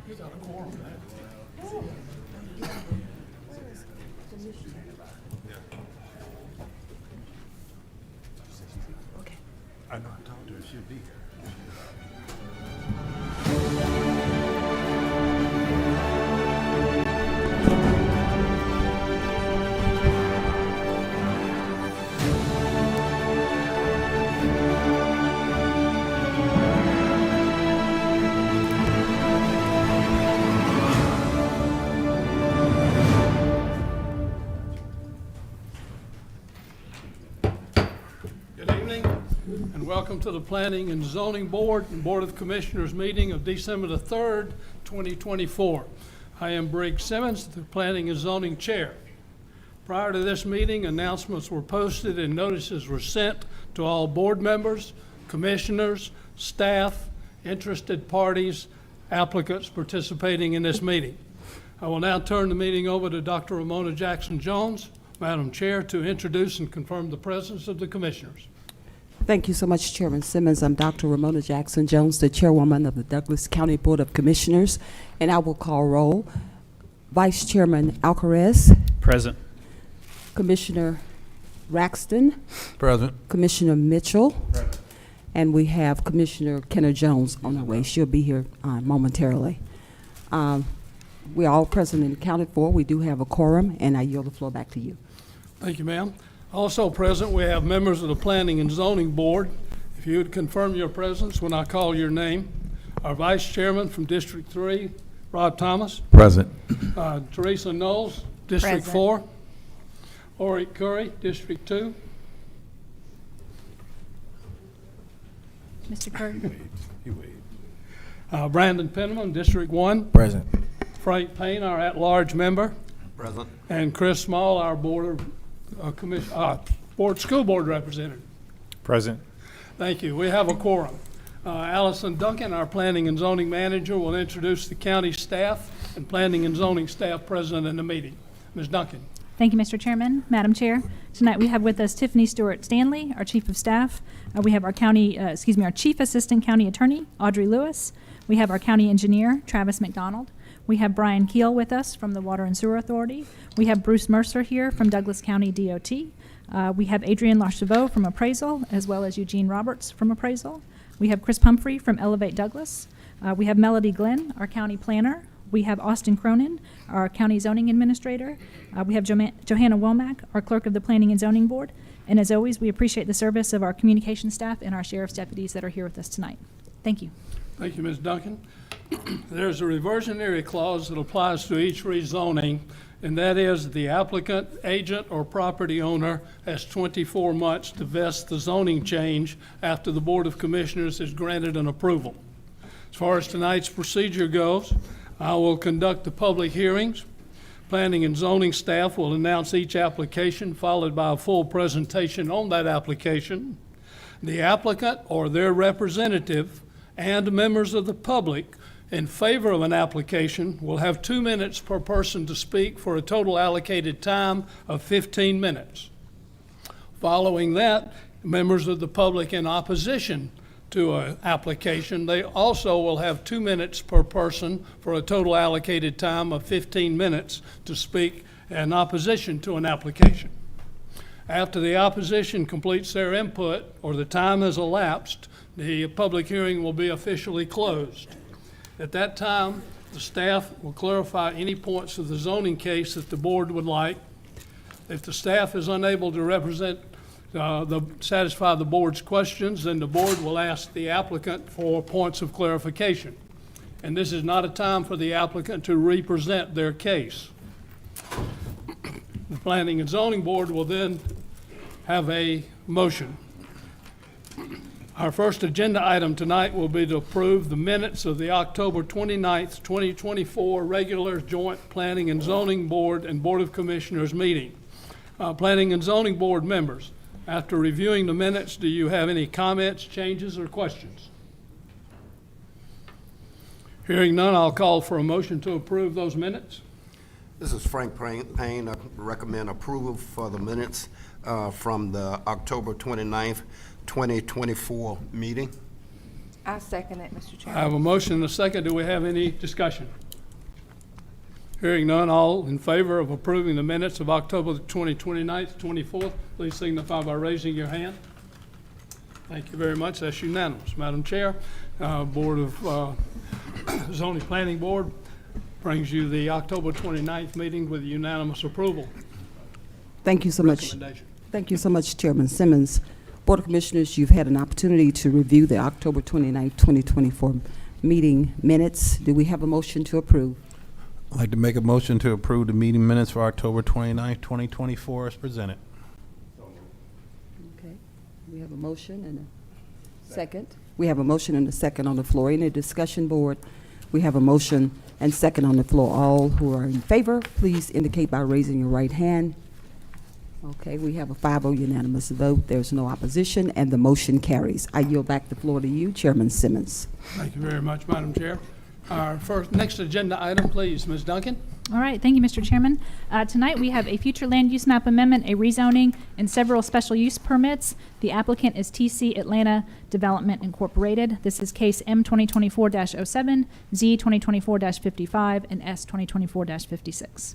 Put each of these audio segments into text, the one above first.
I know, I talked to her, she'll be here. Good evening, and welcome to the Planning and Zoning Board and Board of Commissioners meeting of December the 3rd, 2024. I am Briggs Simmons, the Planning and Zoning Chair. Prior to this meeting, announcements were posted and notices were sent to all board members, commissioners, staff, interested parties, applicants participating in this meeting. I will now turn the meeting over to Dr. Ramona Jackson Jones, Madam Chair, to introduce and confirm the presence of the commissioners. Thank you so much, Chairman Simmons. I'm Dr. Ramona Jackson Jones, the Chairwoman of the Douglas County Board of Commissioners, and I will call roll. Vice Chairman Alcarez. Present. Commissioner Raxton. Present. Commissioner Mitchell. Present. And we have Commissioner Kenner Jones on her way. She'll be here momentarily. We're all present and accounted for. We do have a quorum, and I yield the floor back to you. Thank you, ma'am. Also present, we have members of the Planning and Zoning Board. If you would confirm your presence when I call your name. Our Vice Chairman from District 3, Rob Thomas. Present. Teresa Knowles, District Present. 4. Ori Curry, District 2. Mr. Curry. You wait. Brandon Penniman, District 1. Present. Frank Payne, our at-large member. Present. And Chris Small, our School Board representative. Present. Thank you. We have a quorum. Allison Duncan, our Planning and Zoning Manager, will introduce the county staff and Planning and Zoning staff present in the meeting. Ms. Duncan. Thank you, Mr. Chairman. Madam Chair, tonight we have with us Tiffany Stewart Stanley, our Chief of Staff. We have our Chief Assistant County Attorney, Audrey Lewis. We have our County Engineer, Travis McDonald. We have Brian Keel with us from the Water and Sewer Authority. We have Bruce Mercer here from Douglas County DOT. We have Adrienne Larchevaux from Appraisal, as well as Eugene Roberts from Appraisal. We have Chris Pumphrey from Elevate Douglas. We have Melody Glenn, our County Planner. We have Austin Cronin, our County Zoning Administrator. We have Johanna Womack, our Clerk of the Planning and Zoning Board. And as always, we appreciate the service of our communication staff and our sheriff's deputies that are here with us tonight. Thank you. Thank you, Ms. Duncan. There's a reversionary clause that applies to each rezoning, and that is the applicant, agent, or property owner has 24 months to vest the zoning change after the Board of Commissioners has granted an approval. As far as tonight's procedure goes, I will conduct the public hearings. Planning and zoning staff will announce each application, followed by a full presentation on that application. The applicant or their representative and members of the public in favor of an application will have 2 minutes per person to speak for a total allocated time of 15 minutes. Following that, members of the public in opposition to an application, they also will have 2 minutes per person for a total allocated time of 15 minutes to speak in opposition to an application. After the opposition completes their input or the time has elapsed, the public hearing will be officially closed. At that time, the staff will clarify any points of the zoning case that the board would like. If the staff is unable to satisfy the board's questions, then the board will ask the applicant for points of clarification. And this is not a time for the applicant to represent their case. The Planning and Zoning Board will then have a motion. Our first agenda item tonight will be to approve the minutes of the October 29th, 2024 regular joint Planning and Zoning Board and Board of Commissioners meeting. Planning and Zoning Board members, after reviewing the minutes, do you have any comments, changes, or questions? Hearing none, I'll call for a motion to approve those minutes. This is Frank Payne. I recommend approval for the minutes from the October 29th, 2024 meeting. I second it, Mr. I Chairman. have a motion and a second. Do we have any discussion? Hearing none, all in favor of approving the minutes of October the 29th, 24th, please signify by raising your hand. Thank you very much. That's unanimous. Madam Chair, Board of Zoning Planning Board brings you the October 29th meeting with unanimous approval. Thank you so much. Recommendation. Thank you so much, Chairman Simmons. Board of Commissioners, you've had an opportunity to review the October 29, 2024 meeting minutes. Do we have a motion to approve? I'd like to make a motion to approve the meeting minutes for October 29, 2024 as presented. Okay. We have a motion and a second. We have a motion and a second on the floor. Any discussion, Board? We have a motion and second on the floor. All who are in favor, please indicate by raising your right hand. Okay, we have a 5-0 unanimous vote. There's no opposition, and the motion carries. I yield back the floor to you, Chairman Simmons. Thank you very much, Madam Chair. Our next agenda item, please, Ms. Duncan. All right, thank you, Mr. Chairman. Tonight we have a future land use map amendment, a rezoning, and several special use permits. The applicant is TC Atlanta Development Incorporated. This is case M 2024-07, Z 2024-55, and S 2024-56.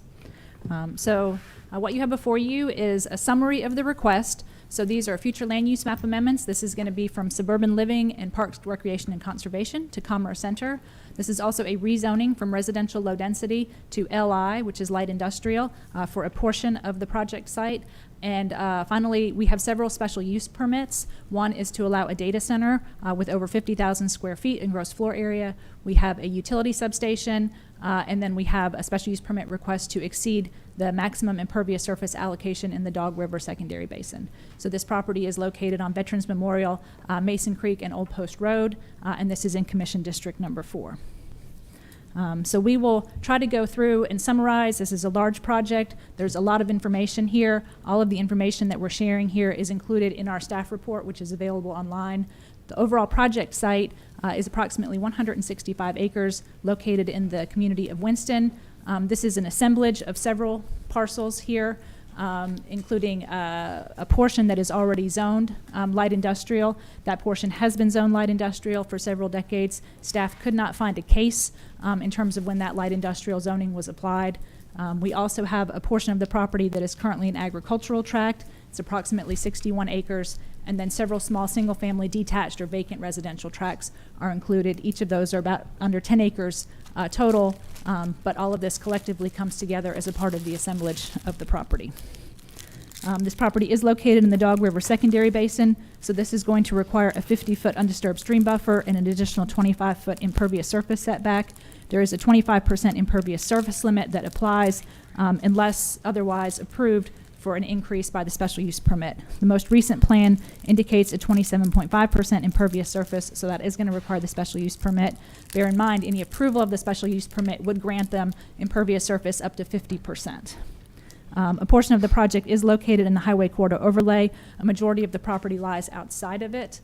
What you have before you is a summary of the request. So these are future land use map amendments. This is going to be from suburban living and parks, recreation, and conservation to commerce center. This is also a rezoning from residential low density to LI, which is light industrial, for a portion of the project site. And finally, we have several special use permits. One is to allow a data center with over 50,000 square feet in gross floor area. We have a utility substation, and then we have a special use permit request to exceed the maximum impervious surface allocation in the Dog River Secondary Basin. So this property is located on Veterans Memorial, Mason Creek, and Old Post Road, and this is in Commission District Number 4. So we will try to go through and summarize. This is a large project. There's a lot of information here. All of the information that we're sharing here is included in our staff report, which is available online. The overall project site is approximately 165 acres located in the community of Winston. This is an assemblage of several parcels here, including a portion that is already zoned light industrial. That portion has been zoned light industrial for several decades. Staff could not find a case in terms of when that light industrial zoning was applied. We also have a portion of the property that is currently an agricultural tract. It's approximately 61 acres, and then several small single-family detached or vacant residential tracts are included. Each of those are about under 10 acres total, but all of this collectively comes together as a part of the assemblage of the property. This property is located in the Dog River Secondary Basin, so this is going to require a 50-foot undisturbed stream buffer and an additional 25-foot impervious surface setback. There is a 25% impervious surface limit that applies unless otherwise approved for an increase by the special use permit. The most recent plan indicates a 27.5% impervious surface, so that is going to require the special use permit. Bear in mind, any approval of the special use permit would grant them impervious surface up to 50%. A portion of the project is located in the highway corridor overlay. A majority of the property lies outside of it.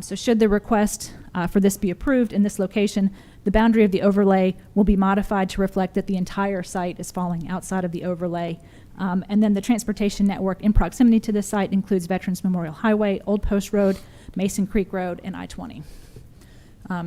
So should the request for this be approved in this location, the boundary of the overlay will be modified to reflect that the entire site is falling outside of the overlay. And then the transportation network in proximity to this site includes Veterans Memorial Highway, Old Post Road, Mason Creek Road, and I-20.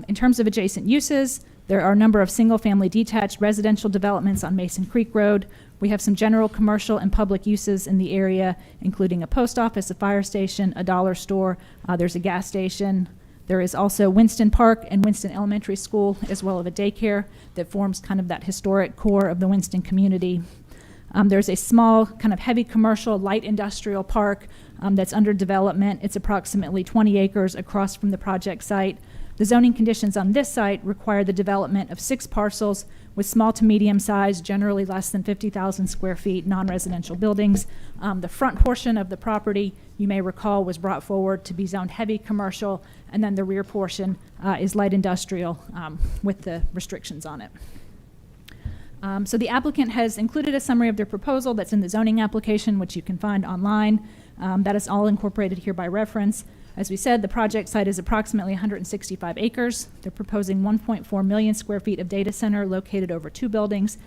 In terms of adjacent uses, there are a number of single-family detached residential developments on Mason Creek Road. We have some general commercial and public uses in the area, including a post office, a fire station, a dollar store. There's a gas station. There is also Winston Park and Winston Elementary School, as well as a daycare that forms kind of that historic core of the Winston community. There's a small kind of heavy commercial light industrial park that's under development. It's approximately 20 acres across from the project site. The zoning conditions on this site require the development of 6 parcels with small to medium size, generally less than 50,000 square feet, non-residential buildings. The front portion of the property, you may recall, was brought forward to be zoned heavy commercial, and then the rear portion is light industrial with the restrictions on it. So the applicant has included a summary of their proposal that's in the zoning application, which you can find online. That is all incorporated here by reference. As we said, the project site is approximately 165 acres. They're proposing 1.4 million square feet of data center located over 2 buildings.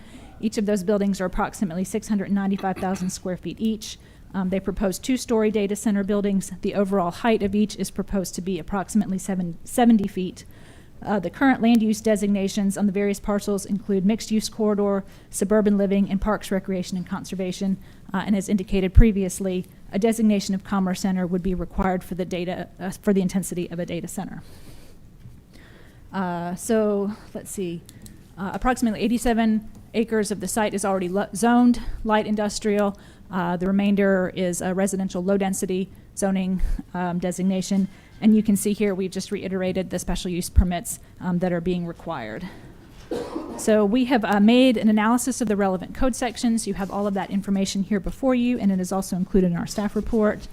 Each of those buildings are approximately 695,000 square feet each. They propose 2-story data center buildings. The overall height of each is proposed to be approximately 70 feet. The current land use designations on the various parcels include mixed-use corridor, suburban living, and parks, recreation, and conservation. And as indicated previously, a designation of commerce center would be required for the intensity of a data center. So let's see. Approximately 87 acres of the site is already zoned light industrial. The remainder is a residential low-density zoning designation. And you can see here we've just reiterated the special use permits that are being required. So we have made an analysis of the relevant code sections. You have all of that information here before you, and it is also included in our staff report.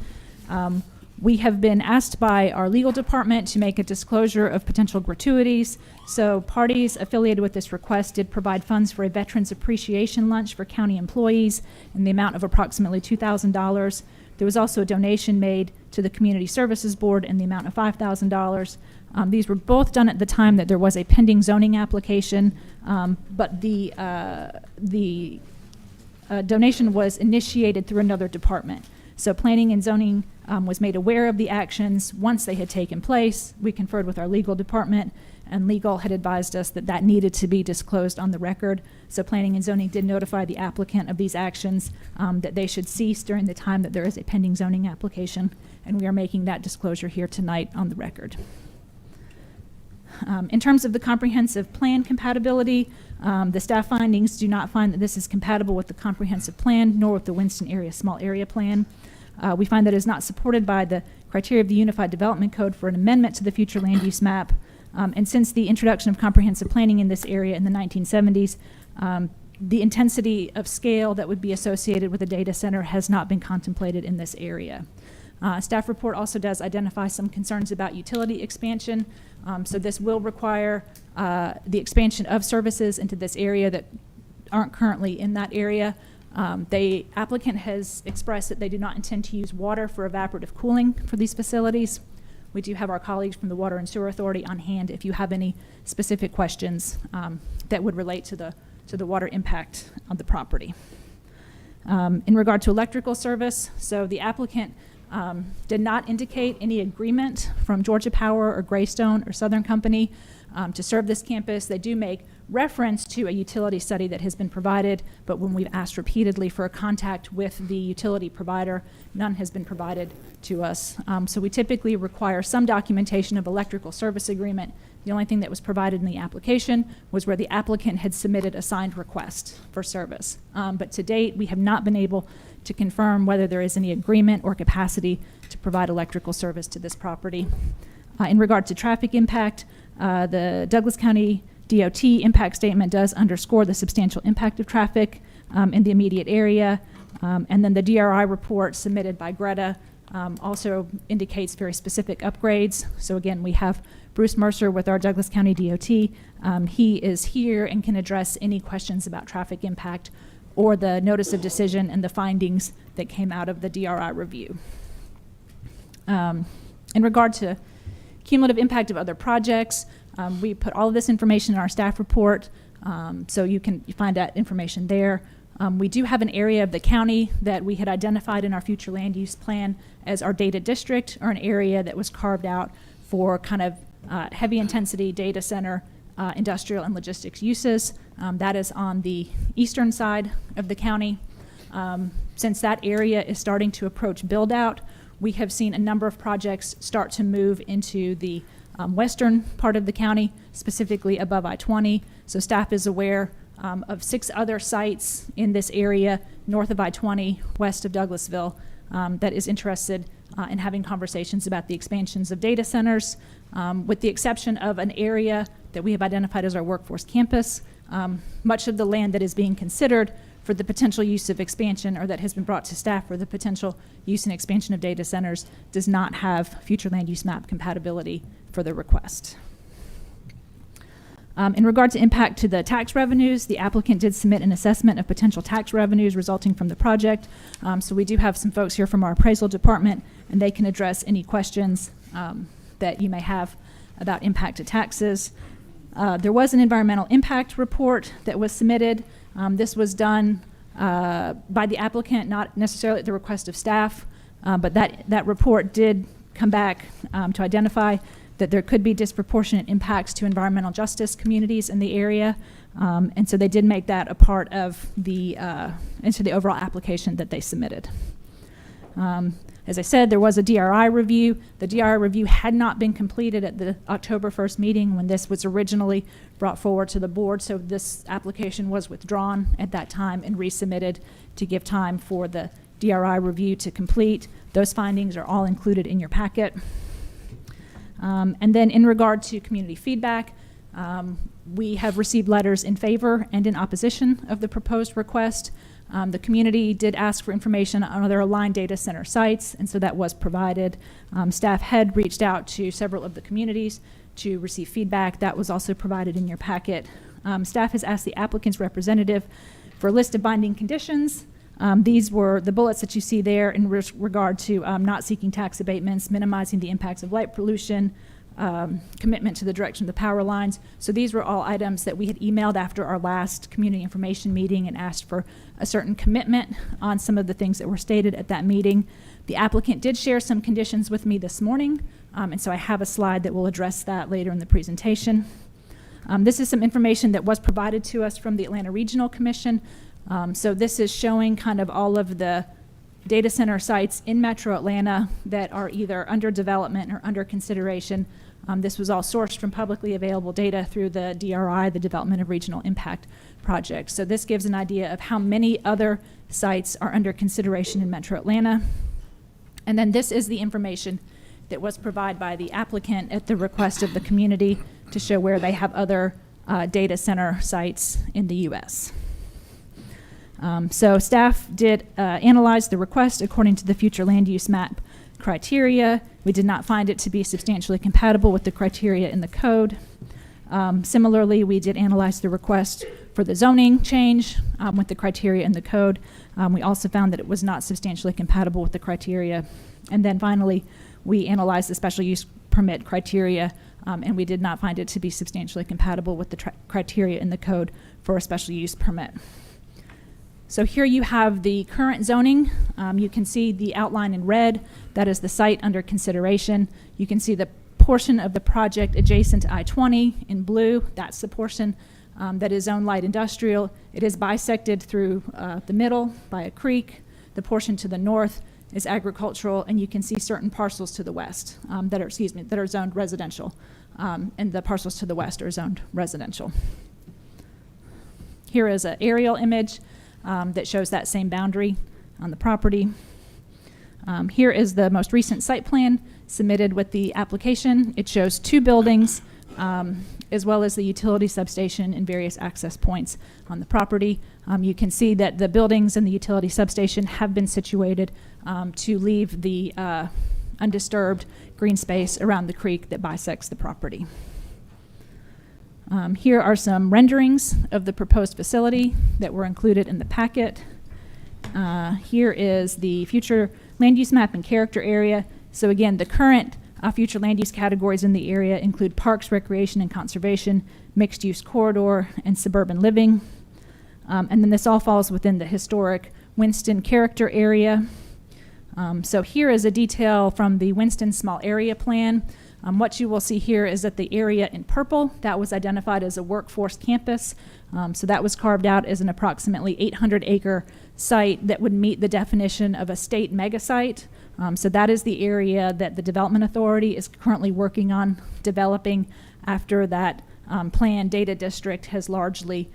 We have been asked by our legal department to make a disclosure of potential gratuities. So parties affiliated with this request did provide funds for a Veterans Appreciation Lunch for county employees in the amount of approximately $2,000. There was also a donation made to the Community Services Board in the amount of $5,000. These were both done at the time that there was a pending zoning application, but the donation was initiated through another department. So planning and zoning was made aware of the actions once they had taken place. We conferred with our legal department, and legal had advised us that that needed to be disclosed on the record. So planning and zoning did notify the applicant of these actions, that they should cease during the time that there is a pending zoning application, and we are making that disclosure here tonight on the record. In terms of the comprehensive plan compatibility, the staff findings do not find that this is compatible with the comprehensive plan nor with the Winston area small area plan. We find that it is not supported by the criteria of the Unified Development Code for an amendment to the future land use map. And since the introduction of comprehensive planning in this area in the 1970s, the intensity of scale that would be associated with a data center has not been contemplated in this area. Staff report also does identify some concerns about utility expansion. So this will require the expansion of services into this area that aren't currently in that area. The applicant has expressed that they do not intend to use water for evaporative cooling for these facilities. We do have our colleagues from the Water and Sewer Authority on hand if you have any specific questions that would relate to the water impact on the property. In regard to electrical service, so the applicant did not indicate any agreement from Georgia Power or Greystone or Southern Company to serve this campus. They do make reference to a utility study that has been provided, but when we've asked repeatedly for a contact with the utility provider, none has been provided to us. So we typically require some documentation of electrical service agreement. The only thing that was provided in the application was where the applicant had submitted a signed request for service. But to date, we have not been able to confirm whether there is any agreement or capacity to provide electrical service to this property. In regard to traffic impact, the Douglas County DOT impact statement does underscore the substantial impact of traffic in the immediate area. And then the DRI report submitted by Greta also indicates very specific upgrades. So again, we have Bruce Mercer with our Douglas County DOT. He is here and can address any questions about traffic impact or the notice of decision and the findings that came out of the DRI review. In regard to cumulative impact of other projects, we put all of this information in our staff report, so you find that information there. We do have an area of the county that we had identified in our future land use plan as our data district, or an area that was carved out for kind of heavy intensity data center, industrial and logistics uses. That is on the eastern side of the county. Since that area is starting to approach build out, we have seen a number of projects start to move into the western part of the county, specifically above I-20. So staff is aware of 6 other sites in this area north of I-20, west of Douglasville, that is interested in having conversations about the expansions of data centers, with the exception of an area that we have identified as our workforce campus. Much of the land that is being considered for the potential use of expansion, or that has been brought to staff for the potential use and expansion of data centers, does not have future land use map compatibility for the request. In regard to impact to the tax revenues, the applicant did submit an assessment of potential tax revenues resulting from the project. So we do have some folks here from our appraisal department, and they can address any questions that you may have about impact to taxes. There was an environmental impact report that was submitted. This was done by the applicant, not necessarily at the request of staff, but that report did come back to identify that there could be disproportionate impacts to environmental justice communities in the area. And so they did make that a part of into the overall application that they submitted. As I said, there was a DRI review. The DRI review had not been completed at the October 1st meeting when this was originally brought forward to the board, so this application was withdrawn at that time and resubmitted to give time for the DRI review to complete. Those findings are all included in your packet. And then in regard to community feedback, we have received letters in favor and in opposition of the proposed request. The community did ask for information on other aligned data center sites, and so that was provided. Staff had reached out to several of the communities to receive feedback. That was also provided in your packet. Staff has asked the applicant's representative for a list of binding conditions. These were the bullets that you see there in regard to not seeking tax abatements, minimizing the impacts of light pollution, commitment to the direction of the power lines. So these were all items that we had emailed after our last community information meeting and asked for a certain commitment on some of the things that were stated at that meeting. The applicant did share some conditions with me this morning, and so I have a slide that will address that later in the presentation. This is some information that was provided to us from the Atlanta Regional Commission. So this is showing kind of all of the data center sites in Metro Atlanta that are either under development or under consideration. This was all sourced from publicly available data through the DRI, the Development of Regional Impact Project. So this gives an idea of how many other sites are under consideration in Metro Atlanta. And then this is the information that was provided by the applicant at the request of the community to show where they have other data center sites in the U.S. So staff did analyze the request according to the future land use map criteria. We did not find it to be substantially compatible with the criteria in the code. Similarly, we did analyze the request for the zoning change with the criteria in the code. We also found that it was not substantially compatible with the criteria. And then finally, we analyzed the special use permit criteria, and we did not find it to be substantially compatible with the criteria in the code for a special use permit. So here you have the current zoning. You can see the outline in red. That is the site under consideration. You can see the portion of the project adjacent to I-20 in blue. That's the portion that is zoned light industrial. It is bisected through the middle by a creek. The portion to the north is agricultural, and you can see certain parcels to the west that are zoned residential, and the parcels to the west are zoned residential. Here is an aerial image that shows that same boundary on the property. Here is the most recent site plan submitted with the application. It shows 2 buildings as well as the utility substation and various access points on the property. You can see that the buildings and the utility substation have been situated to leave the undisturbed green space around the creek that bisects the property. Here are some renderings of the proposed facility that were included in the packet. Here is the future land use map and character area. So again, the current future land use categories in the area include parks, recreation and conservation, mixed use corridor, and suburban living. And then this all falls within the historic Winston character area. So here is a detail from the Winston small area plan. What you will see here is that the area in purple, that was identified as a workforce campus. So that was carved out as an approximately 800-acre site that would meet the definition of a state mega site. So that is the area that the Development Authority is currently working on developing after that planned data district has largely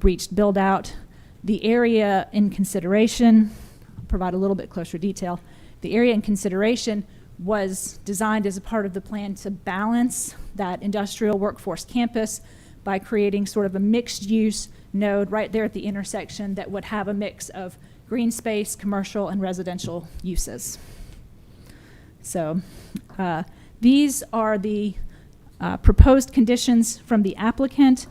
reached build out. The area in consideration, I'll provide a little bit closer detail. The area in consideration was designed as a part of the plan to balance that industrial workforce campus by creating sort of a mixed use node right there at the intersection that would have a mix of green space, commercial, and residential uses. So these are the proposed conditions from the applicant.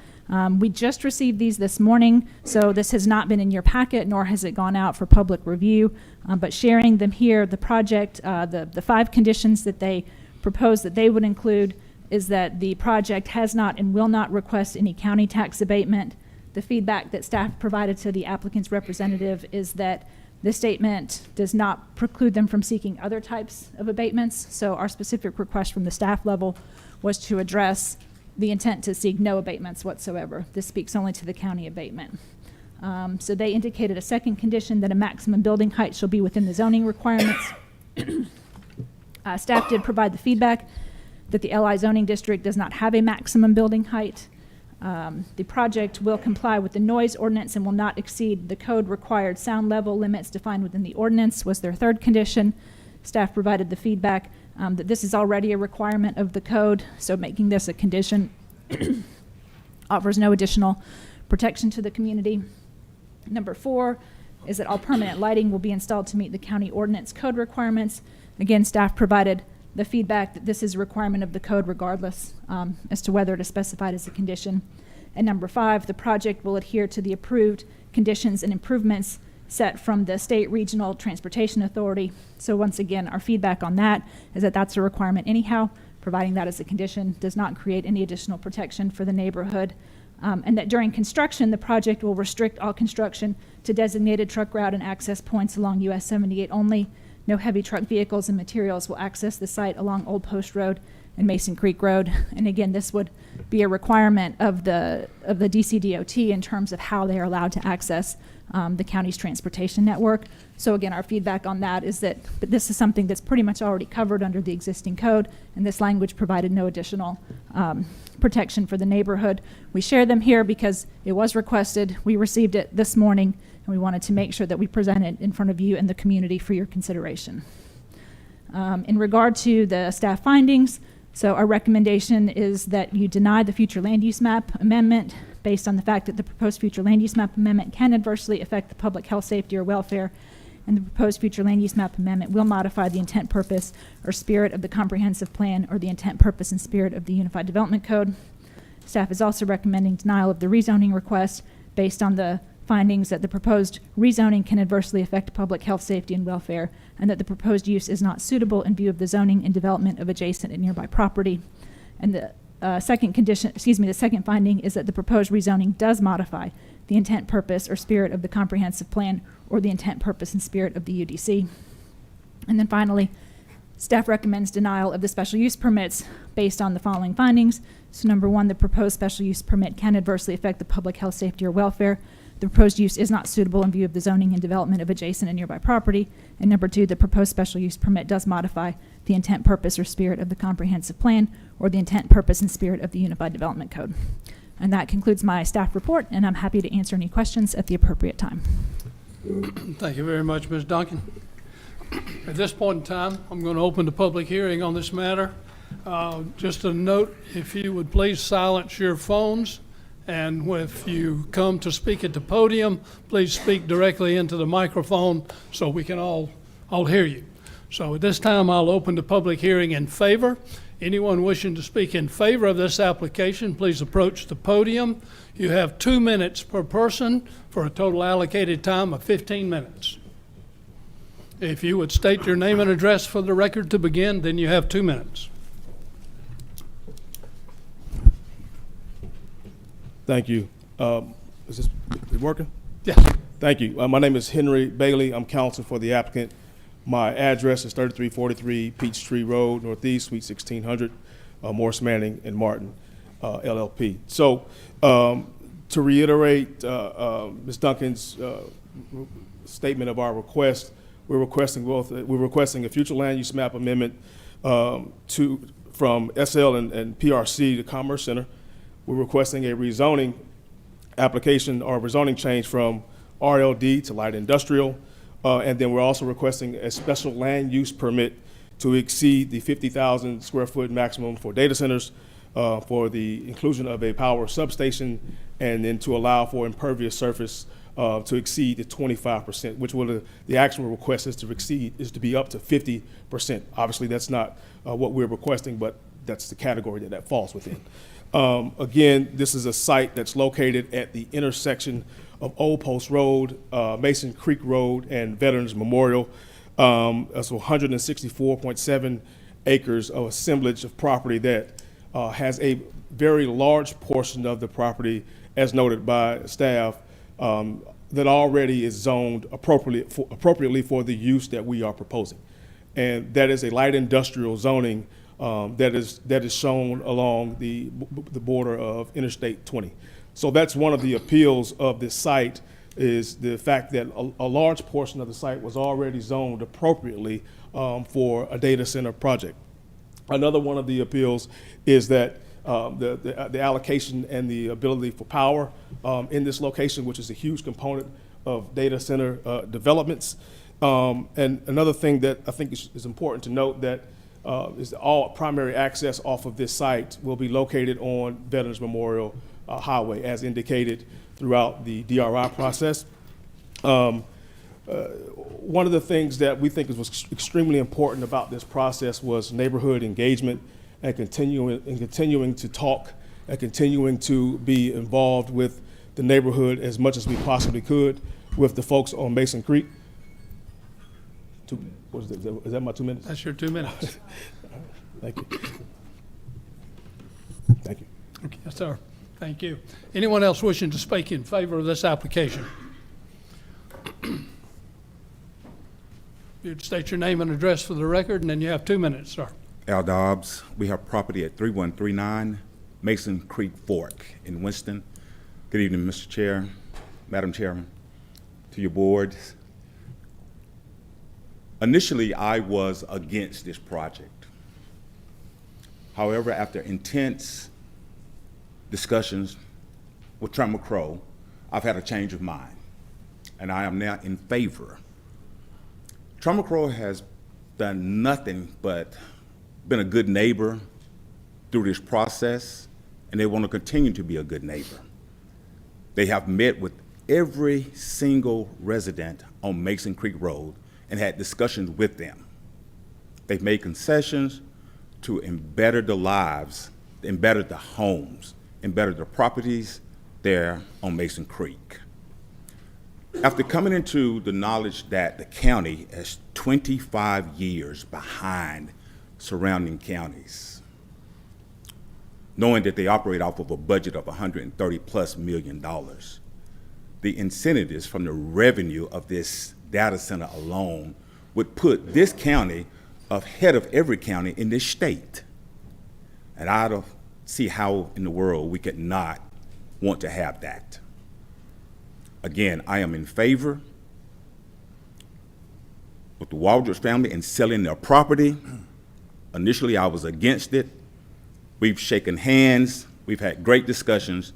We just received these this morning, so this has not been in your packet, nor has it gone out for public review, but sharing them here, the project, the 5 conditions that they propose that they would include is that the project has not and will not request any county tax abatement, The feedback that staff provided to the applicant's representative is that this statement does not preclude them from seeking other types of abatements. So our specific request from the staff level was to address the intent to seek no abatements whatsoever. This speaks only to the county abatement. So they indicated a second condition that a maximum building height shall be within the zoning requirements. Staff did provide the feedback that the LI zoning district does not have a maximum building height. The project will comply with the noise ordinance and will not exceed the code required sound level limits defined within the ordinance, was their third condition. Staff provided the feedback that this is already a requirement of the code, so making this a condition offers no additional protection to the community. Number 4 is that all permanent lighting will be installed to meet the county ordinance code requirements. Again, staff provided the feedback that this is a requirement of the code regardless as to whether it is specified as a condition. And number 5, the project will adhere to the approved conditions and improvements set from the State Regional Transportation Authority. So once again, our feedback on that is that that's a requirement anyhow. Providing that as a condition does not create any additional protection for the neighborhood. And that during construction, the project will restrict all construction to designated truck route and access points along US 78 only. No heavy truck vehicles and materials will access the site along Old Post Road and Mason Creek Road. And again, this would be a requirement of the DCDOT in terms of how they are allowed to access the county's transportation network. So again, our feedback on that is that this is something that's pretty much already covered under the existing code, and this language provided no additional protection for the neighborhood. We share them here because it was requested. We received it this morning, and we wanted to make sure that we present it in front of you and the community for your consideration. In regard to the staff findings, so our recommendation is that you deny the future land use map amendment based on the fact that the proposed future land use map amendment can adversely affect the public health, safety, or welfare, and the proposed future land use map amendment will modify the intent, purpose, or spirit of the comprehensive plan or the intent, purpose, and spirit of the Unified Development Code. Staff is also recommending denial of the rezoning request based on the findings that the proposed rezoning can adversely affect public health, safety, and welfare, and that the proposed use is not suitable in view of the zoning and development of adjacent and nearby property. And the the second finding is that the proposed rezoning does modify the intent, purpose, or spirit of the comprehensive plan or the intent, purpose, and spirit of the UDC. And then finally, staff recommends denial of the special use permits based on the following findings. So number 1, the proposed special use permit can adversely affect the public health, safety, or welfare. The proposed use is not suitable in view of the zoning and development of adjacent and nearby property. And number 2, the proposed special use permit does modify the intent, purpose, or spirit of the comprehensive plan or the intent, purpose, and spirit of the Unified Development Code. And that concludes my staff report, and I'm happy to answer any questions at the appropriate time. Thank you very much, Ms. Duncan. At this point in time, I'm going to open the public hearing on this matter. Just a note, if you would please silence your phones, and if you come to speak at the podium, please speak directly into the microphone so we can all hear you. So at this time, I'll open the public hearing in favor. Anyone wishing to speak in favor of this application, please approach the podium. You have 2 minutes per person for a total allocated time of 15 minutes. If you would state your name and address for the record to begin, then you have 2 minutes. Thank you. Is this working? Yes. Thank you. My name is Henry Bailey. I'm counsel for the applicant. My address is 3343 Peachtree Road, Northeast, Suite 1600, Morris Manning and Martin, LLP. So to reiterate Ms. Duncan's statement of our request, we're requesting a future land use map amendment from SL and PRC to Commerce Center. We're requesting a rezoning application or rezoning change from RLD to light industrial. And then we're also requesting a special land use permit to exceed the 50,000 square foot maximum for data centers for the inclusion of a power substation, and then to allow for impervious surface to exceed the 25%, which will the actual request is to be up to 50%. Obviously, that's not what we're requesting, but that's the category that falls within. Again, this is a site that's located at the intersection of Old Post Road, Mason Creek Road, and Veterans Memorial. That's 164.7 acres of assemblage of property that has a very large portion of the property as noted by staff, that already is zoned appropriately for the use that we are proposing. And that is a light industrial zoning that is shown along the border of Interstate 20. So that's one of the appeals of this site, is the fact that a large portion of the site was already zoned appropriately for a data center project. Another one of the appeals is that the allocation and the ability for power in this location, which is a huge component of data center developments. And another thing that I think is important to note that is all primary access off of this site will be located on Veterans Memorial Highway, as indicated throughout the DRI process. One of the things that we think was extremely important about this process was neighborhood engagement and continuing to talk and continuing to be involved with the neighborhood as much as we possibly could with the folks on Mason Creek. Is that my 2 minutes? That's your 2 minutes. Thank you. Thank you. Okay, yes, sir. Thank you. Anyone else wishing to speak in favor of this application? You'd state your name and address for the record, and then you have 2 minutes, sir. Al Dobbs. We have property at 3139 Mason Creek Fork in Winston. Good evening, Mr. Chair, Madam Chairman, to your board. Initially, I was against this project. However, after intense discussions with Trump Crow, I've had a change of mind, and I am now in favor. Trump Crow has done nothing but been a good neighbor through this process, and they want to continue to be a good neighbor. They have met with every single resident on Mason Creek Road and had discussions with them. They've made concessions to embetter the lives, embetter the homes, embetter the properties there on Mason Creek. After coming into the knowledge that the county is 25 years behind surrounding counties, knowing that they operate off of a budget of $130+ million, the incentives from the revenue of this data center alone would put this county ahead of every county in this state. And I don't see how in the world we could not want to have that. Again, I am in favor with the Waldrop family in selling their property. Initially, I was against it. We've shaken hands. We've had great discussions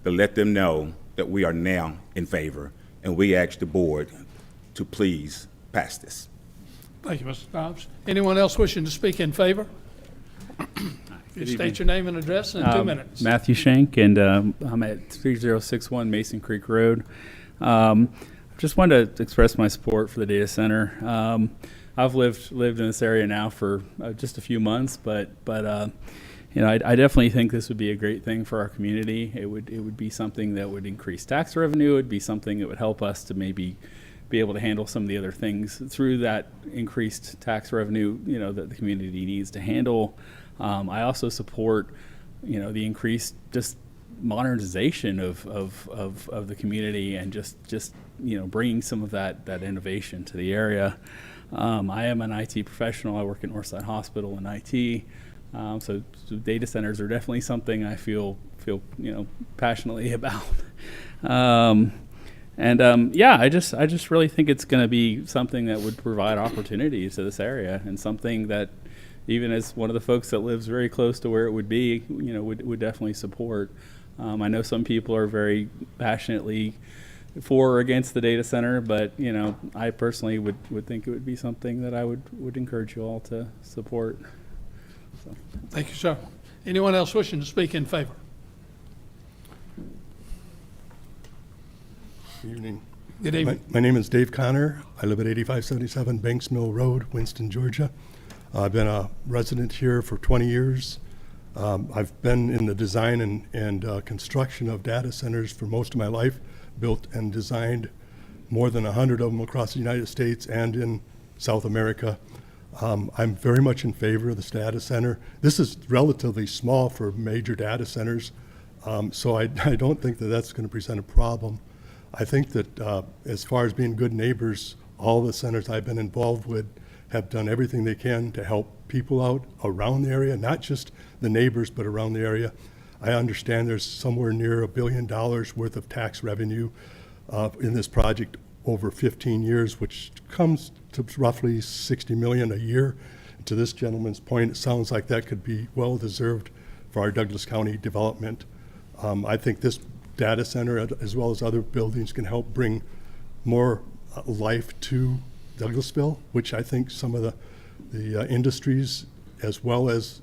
to let them know that we are now in favor, and we ask the board to please pass this. Thank you, Mr. Dobbs. Anyone else wishing to speak in favor? You state your name and address in 2 minutes. Matthew Shank, and I'm at 3061 Mason Creek Road. Just wanted to express my support for the data center. I've lived in this area now for just a few months, but you know, I definitely think this would be a great thing for our community. It would be something that would increase tax revenue. It would be something that would help us to maybe be able to handle some of the other things through that increased tax revenue, you know, that the community needs to handle. I also support, you know, the increased just modernization of the community and just you know, bringing some of that innovation to the area. I am an IT professional. I work at Northside Hospital in IT. So data centers are definitely something I feel you know, passionately about. Yeah, I just really think it's going to be something that would provide opportunities to this area, and something that, even as one of the folks that lives very close to where it would be, you know, would definitely support. I know some people are very passionately for or against the data center, but you know, I personally would think it would be something that I would encourage you all to support. So. Thank you, sir. Anyone else wishing to speak in favor? Good evening. Good evening. My name is Dave Connor. I live at 8577 Banks Mill Road, Winston, Georgia. I've been a resident here for 20 years. I've been in the design and construction of data centers for most of my life, built and designed more than 100 of them across the United States and in South America. I'm very much in favor of this data center. This is relatively small for major data centers. So I don't think that that's going to present a problem. I think that as far as being good neighbors, all the centers I've been involved with have done everything they can to help people out around the area, not just the neighbors, but around the area. I understand there's somewhere near $1 billion worth of tax revenue in this project over 15 years, which comes to roughly $60 million a year. To this gentleman's point, it sounds like that could be well-deserved for our Douglas County development. I think this data center, as well as other buildings, can help bring more life to Douglasville, which I think some of the industries, as well as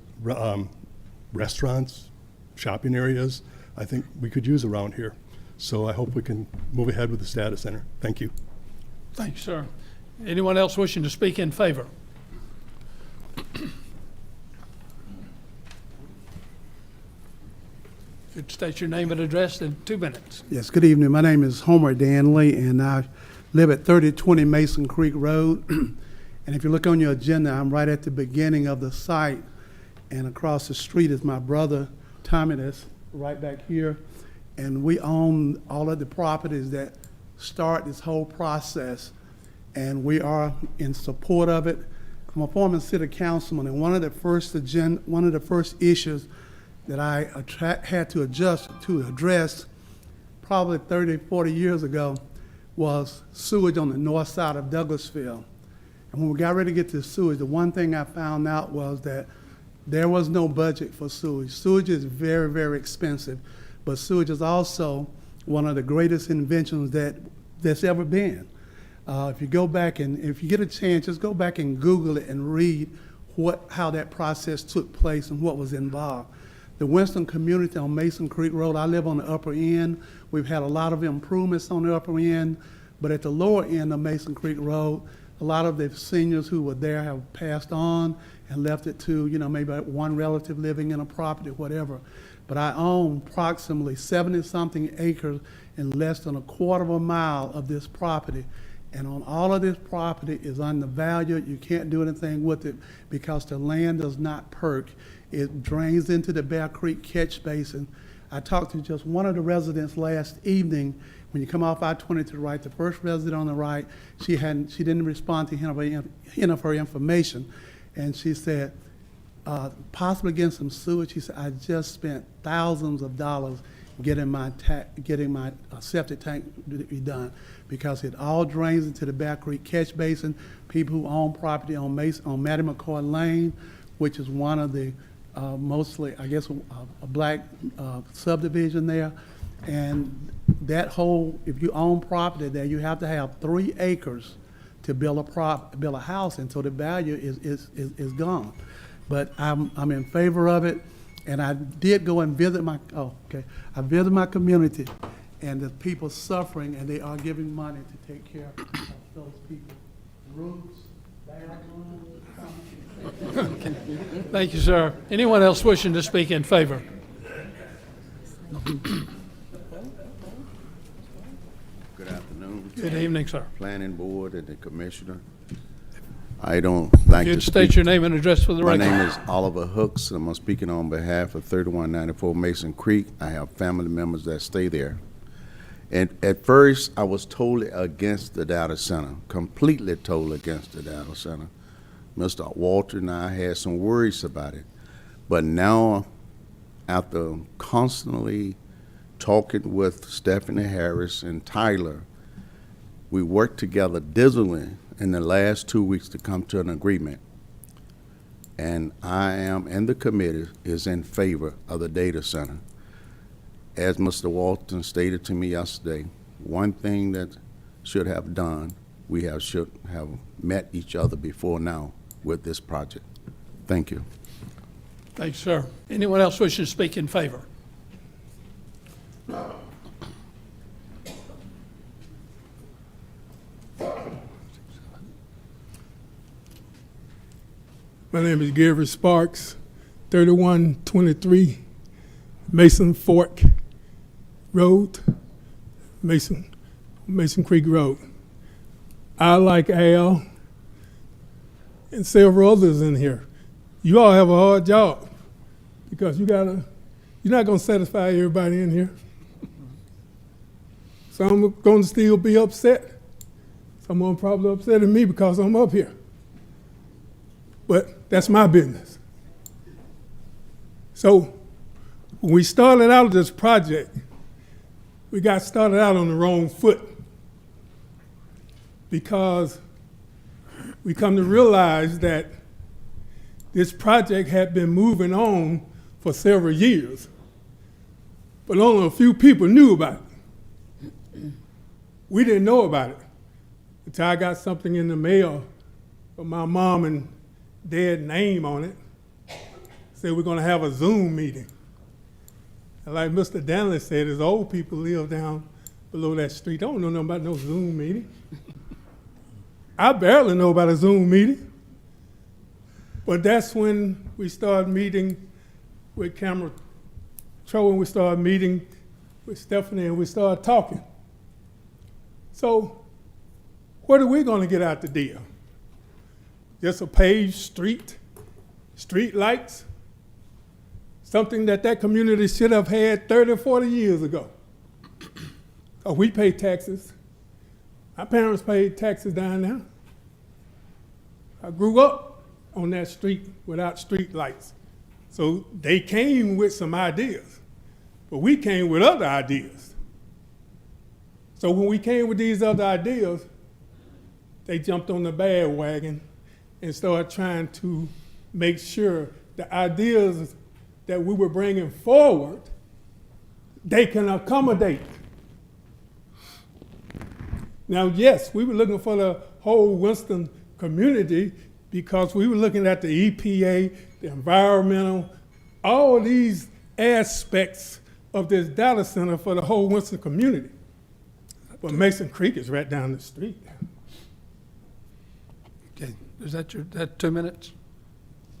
restaurants, shopping areas, I think we could use around here. So I hope we can move ahead with this data center. Thank you. Thank you, sir. Anyone else wishing to speak in favor? Could state your name and address in 2 minutes. Yes, good evening. My name is Homer Danley, and I live at 3020 Mason Creek Road. And if you look on your agenda, I'm right at the beginning of the site, and across the street is my brother, Tommy, that's right back here. And we own all of the properties that start this whole process, and we are in support of it. I'm a former city councilman, and one of the first issues that I had to address probably 30, 40 years ago was sewage on the north side of Douglasville. And when we got ready to get to sewage, the one thing I found out was that there was no budget for sewage. Sewage is very, very expensive, but sewage is also one of the greatest inventions that's ever been. If you go back and if you get a chance, just go back and Google it and read how that process took place and what was involved. The Winston community on Mason Creek Road, I live on the upper end. We've had a lot of improvements on the upper end, but at the lower end of Mason Creek Road, a lot of the seniors who were there have passed on and left it to, maybe one relative living in a property, whatever. But I own approximately 70-something acres and less than a quarter of a mile of this property. And on all of this property is undervalued. You can't do anything with it because the land does not perk. It drains into the Bear Creek catch basin. I talked to just one of the residents last evening. When you come off I-20 to the right, the first resident on the right, she didn't respond to any of her information. And she said, possibly getting some sewage. She said, I just spent thousands of dollars getting my septic tank redone because it all drains into the Bear Creek catch basin. People who own property on Mattie McCoy Lane, which is one of the mostly, I guess, a black subdivision there. And that whole, if you own property there, you have to have 3 acres to build a house, and so the value is gone. But I'm in favor of it, and I did go and visit I visited my community, and the people suffering, and they are giving money to take care of those people. Roofs, bathrooms. Thank you, sir. Anyone else wishing to speak in favor? Good afternoon. Good evening, sir. Planning Board and the Commissioner. I don't think Could state your name and address for the My record. name is Oliver Hooks, and I'm speaking on behalf of 3194 Mason Creek. I have family members that stay there. And at first, I was totally against the data center, completely totally against the data center. Mr. Walter and I had some worries about it. But now, after constantly talking with Stephanie Harris and Tyler, we worked together diligently in the last 2 weeks to come to an agreement. And I am, and the committee is in favor of the data center. As Mr. Walton stated to me yesterday, one thing that should have done, should have met each other before now with this project. Thank you. Thank you, sir. Anyone else wishing to speak in favor? My name is Gary Sparks, 3123 Mason Fork Road, Mason Creek Road. I, like Al and several others in here, you all have a hard job because you gotta You're not going to satisfy everybody in here. Some are going to still be upset. Some of them probably upset at me because I'm up here. But that's my business. So when we started out this project, we got started out on the wrong foot because we come to realize that this project had been moving on for several years, but only a few people knew about it. We didn't know about it until I got something in the mail with my mom and dad's name on it. Said we're gonna have a Zoom meeting. And like Mr. Danley said, his old people live down below that street. I don't know nothing about no Zoom meeting. I barely know about a Zoom meeting. But that's when we started meeting with Camera Tro, and we started meeting with Stephanie, and we started talking. So what are we gonna get out the deal? Just a paved street lights? Something that community should have had 30 or 40 years ago. We pay taxes. My parents paid taxes down there. I grew up on that street without street lights. So they came with some ideas, but we came with other ideas. So when we came with these other ideas, they jumped on the bandwagon and started trying to make sure the ideas that we were bringing forward, they can accommodate. Now, yes, we were looking for the whole Winston community because we were looking at the EPA, the environmental, all these aspects of this data center for the whole Winston community. But Mason Creek is right down the street. Okay, is that 2 minutes?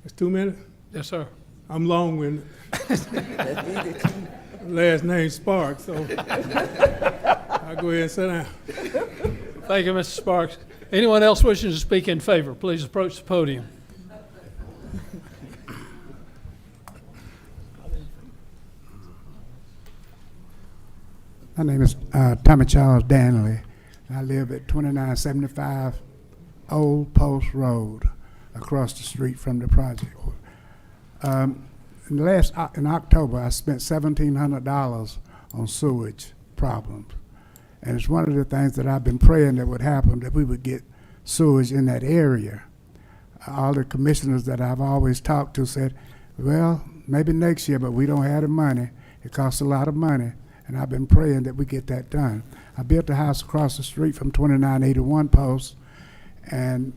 It's 2 minutes? Yes, sir. I'm long-winded. Last name Sparks, so I'll go ahead and sit down. Thank you, Mr. Sparks. Anyone else wishing to speak in favor, please approach the podium. My name is Tommy Charles Danley. I live at 2975 Old Post Road, across the street from the project. In October, I spent $1,700 on sewage problems. And it's one of the things that I've been praying that would happen, that we would get sewage in that area. All the commissioners that I've always talked to said, well, maybe next year, but we don't have the money. It costs a lot of money, and I've been praying that we get that done. I built a house across the street from 2981 Post, and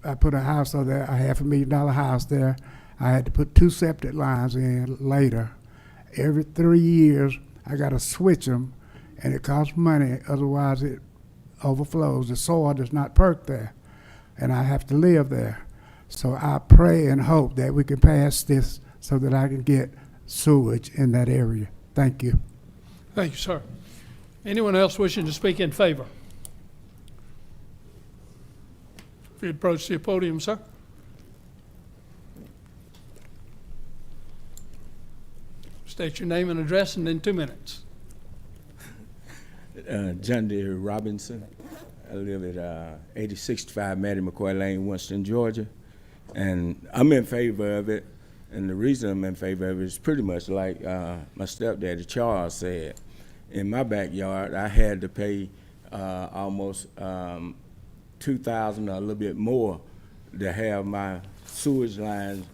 I put a house over there, a $500,000 house there. I had to put 2 septic lines in later. Every 3 years, I got to switch them, and it costs money, otherwise it overflows. The soil does not perk there, and I have to live there. So I pray and hope that we can pass this so that I can get sewage in that area. Thank you. Thank you, sir. Anyone else wishing to speak in favor? If you approach the podium, sir. State your name and address, and then 2 minutes. John Deere Robinson. I live at 8065 Mattie McCoy Lane, Winston, Georgia. And I'm in favor of it. And the reason I'm in favor of it is pretty much like my stepdaddy Charles said. In my backyard, I had to pay almost $2,000 or a little bit more to have my sewage lines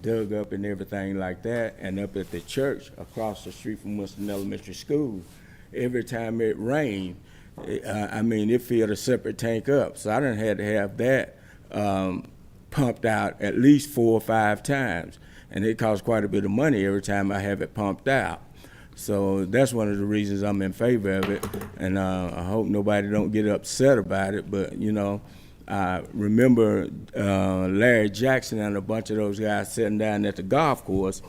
dug up and everything like that. And up at the church across the street from Winston Elementary School, every time it rained, it filled a separate tank up. So I done had to have that pumped out at least 4 or 5 times. And it costs quite a bit of money every time I have it pumped out. So that's one of the reasons I'm in favor of it. And I hope nobody don't get upset about it. But, you know, I remember Larry Jackson and a bunch of those guys sitting down at the golf course,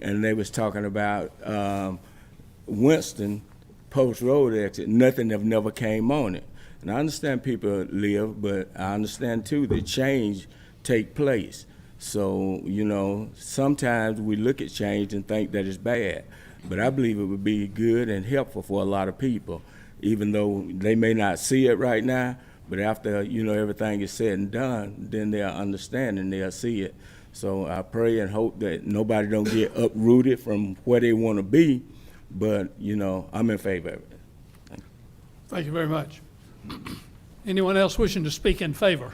and they was talking about Winston Post Road exit. Nothing have never came on it. And I understand people live, but I understand too that change take place. So, you know, sometimes we look at change and think that it's bad. but I believe it would be good and helpful for a lot of people, even though they may not see it right now, but after, everything is said and done, then they'll understand and they'll see it. So I pray and hope that nobody don't get uprooted from where they want to be, but, I'm in favor of it. Thank you very much. Anyone else wishing to speak in favor?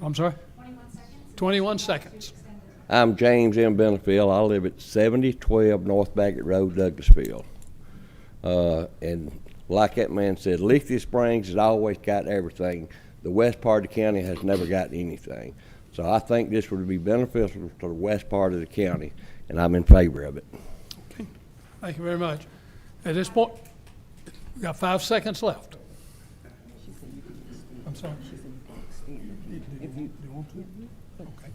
I'm sorry? 21 seconds. I'm James M. Benefield. I live at 7012 North Baggett Road, Douglasville. And like that man said, Lithia Springs has always got everything. The west part of the county has never gotten anything. So I think this would be beneficial to the west part of the county, and I'm in favor of it. Okay. Thank you very much. At this point, we got 5 seconds left. I'm sorry. Okay.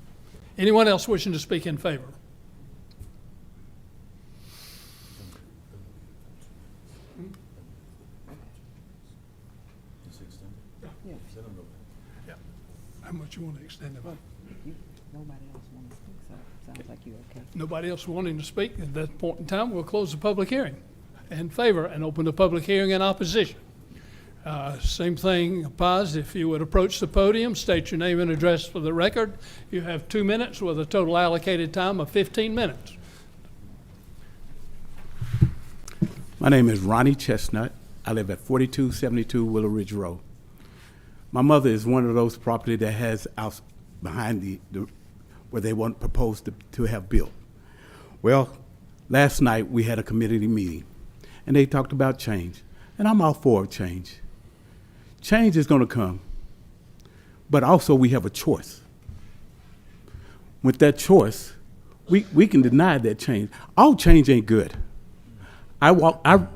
Anyone else wishing to speak in favor? Yeah. How much you want to extend it? Nobody else wants to speak, so it sounds like you're okay. Nobody else wanting to speak? At that point in time, we'll close the public hearing in favor and open the public hearing in opposition. Same thing applies. If you would approach the podium, state your name and address for the record. You have 2 minutes with a total allocated time of 15 minutes. My name is Ronnie Chestnut. I live at 4272 Willow Ridge Road. My mother is one of those property that has out behind the where they want proposed to have built. Well, last night we had a community meeting, and they talked about change, and I'm all for change. Change is going to come, but also we have a choice. With that choice, we can deny that change. All change ain't good. I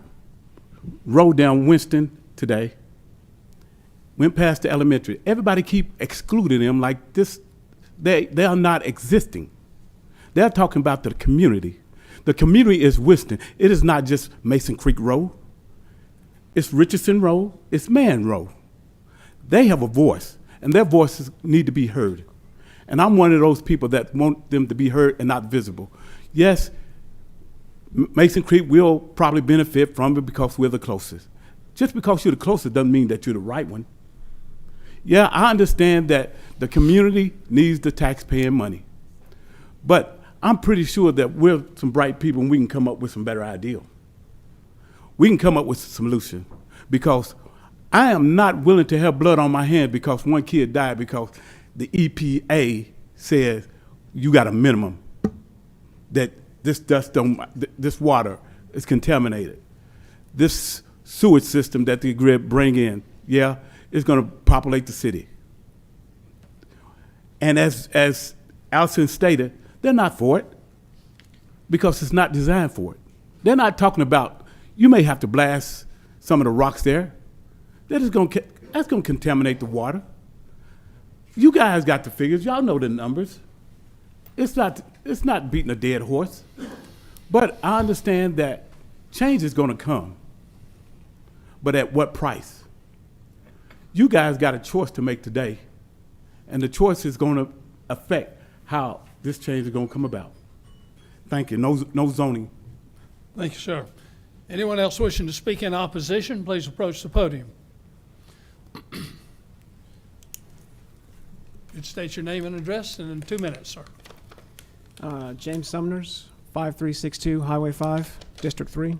rode down Winston today, went past the elementary. Everybody keep excluding them like this. They are not existing. They're talking about the community. The community is Winston. It is not just Mason Creek Road. It's Richardson Road. It's Man Road. They have a voice, and their voices need to be heard. And I'm one of those people that want them to be heard and not visible. Yes, Mason Creek will probably benefit from it because we're the closest. Just because you're the closest doesn't mean that you're the right one. Yeah, I understand that the community needs the taxpaying money. But I'm pretty sure that we're some bright people and we can come up with some better ideas. We can come up with a solution, because I am not willing to have blood on my hands because one kid died because the EPA says you got a minimum, that this water is contaminated. This sewage system that the grid bring in, yeah, is going to populate the city. And as Alison stated, they're not for it because it's not designed for it. They're not talking about, you may have to blast some of the rocks there. That's going to contaminate the water. You guys got the figures. Y'all know the numbers. It's not beating a dead horse. But I understand that change is going to come. But at what price? You guys got a choice to make today, and the choice is going to affect how this change is going to come about. Thank you. No zoning. Thank you, sir. Anyone else wishing to speak in opposition, please approach the podium. You'd state your name and address in 2 minutes, sir. James Sumners, 5362 Highway 5, District 3.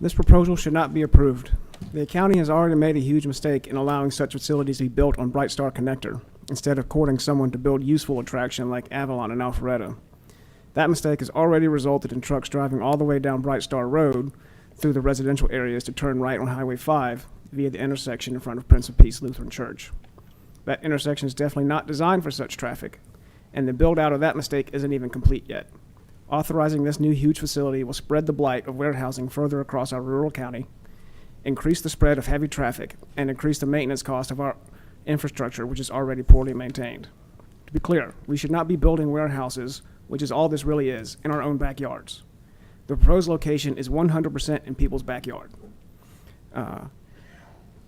This proposal should not be approved. The county has already made a huge mistake in allowing such facilities to be built on Bright Star Connector, instead of courting someone to build useful attraction like Avalon and Alpharetta. That mistake has already resulted in trucks driving all the way down Bright Star Road through the residential areas to turn right on Highway 5 via the intersection in front of Prince of Peace Lutheran Church. That intersection is definitely not designed for such traffic, and the build-out of that mistake isn't even complete yet. Authorizing this new huge facility will spread the blight of warehousing further across our rural county, increase the spread of heavy traffic, and increase the maintenance cost of our infrastructure, which is already poorly maintained. To be clear, we should not be building warehouses, which is all this really is, in our own backyards. The proposed location is 100% in people's backyard.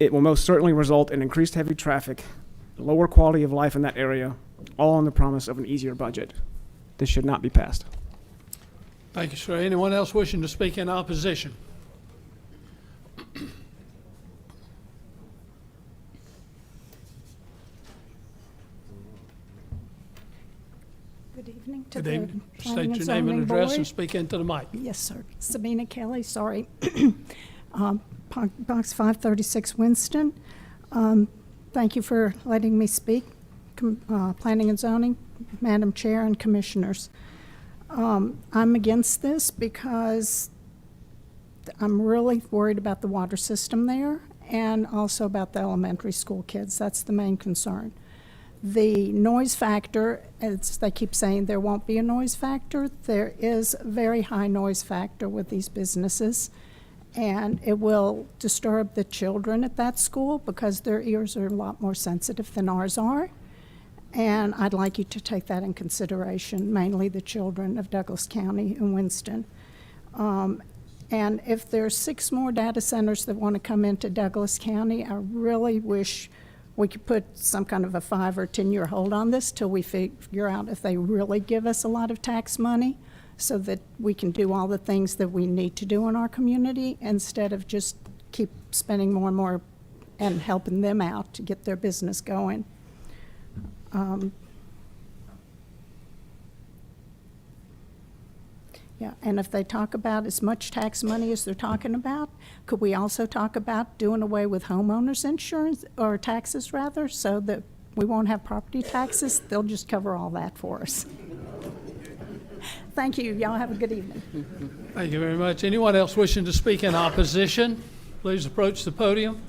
It will most certainly result in increased heavy traffic, lower quality of life in that area, all on the promise of an easier budget. This should not be passed. Thank you, sir. Anyone else wishing to speak in opposition? Good evening to Good the evening. Planning State and your name and Zoning address Board. and speak into the mic. Yes, sir. Sabina Kelly, sorry. Box 536 Winston. Thank you for letting me speak. Planning and Zoning, Madam Chair and Commissioners. I'm against this because I'm really worried about the water system there and also about the elementary school kids. That's the main concern. The noise factor, as they keep saying there won't be a noise factor, there is a very high noise factor with these businesses, and it will disturb the children at that school because their ears are a lot more sensitive than ours are. And I'd like you to take that in consideration, mainly the children of Douglas County and Winston. And if there's 6 more data centers that want to come into Douglas County, I really wish we could put some kind of a 5 or 10-year hold on this till we figure out if they really give us a lot of tax money so that we can do all the things that we need to do in our community instead of just keep spending more and more and helping them out to get their business going. Yeah, and if they talk about as much tax money as they're talking about, could we also talk about doing away with homeowners insurance, or taxes rather, so that we won't have property taxes? They'll just cover all that for us. Thank you. Y'all have a good evening. Thank you very much. Anyone else wishing to speak in opposition, please approach the podium.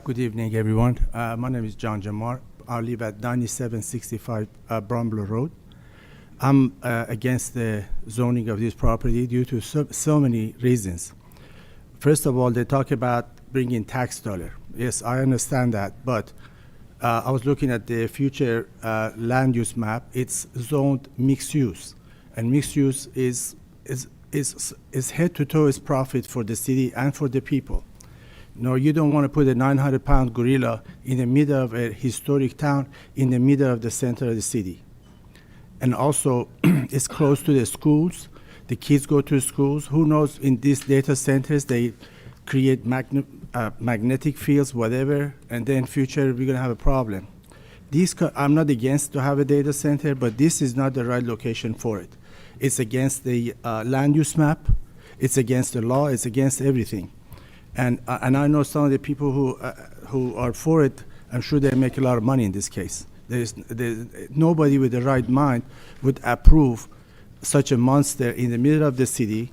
Good evening, everyone. My name is John Jamar. I live at 9765 Brombley Road. I'm against the zoning of this property due to so many reasons. First of all, they talk about bringing tax dollar. Yes, I understand that, but I was looking at the future land use map. It's zoned mixed use, and mixed use is head to toe is profit for the city and for the people. No, you don't want to put a 900-pound gorilla in the middle of a historic town, in the middle of the center of the city. And also, it's close to the schools. The kids go to schools. Who knows, in these data centers, they create magnetic fields, whatever, and then in future, we're going to have a problem. I'm not against to have a data center, but this is not the right location for it. It's against the land use map. It's against the law. It's against everything. And I know some of the people who are for it. I'm sure they make a lot of money in this case. There's nobody with the right mind would approve such a monster in the middle of the city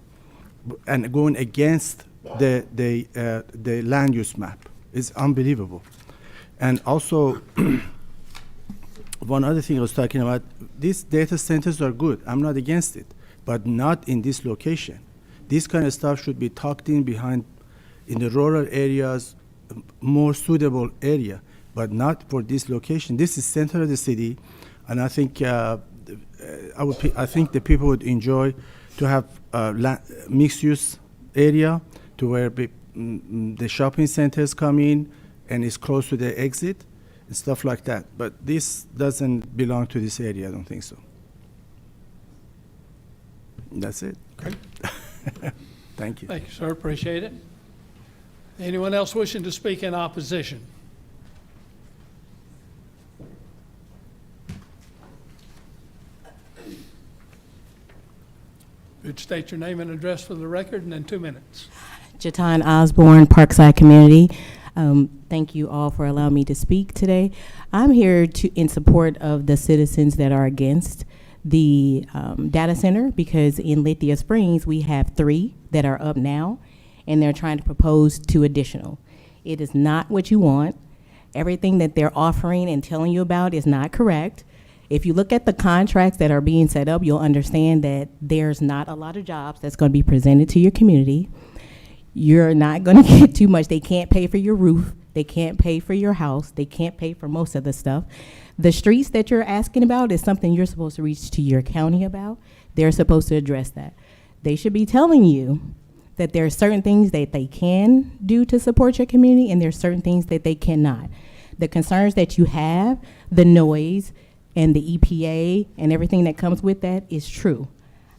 and going against the land use map. It's unbelievable. And also, one other thing I was talking about, these data centers are good. I'm not against it, but not in this location. This kind of stuff should be tucked in behind in the rural areas, more suitable area, but not for this location. This is center of the city, and I think I think the people would enjoy to have mixed-use area to where the shopping centers come in, and it's close to the exit and stuff like that. But this doesn't belong to this area. I don't think so. That's it. Great. Thank you. Thank you, sir. Appreciate it. Anyone else wishing to speak in opposition? Would state your name and address for the record, and then 2 minutes. Jatan Osborne, Parkside Community. Thank you all for allowing me to speak today. I'm here in support of the citizens that are against the data center, because in Lithia Springs, we have 3 that are up now, and they're trying to propose 2 additional. It is not what you want. Everything that they're offering and telling you about is not correct. If you look at the contracts that are being set up, you'll understand that there's not a lot of jobs that's going to be presented to your community. You're not going to get too much. They can't pay for your roof. They can't pay for your house. They can't pay for most of the stuff. The streets that you're asking about is something you're supposed to reach to your county about. They're supposed to address that. They should be telling you that there are certain things that they can do to support your community, and there are certain things that they cannot. The concerns that you have, the noise, and the EPA, and everything that comes with that is true.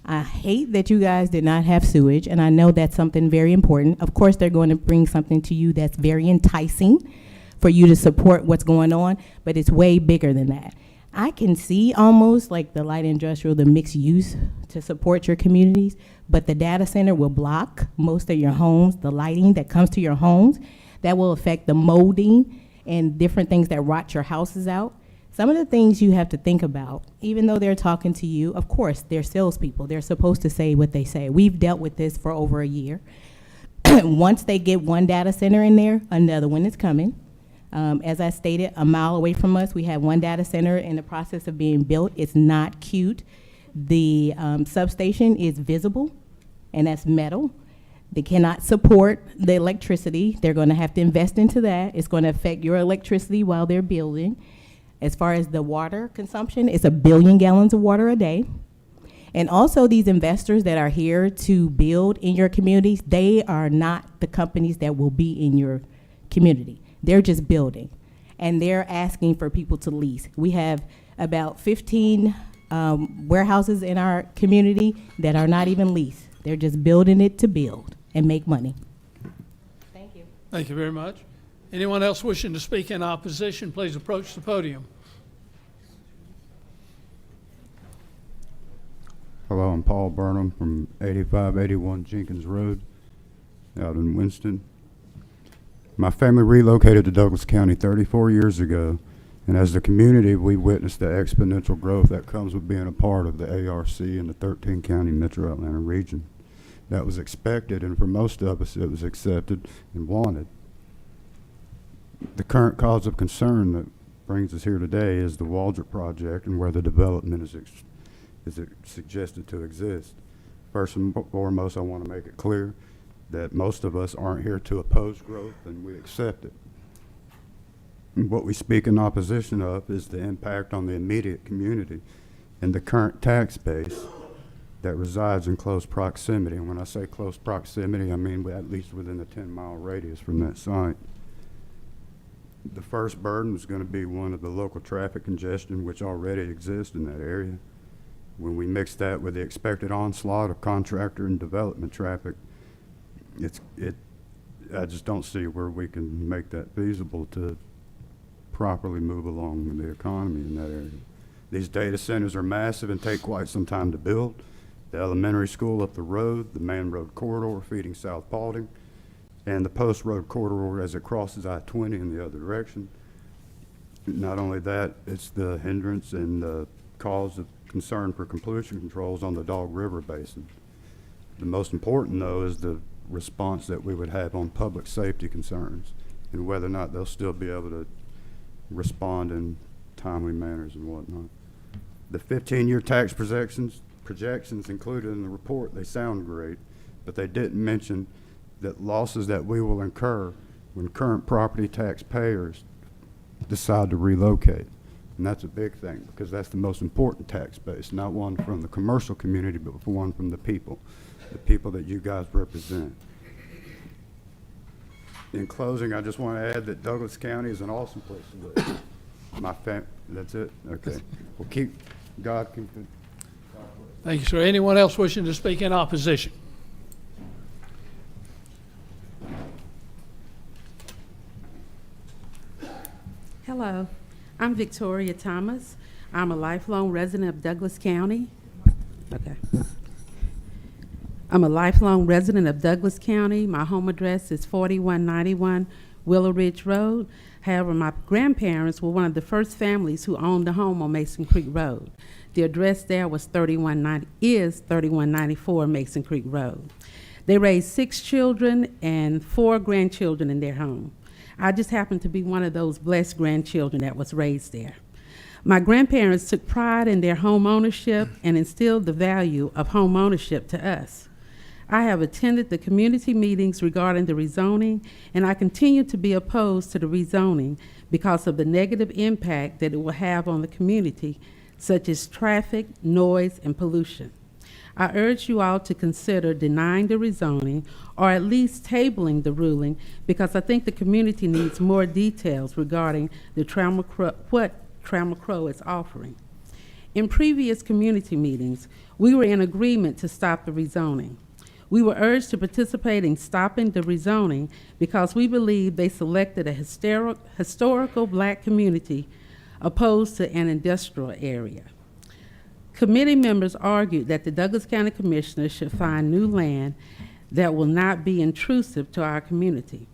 I hate that you guys did not have sewage, and I know that's something very important. Of course, they're going to bring something to you that's very enticing for you to support what's going on, but it's way bigger than that. I can see almost like the light industrial, the mixed use to support your communities, but the data center will block most of your homes, the lighting that comes to your homes. That will affect the molding and different things that rot your houses out. Some of the things you have to think about, even though they're talking to you, of course, they're salespeople. They're supposed to say what they say. We've dealt with this for over a year. Once they get one data center in there, another one is coming. As I stated, a mile away from us, we have one data center in the process of being built. It's not cute. The substation is visible, and that's metal. They cannot support the electricity. They're going to have to invest into that. It's going to affect your electricity while they're building. As far as the water consumption, it's 1 billion gallons of water a day. And also these investors that are here to build in your communities, they are not the companies that will be in your community. They're just building. And they're asking for people to lease. We have about 15 warehouses in our community that are not even leased. They're just building it to build and make money. Thank you. Thank you very much. Anyone else wishing to speak in opposition, please approach the podium. Hello, I'm Paul Burnham from 8581 Jenkins Road out in Winston. My family relocated to Douglas County 34 years ago, and as a community, we witnessed the exponential growth that comes with being a part of the ARC and the 13-county Metro Atlanta region. That was expected, and for most of us, it was accepted and wanted. The current cause of concern that brings us here today is the Waldrop project and where the development is suggested to exist. First and foremost, I want to make it clear that most of us aren't here to oppose growth, and we accept it. And what we speak in opposition of is the impact on the immediate community and the current tax base that resides in close proximity. And when I say close proximity, I mean at least within a 10-mile radius from that site. The first burden is going to be one of the local traffic congestion, which already exists in that area. When we mix that with the expected onslaught of contractor and development traffic, I just don't see where we can make that feasible to properly move along with the economy in that area. These data centers are massive and take quite some time to build. The elementary school up the road, the main road corridor feeding South Paulding, and the post road corridor as it crosses I-20 in the other direction. Not only that, it's the hindrance and the cause of concern for pollution controls on the Dog River Basin. The most important, though, is the response that we would have on public safety concerns and whether or not they'll still be able to respond in timely manners and whatnot. The 15-year tax projections included in the report, they sound great, but they didn't mention that losses that we will incur when current property tax payers decide to relocate. And that's a big thing because that's the most important tax base, not one from the commercial community, but one from the people that you guys represent. In closing, I just want to add that Douglas County is an awesome place to live. That's it? Okay. Well, God. Thank you, sir. Anyone else wishing to speak in opposition? Hello, I'm Victoria Thomas. I'm a lifelong resident of Douglas County. Okay. I'm a lifelong resident of Douglas County. My home address is 4191 Willow Ridge Road. However, my grandparents were one of the first families who owned a home on Mason Creek Road. The address there was 3194 Mason Creek Road. They raised 6 children and 4 grandchildren in their home. I just happened to be one of those blessed grandchildren that was raised there. My grandparents took pride in their home ownership and instilled the value of home ownership to us. I have attended the community meetings regarding the rezoning, and I continue to be opposed to the rezoning because of the negative impact that it will have on the community, such as traffic, noise, and pollution. I urge you all to consider denying the rezoning or at least tabling the ruling, because I think the community needs more details regarding what Trammell Crow is offering. In previous community meetings, we were in agreement to stop the rezoning. We were urged to participate in stopping the rezoning because we believe they selected a historical black community opposed to an industrial area. Committee members argued that the Douglas County Commissioners should find new land that will not be intrusive to our community.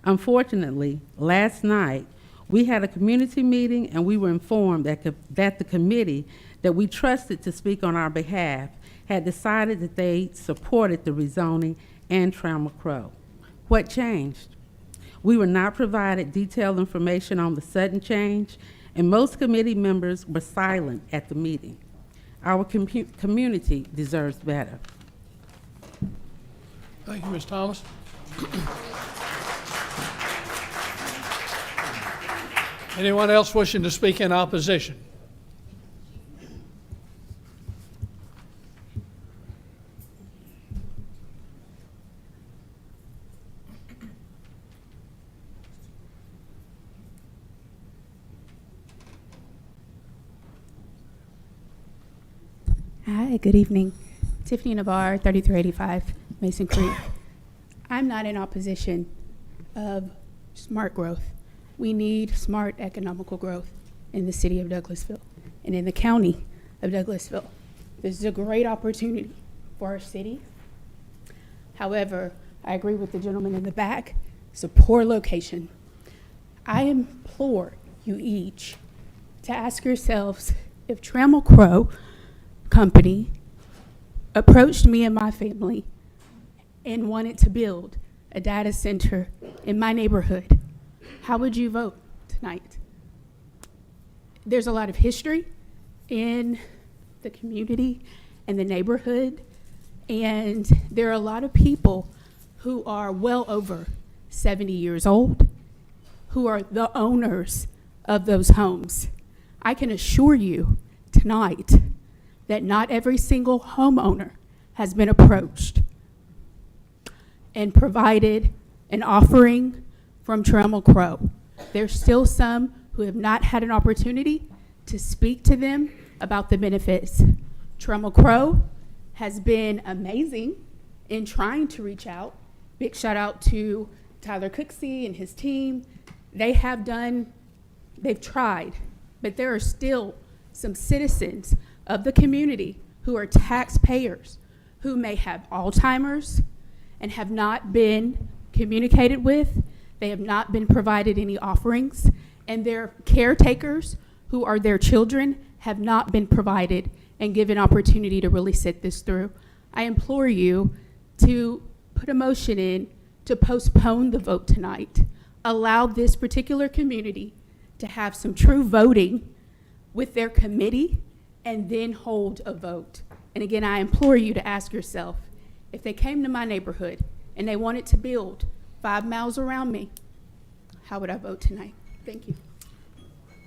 Unfortunately, last night, we had a community meeting and we were informed that the committee that we trusted to speak on our behalf had decided that they supported the rezoning and Trammell Crow. What changed? We were not provided detailed information on the sudden change, and most committee members were silent at the meeting. Our community deserves better. Thank you, Ms. Thomas. Anyone else wishing to speak in opposition? Hi, good evening. Tiffany Navarre, 3385 Mason Creek. I'm not in opposition of smart growth. We need smart economical growth in the city of Douglasville and in the county of Douglasville. This is a great opportunity for our city. However, I agree with the gentleman in the back. It's a poor location. I implore you each to ask yourselves if Trammell Crow Company approached me and my family and wanted to build a data center in my neighborhood, how would you vote tonight? There's a lot of history in the community and the neighborhood, and there are a lot of people who are well over 70 years old who are the owners of those homes. I can assure you tonight that not every single homeowner has been approached and provided an offering from Trammell Crow. There's still some who have not had an opportunity to speak to them about the benefits. Trammell Crow has been amazing in trying to reach out. Big shout out to Tyler Cooksey and his team. They've tried, but there are still some citizens of the community who are taxpayers who may have Alzheimer's and have not been communicated with. They have not been provided any offerings, and their caretakers who are their children have not been provided and given opportunity to really sit this through. I implore you to put a motion in to postpone the vote tonight. Allow this particular community to have some true voting with their committee and then hold a vote. And again, I implore you to ask yourself, if they came to my neighborhood and they wanted to build 5 miles around me, how would I vote tonight? Thank you.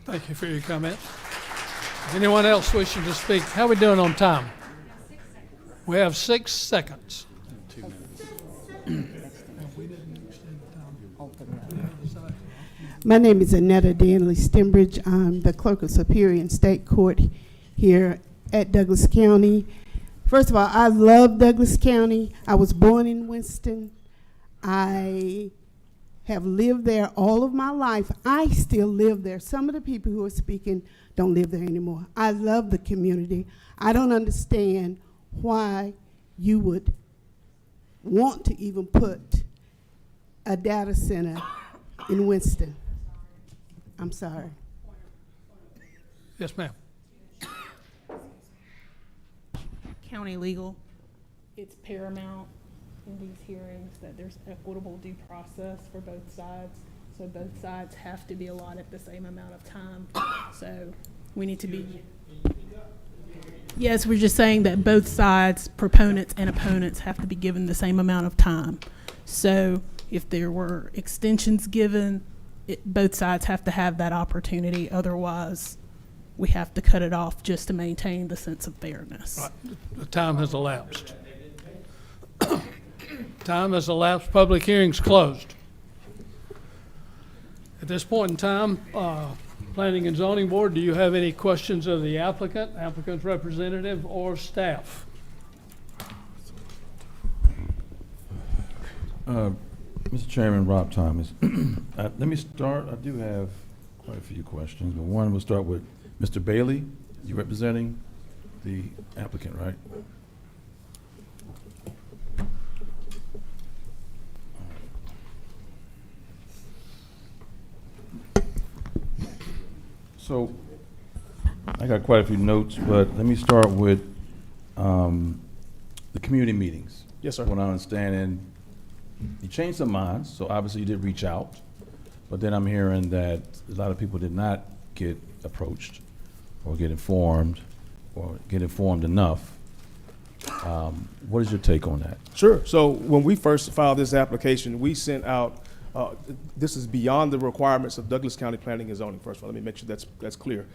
Thank you for your comment. Anyone else wishing to speak? How are we doing on time? We have 6 seconds. 2 minutes. My name is Annetta Danley Stembridge. I'm the clerk of Superior and State Court here at Douglas County. First of all, I love Douglas County. I was born in Winston. I have lived there all of my life. I still live there. Some of the people who are speaking don't live there anymore. I love the community. I don't understand why you would want to even put a data center in Winston. I'm sorry. Yes, ma'am. County legal, it's paramount in these hearings that there's equitable due process for both sides. So both sides have to be allotted the same amount of time. So we need to be. Yes, we're just saying that both sides, proponents and opponents, have to be given the same amount of time. So if there were extensions given, both sides have to have that opportunity. Otherwise, we have to cut it off just to maintain the sense of fairness. Right. The time has elapsed. Time has elapsed. Public hearing's closed. At this point in time, Planning and Zoning Board, do you have any questions of the applicant's representative, or staff? Mr. Chairman, Rob Thomas. Let me start. I do have quite a few questions, but one, we'll start with Mr. Bailey. You representing the applicant, right? So I got quite a few notes, but let me start with the community meetings. Yes, sir. What I understand, and you changed some minds, so obviously you did reach out, but then I'm hearing that a lot of people did not get approached or get informed enough. What is your take on that? Sure. So when we first filed this application, we sent out, this is beyond the requirements of Douglas County Planning and Zoning. First of all, let me make sure that's clear.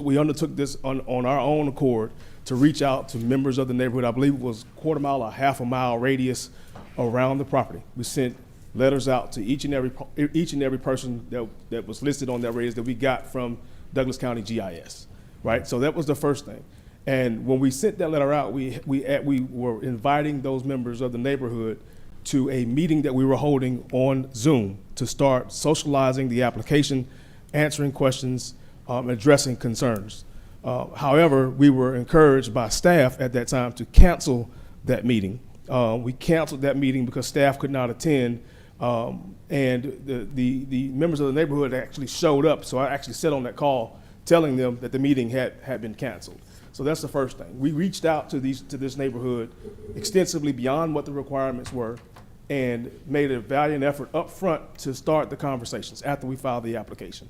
We undertook this on our own accord to reach out to members of the neighborhood. I believe it was quarter mile or half a mile radius around the property. We sent letters out to each and every person that was listed on that radius that we got from Douglas County GIS, right? So that was the first thing. And when we sent that letter out, we were inviting those members of the neighborhood to a meeting that we were holding on Zoom to start socializing the application, answering questions, addressing concerns. However, we were encouraged by staff at that time to cancel that meeting. We canceled that meeting because staff could not attend, and the members of the neighborhood actually showed up. So I actually sat on that call telling them that the meeting had been canceled. So that's the first thing. We reached out to this neighborhood extensively beyond what the requirements were, and made a valiant effort up front to start the conversations after we filed the application.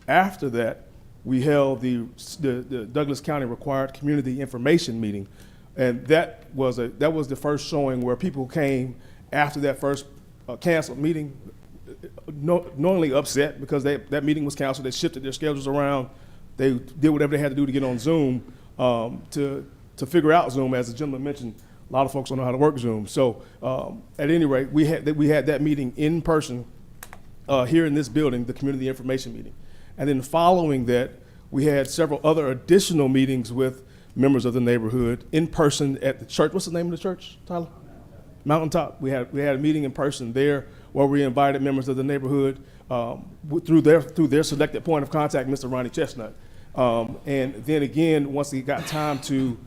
After that, we held the Douglas County required community information meeting, and that was the first showing where people came after that first canceled meeting, normally upset because that meeting was canceled. They shifted their schedules around. They did whatever they had to do to get on Zoom to figure out Zoom. As the gentleman mentioned, a lot of folks don't know how to work Zoom. So at any rate, we had that meeting in person here in this building, the community information meeting. And then following that, we had several other additional meetings with members of the neighborhood in person at the church. What's the name of the church, Tyler? Mountaintop. We had a meeting in person there where we invited members of the neighborhood through their selected point of contact, Mr. Ronnie Chestnut. And then again, once we got time to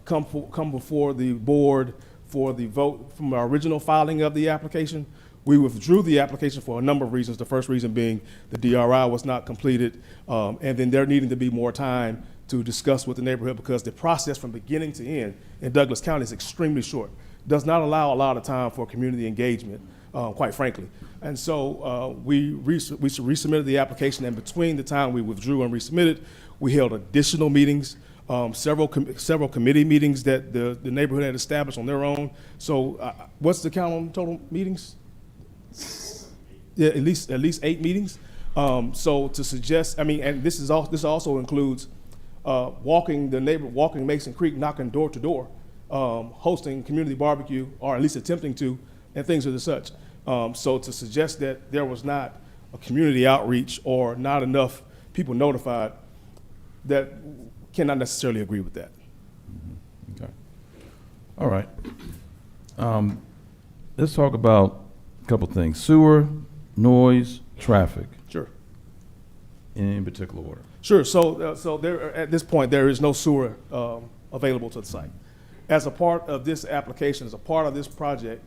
come before the board for the vote from our original filing of the application, we withdrew the application for a number of reasons. The first reason being the DRI was not completed, and then there needing to be more time to discuss with the neighborhood because the process from beginning to end in Douglas County is extremely short. Does not allow a lot of time for community engagement, quite frankly. And so we resubmitted the application, and between the time we withdrew and resubmitted, we held additional meetings, several committee meetings that the neighborhood had established on their own. So what's the count on total meetings? Yeah, at least 8 meetings. So to suggest, and this also includes walking Mason Creek, knocking door to door, hosting community barbecue, or at least attempting to, and things of the such. So to suggest that there was not a community outreach or not enough people notified, that cannot necessarily agree with that. Mm-hmm. Okay. All right. Let's talk about a couple things: sewer, noise, traffic. Sure. In particular order. Sure. So there, at this point, there is no sewer available to the site. As a part of this application, as a part of this project,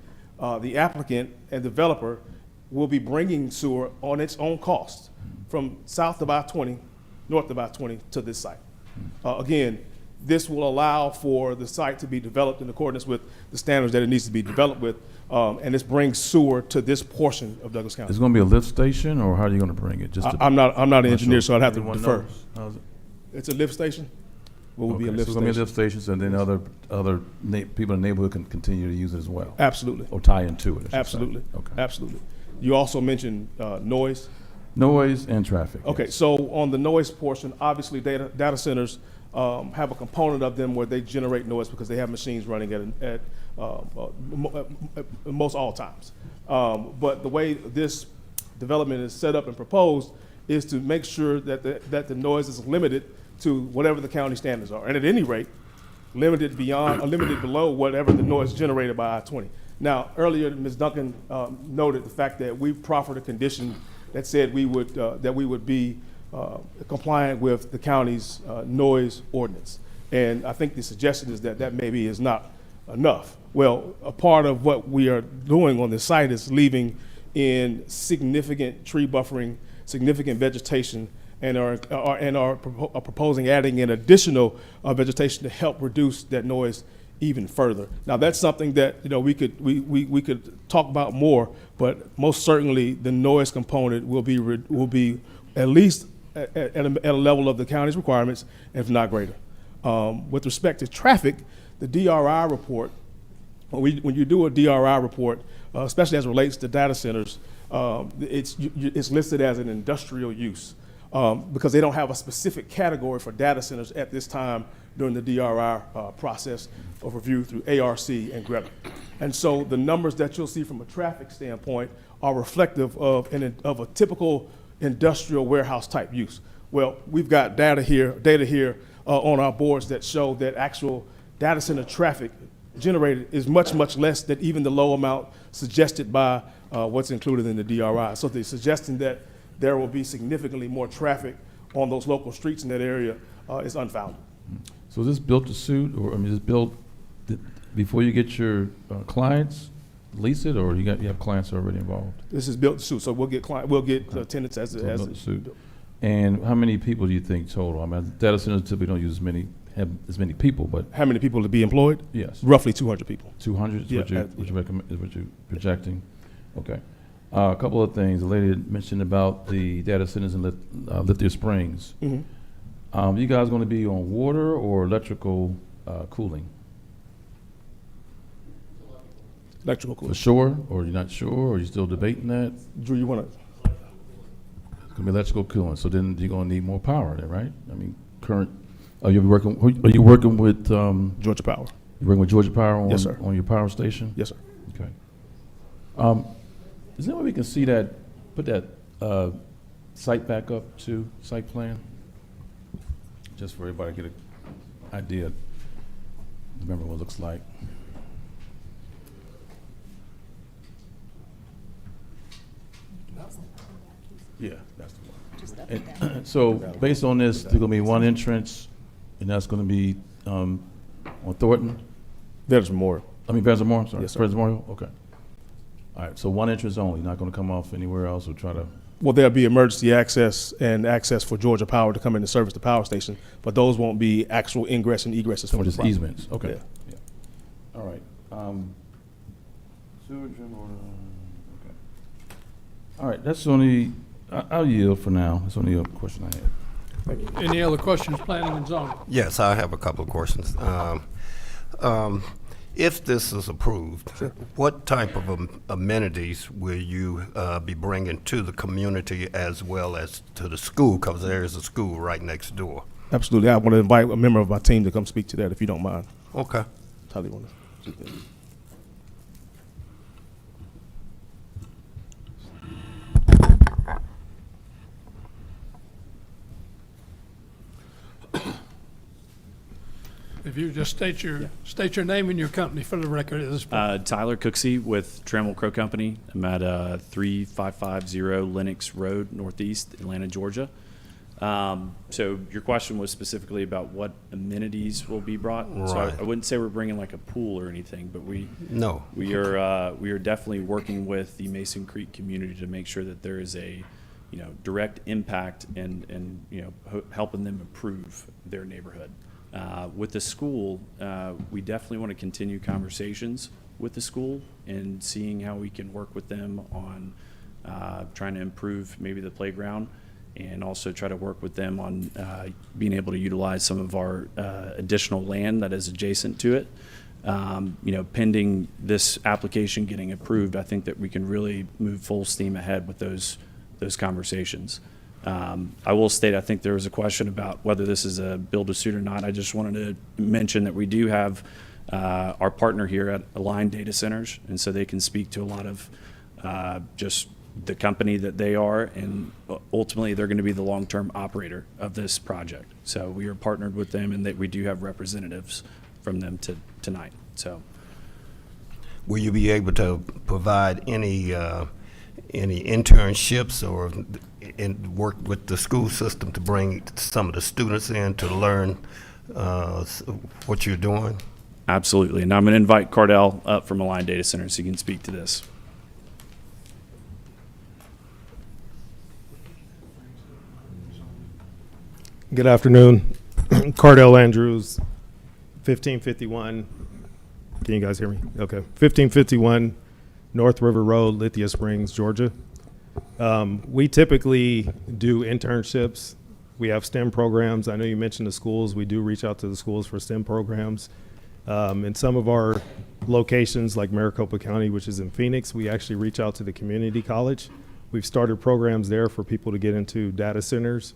the applicant and developer will be bringing sewer on its own cost from south of I-20, north of I-20 to this site. Again, this will allow for the site to be developed in accordance with the standards that it needs to be developed with, and this brings sewer to this portion of Douglas County. Is it going to be a lift station, or how are you going to bring it? I'm not an engineer, so I'd have to defer. How's it? It's a lift station. What would be a lift so it's going to be station? lift stations, and then other people in the neighborhood can continue to use it as well. Absolutely. Or tie into it. Absolutely. Okay. Absolutely. You also mentioned noise. Noise and traffic. Okay, so on the noise portion, obviously data centers have a component of them where they generate noise because they have machines running at most all times. But the way this development is set up and proposed is to make sure that the noise is limited to whatever the county standards are, and at any rate, limited beyond or limited below whatever the noise generated by I-20. Now, earlier, Ms. Duncan noted the fact that we proffered a condition that said we would be compliant with the county's noise ordinance. And I think the suggestion is that maybe is not enough. Well, a part of what we are doing on this site is leaving in significant tree buffering, significant vegetation, and are proposing adding in additional vegetation to help reduce that noise even further. Now, that's something that we could talk about more, but most certainly the noise component will be at least at a level of the county's requirements, if not greater. With respect to traffic, the DRI report, when you do a DRI report, especially as it relates to data centers, it's listed as an industrial use because they don't have a specific category for data centers at this time during the DRI process of review through ARC and Greta. And so the numbers that you'll see from a traffic standpoint are reflective of a typical industrial warehouse type use. Well, we've got data here on our boards that show that actual data center traffic generated is much, much less than even the low amount suggested by what's included in the DRI. So the suggestion that there will be significantly more traffic on those local streets in that area is unfounded. So is this built to suit, or is this built before you get your clients, lease it, or you have clients already involved? This is built to suit, so we'll get tenants as built to suit. And how many people do you think total? I mean, data centers typically don't use have as many people, but how many people to be employed? Yes, roughly 200 people. 200 is what you're projecting. Okay. A couple of things. The lady had mentioned about the data centers in Lithia Springs. Mm-hmm. You guys going to be on water or electrical cooling? Electrical cooling. For sure, or you're not sure, or you're still debating that? Drew, you want to? It's going to be electrical cooling, so then you're going to need more power there, right? I mean, are you working with Georgia Power? You're working with Georgia Power Yes, sir. On your power station? Yes, sir. Okay. Is there a way we can see that, put that site back up to site plan? Just for everybody to get an idea, remember what it looks like. Yeah, that's the one. And so based on this, there's gonna be one entrance, and that's gonna be on Thornton? Veterans Memorial. Veterans Memorial, sorry. Yes, sir. Veterans Memorial, okay. All right, so one entrance only, not gonna come off anywhere else or try to? Well, there'll be emergency access and access for Georgia Power to come in and service the power station, but those won't be actual ingress and egresses from Just the property. easements, okay. Yeah. All right. Sewage and water, okay. All right, that's only, I'll yield for now. That's only a question I had. Thank you. Any other questions, planning and zoning? Yes, I have a couple of questions. If this is approved, what type of amenities will you be bringing to the community as well as to the school? Because there is a school right next door. Absolutely. I want to invite a member of my team to come speak to that if you don't mind. Okay. How do you want to? If you just state your name and your company for the record at this point. Tyler Cooksey with Trammell Crow Company. I'm at 3550 Lenox Road, Northeast, Atlanta, Georgia. So your question was specifically about what amenities will be brought. Right. So I wouldn't say we're bringing like a pool or anything, but we are definitely working with the Mason Creek community to make sure that there is a direct impact and helping them improve their neighborhood. With the school, we definitely want to continue conversations with the school and seeing how we can work with them on trying to improve maybe the playground, and also try to work with them on being able to utilize some of our additional land that is adjacent to it. Pending this application getting approved, I think that we can really move full steam ahead with those those conversations. I will state, I think there was a question about whether this is a build-to-suit or not. I just wanted to mention that we do have our partner here at Align Data Centers, and so they can speak to a lot of just the company that they are, and ultimately they're going to be the long-term operator of this project. So we are partnered with them, and that we do have representatives from them tonight. So, will you be able to provide any internships or work with the school system to bring some of the students in to learn what you're doing? Absolutely, and I'm going to invite Cardell up from Align Data Center so he can speak to this. Good afternoon. Cardell Andrews, 1551. Can you guys hear me? Okay. 1551 North River Road, Lithia Springs, Georgia. We typically do internships. We have STEM programs. I know you mentioned the schools. We do reach out to the schools for STEM programs. In some of our locations, like Maricopa County, which is in Phoenix, we actually reach out to the community college. We've started programs there for people to get into data centers.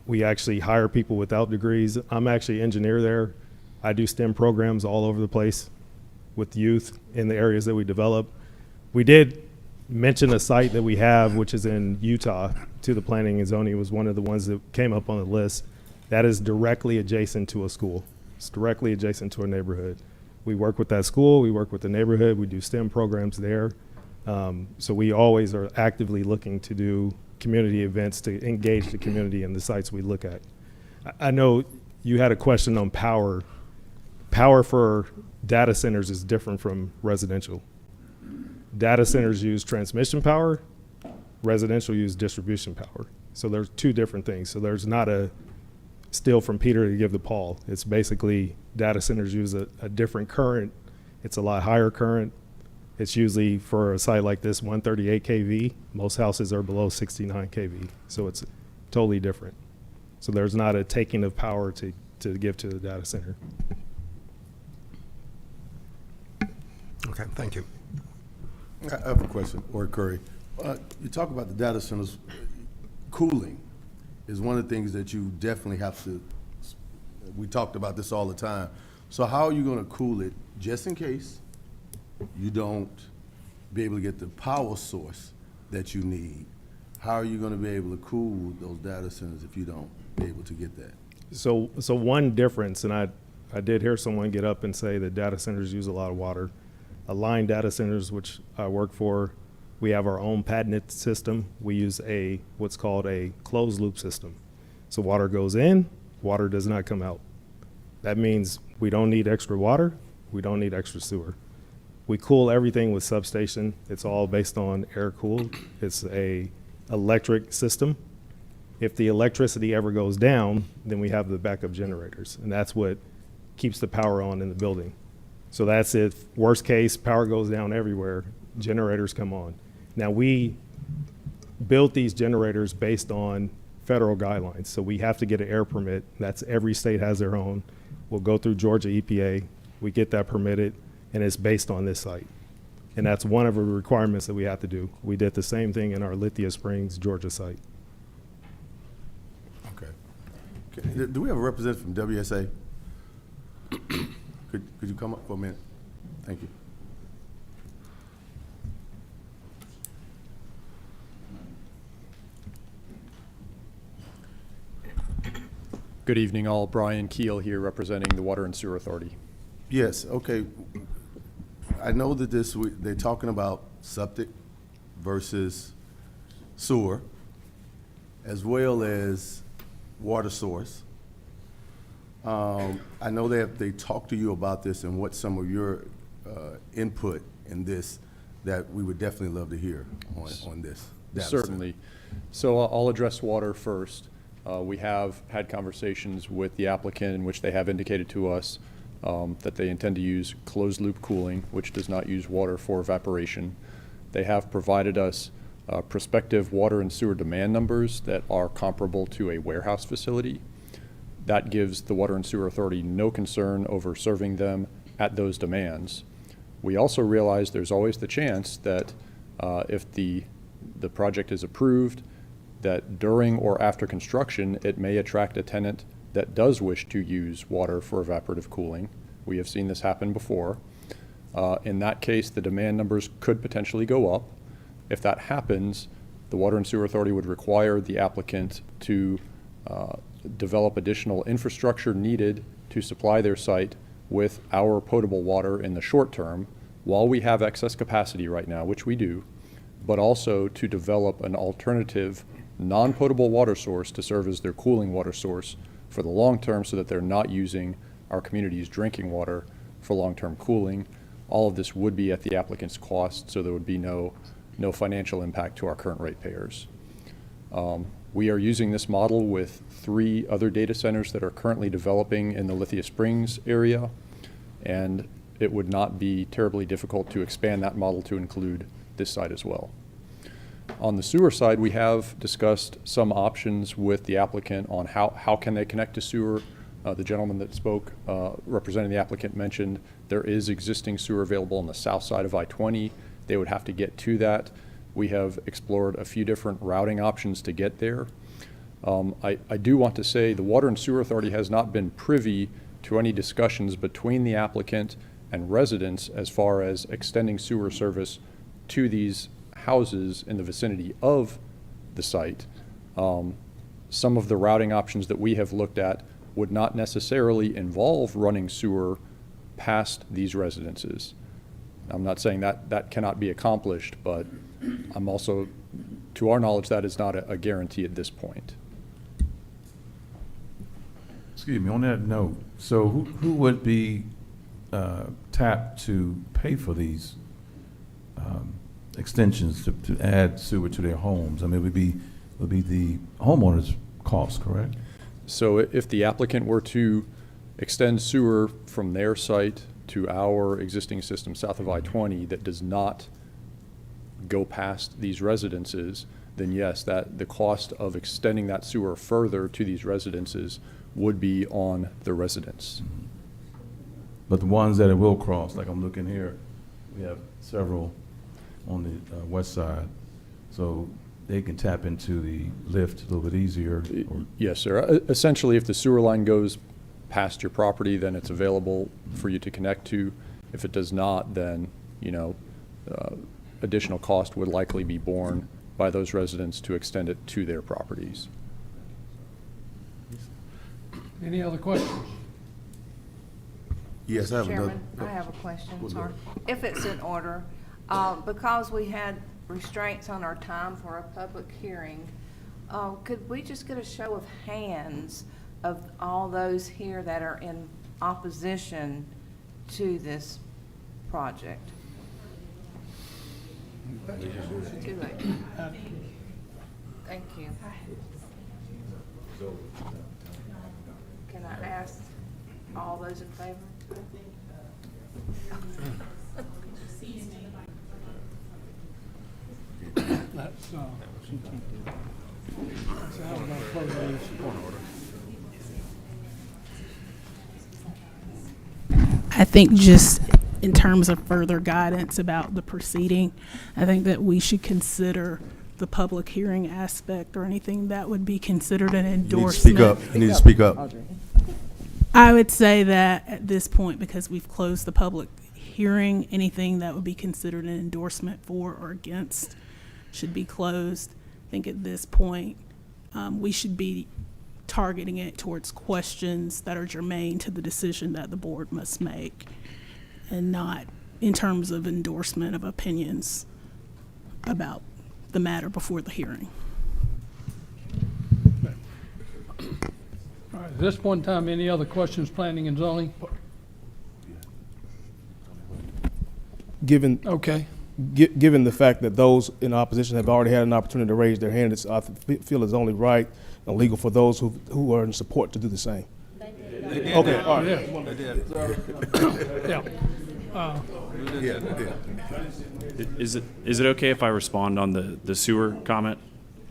We actually hire people without degrees. I'm actually an engineer there. I do STEM programs all over the place with youth in the areas that we develop. We did mention a site that we have, which is in Utah, to the planning and zoning. It was one of the ones that came up on the list. That is directly adjacent to a school. It's directly adjacent to a neighborhood. We work with that school, we work with the neighborhood, we do STEM programs there. So we always are actively looking to do community events to engage the community in the sites we look at. I know you had a question on power. Power for data centers is different from residential. Data centers use transmission power, residential use distribution power. So there's two different things. So there's not a steal from Peter to give to Paul. It's basically data centers use a different current. It's a lot higher current. It's usually, for a site like this, 138 kV. Most houses are below 69 kV. So it's totally different. So there's not a taking of power to give to the data center. Okay, thank you. I have a question, or Curry. You talk about the data centers. Cooling is one of the things that you definitely have to, we talked about this all the time. So how are you going to cool it just in case you don't be able to get the power source that you need? How are you going to be able to cool those data centers if you don't be able to get that? So one difference, and I did hear someone get up and say that data centers use a lot of water. Align Data Centers, which I work for, we have our own patented system. We use what's called a closed loop system. So water goes in, water does not come out. That means we don't need extra water, we don't need extra sewer. We cool everything with substation. It's all based on air cooled. It's a electric system. If the electricity ever goes down, then we have the backup generators, and that's what keeps the power on in the building. So that's if worst case, power goes down everywhere, generators come on. Now we built these generators based on federal guidelines. So we have to get an air permit. That's every state has their own. We'll go through Georgia EPA. We get that permitted, and it's based on this site. And that's one of the requirements that we have to do. We did the same thing in our Lithia Springs, Georgia site. Okay. Do we have a representative from WSA? Could you come up for a minute? Thank you. Good evening, all. Brian Keel here, representing the Water and Sewer Authority. Yes, okay. I know that they're talking about septic versus sewer, as well as water source. I know they talked to you about this and what some of your input in this that we would definitely love to hear on this. Certainly. So I'll address water first. We have had conversations with the applicant in which they have indicated to us that they intend to use closed loop cooling, which does not use water for evaporation. They have provided us prospective water and sewer demand numbers that are comparable to a warehouse facility. That gives the Water and Sewer Authority no concern over serving them at those demands. We also realize there's always the chance that if the the project is approved, that during or after construction, it may attract a tenant that does wish to use water for evaporative cooling. We have seen this happen before. In that case, the demand numbers could potentially go up. If that happens, the Water and Sewer Authority would require the applicant to develop additional infrastructure needed to supply their site with our potable water in the short term while we have excess capacity right now, which we do, but also to develop an alternative non-potable water source to serve as their cooling water source for the long term so that they're not using our community's drinking water for long-term cooling. All of this would be at the applicant's cost, so there would be no financial impact to our current ratepayers. We are using this model with 3 other data centers that are currently developing in the Lithia Springs area, and it would not be terribly difficult to expand that model to include this site as well. On the sewer side, we have discussed some options with the applicant on how can they connect to sewer. The gentleman that spoke representing the applicant mentioned there is existing sewer available on the south side of I-20. They would have to get to that. We have explored a few different routing options to get there. I do want to say the Water and Sewer Authority has not been privy to any discussions between the applicant and residents as far as extending sewer service to these houses in the vicinity of the site. Some of the routing options that we have looked at would not necessarily involve running sewer past these residences. I'm not saying that cannot be accomplished, but I'm also, to our knowledge, that is not a guarantee at this point. Excuse me, on that note, so who would be tapped to pay for these extensions to add sewer to their homes? I mean, it would be the homeowner's cost, correct? So if the applicant were to extend sewer from their site to our existing system south of I-20 that does not go past these residences, then yes, that the cost of extending that sewer further to these residences would be on the residents. But the ones that it will cross, like I'm looking here, we have several on the west side, so they can tap into the lift a little bit easier. Yes, sir. Essentially, if the sewer line goes past your property, then it's available for you to connect to. If it does not, then, you know, additional cost would likely be borne by those residents to extend it to their properties. Any other questions? Yes, I have another. Chairman, I have a question, sorry. If it's in order, because we had restraints on our time for a public hearing, could we just get a show of hands of all those here that are in opposition to this project? Too late. Thank you. Can I ask all those in favor? That's how we're going to close this. I think just in terms of further guidance about the proceeding, I think that we should consider the public hearing aspect or anything that would be considered an endorsement. You need to speak up. I would say that at this point, because we've closed the public hearing, anything that would be considered an endorsement for or against should be closed. I think at this point, we should be targeting it towards questions that are germane to the decision that the board must make, and not in terms of endorsement of opinions about the matter before the hearing. All right, at this point in time, any other questions, planning and zoning? Given Okay. Given the fact that those in opposition have already had an opportunity to raise their hand, I feel it's only right and legal for those who are in support to do the same. They did. Okay, all right. They did. Yeah. Is it okay if I respond on the sewer comment?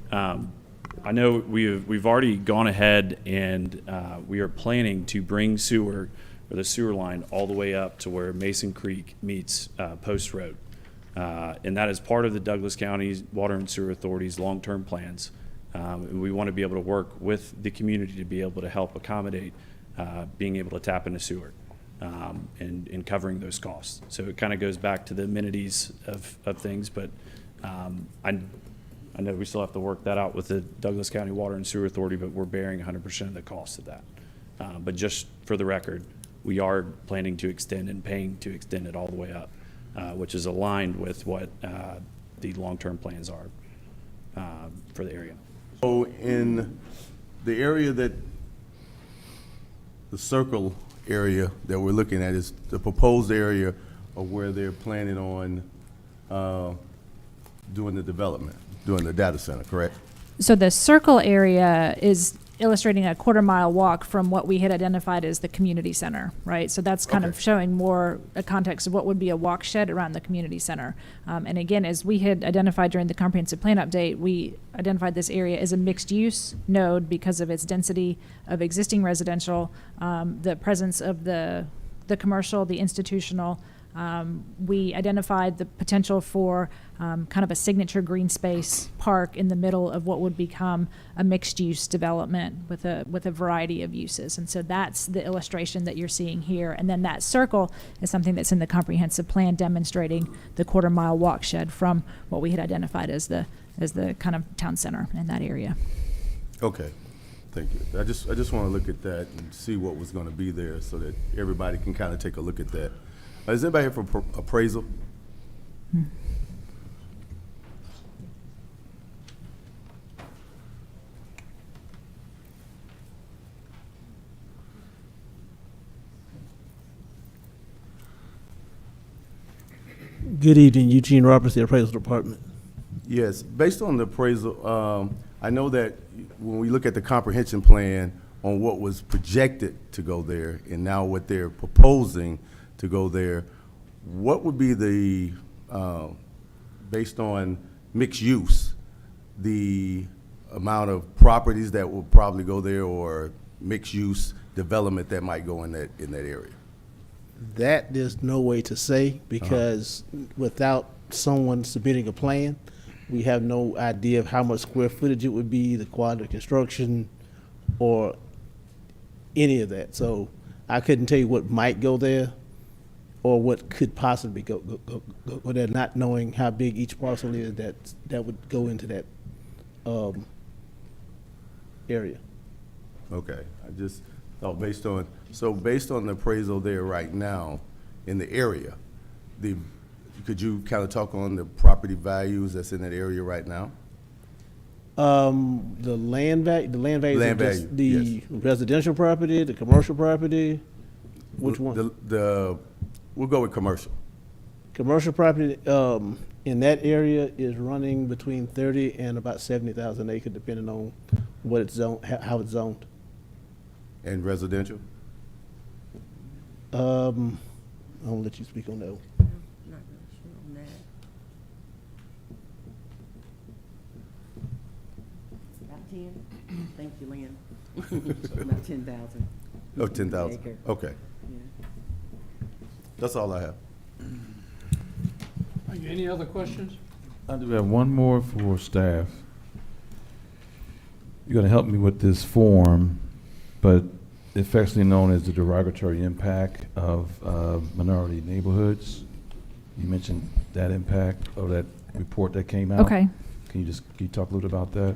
I know we've already gone ahead and we are planning to bring sewer, or the sewer line, all the way up to where Mason Creek meets Post Road. And that is part of the Douglas County Water and Sewer Authority's long-term plans. And we want to be able to work with the community to be able to help accommodate being able to tap into sewer and covering those costs. So it kind of goes back to the amenities of things, but I know we still have to work that out with the Douglas County Water and Sewer Authority, but we're bearing 100% of the cost of that. But just for the record, we are planning to extend and paying to extend it all the way up, which is aligned with what the long-term plans are for the area. So in the area that, the circle area that we're looking at is the proposed area of where they're planning on doing the development, doing the data center, correct? So the circle area is illustrating a quarter-mile walk from what we had identified as the community center, right? So that's kind of showing more a context of what would be a walk shed around the community center. And again, as we had identified during the comprehensive plan update, we identified this area as a mixed-use node because of its density of existing residential, the presence of the commercial, the institutional. We identified the potential for kind of a signature green space park in the middle of what would become a mixed-use development with a variety of uses. And so that's the illustration that you're seeing here. And then that circle is something that's in the comprehensive plan demonstrating the quarter-mile walk shed from what we had identified as the kind of town center in that area. Okay, thank you. I just want to look at that and see what was going to be there so that everybody can kind of take a look at that. Is anybody here for appraisal? Good evening, Eugene Roberts, the Appraisal Department. Yes, based on the appraisal, I know that when we look at the comprehension plan on what was projected to go there and now what they're proposing to go there, what would be the, based on mixed use, the amount of properties that will probably go there or mixed use development that might go in that area? That there's no way to say because without someone submitting a plan, we have no idea of how much square footage it would be, the quality of construction, or any of that. So I couldn't tell you what might go there or what could possibly go there, not knowing how big each parcel is that would go into that area. Okay, I just thought based on the appraisal there right now in the area, could you kind of talk on the property values that's in that area right now? The land value, the residential property, the commercial property, which one? We'll go with commercial. Commercial property in that area is running between 30 and about 70,000 acres, depending on what it's zoned, how it's zoned. And residential? I'll let you speak on that one. Not really sure on that. About 10. Thank you, Lynn. About 10,000. Oh, 10,000. Okay. Yeah. That's all I have. Any other questions? I do have one more for staff. You're going to help me with this form, but affectionately known as the derogatory impact of minority neighborhoods. You mentioned that impact of that report that came out. Okay. Can you talk a little bit about that?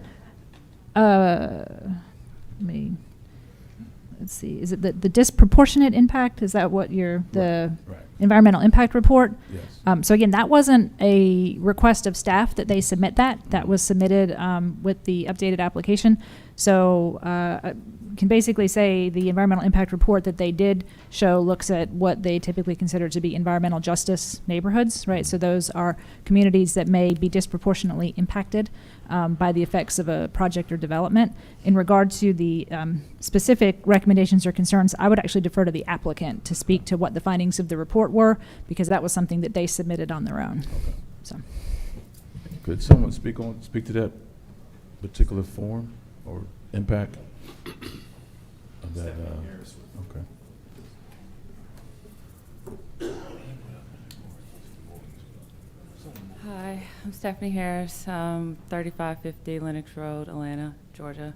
Let's see, is it the disproportionate impact? Is that what Right. environmental impact report? Yes. So again, that wasn't a request of staff that they submit that. That was submitted with the updated application. So I can basically say the environmental impact report that they did show looks at what they typically consider to be environmental justice neighborhoods, right? So those are communities that may be disproportionately impacted by the effects of a project or development. In regard to the specific recommendations or concerns, I would actually defer to the applicant to speak to what the findings of the report were, because that was something that they submitted on their own. Okay. So, Could someone speak to that particular form or impact of that? Okay. I'm Stephanie Harris, 3550 Lenox Road, Atlanta, Georgia.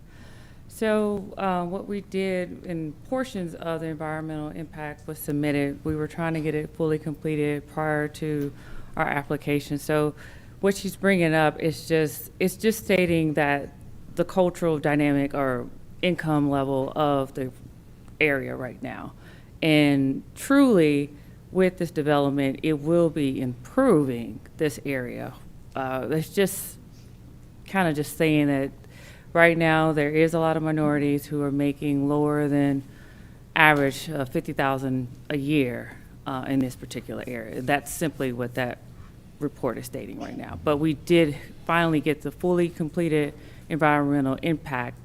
So what we did in portions of the environmental impact was submitted. We were trying to get it fully completed prior to our application. So what she's bringing up is it's just stating that the cultural dynamic or income level of the area right now. And truly, with this development, it will be improving this area. It's just kind of just saying that right now there is a lot of minorities who are making lower than average $50,000 a year in this particular area. That's simply what that report is stating right now. But we did finally get the fully completed environmental impact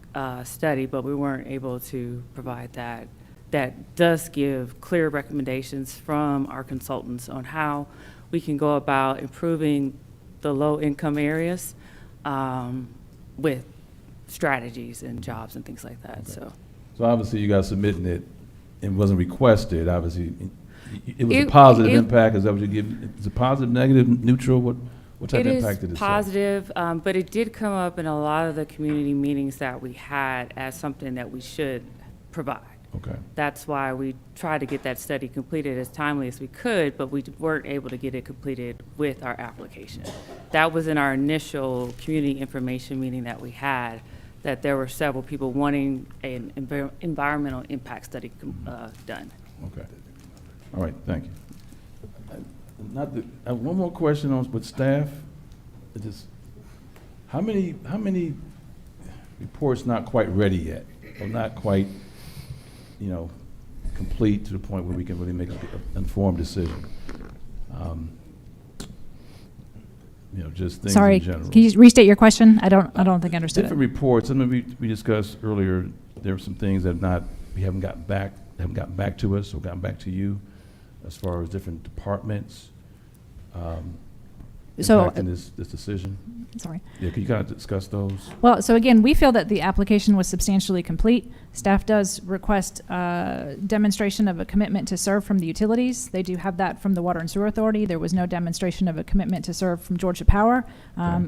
study, but we weren't able to provide that. That does give clear recommendations from our consultants on how we can go about improving the low-income areas with strategies and jobs and things like that. Okay. So obviously you guys submitting it, it wasn't requested, obviously. It was a positive impact, is that what you give? Is it positive, negative, neutral? What type of impact did it say? It is positive, but it did come up in a lot of the community meetings that we had as something that we should provide. Okay. That's why we tried to get that study completed as timely as we could, but we weren't able to get it completed with our application. That was in our initial community information meeting that we had, that there were several people wanting an environmental impact study done. Okay. All right, thank you. One more question on with staff. It just, how many reports not quite ready yet, or not quite, complete to the point where we can really make an informed decision? Just things Sorry, in general. can you restate your question? I don't think I understood Different it. reports. I mean, we discussed earlier. There were some things that we haven't gotten back to us or gotten back to you, as far as different departments impacting this decision. Sorry. Yeah, can you kind of discuss those? Well, so again, we feel that the application was substantially complete. Staff does request demonstration of a commitment to serve from the utilities. They do have that from the Water and Sewer Authority. There was no demonstration of a commitment to serve from Georgia Power.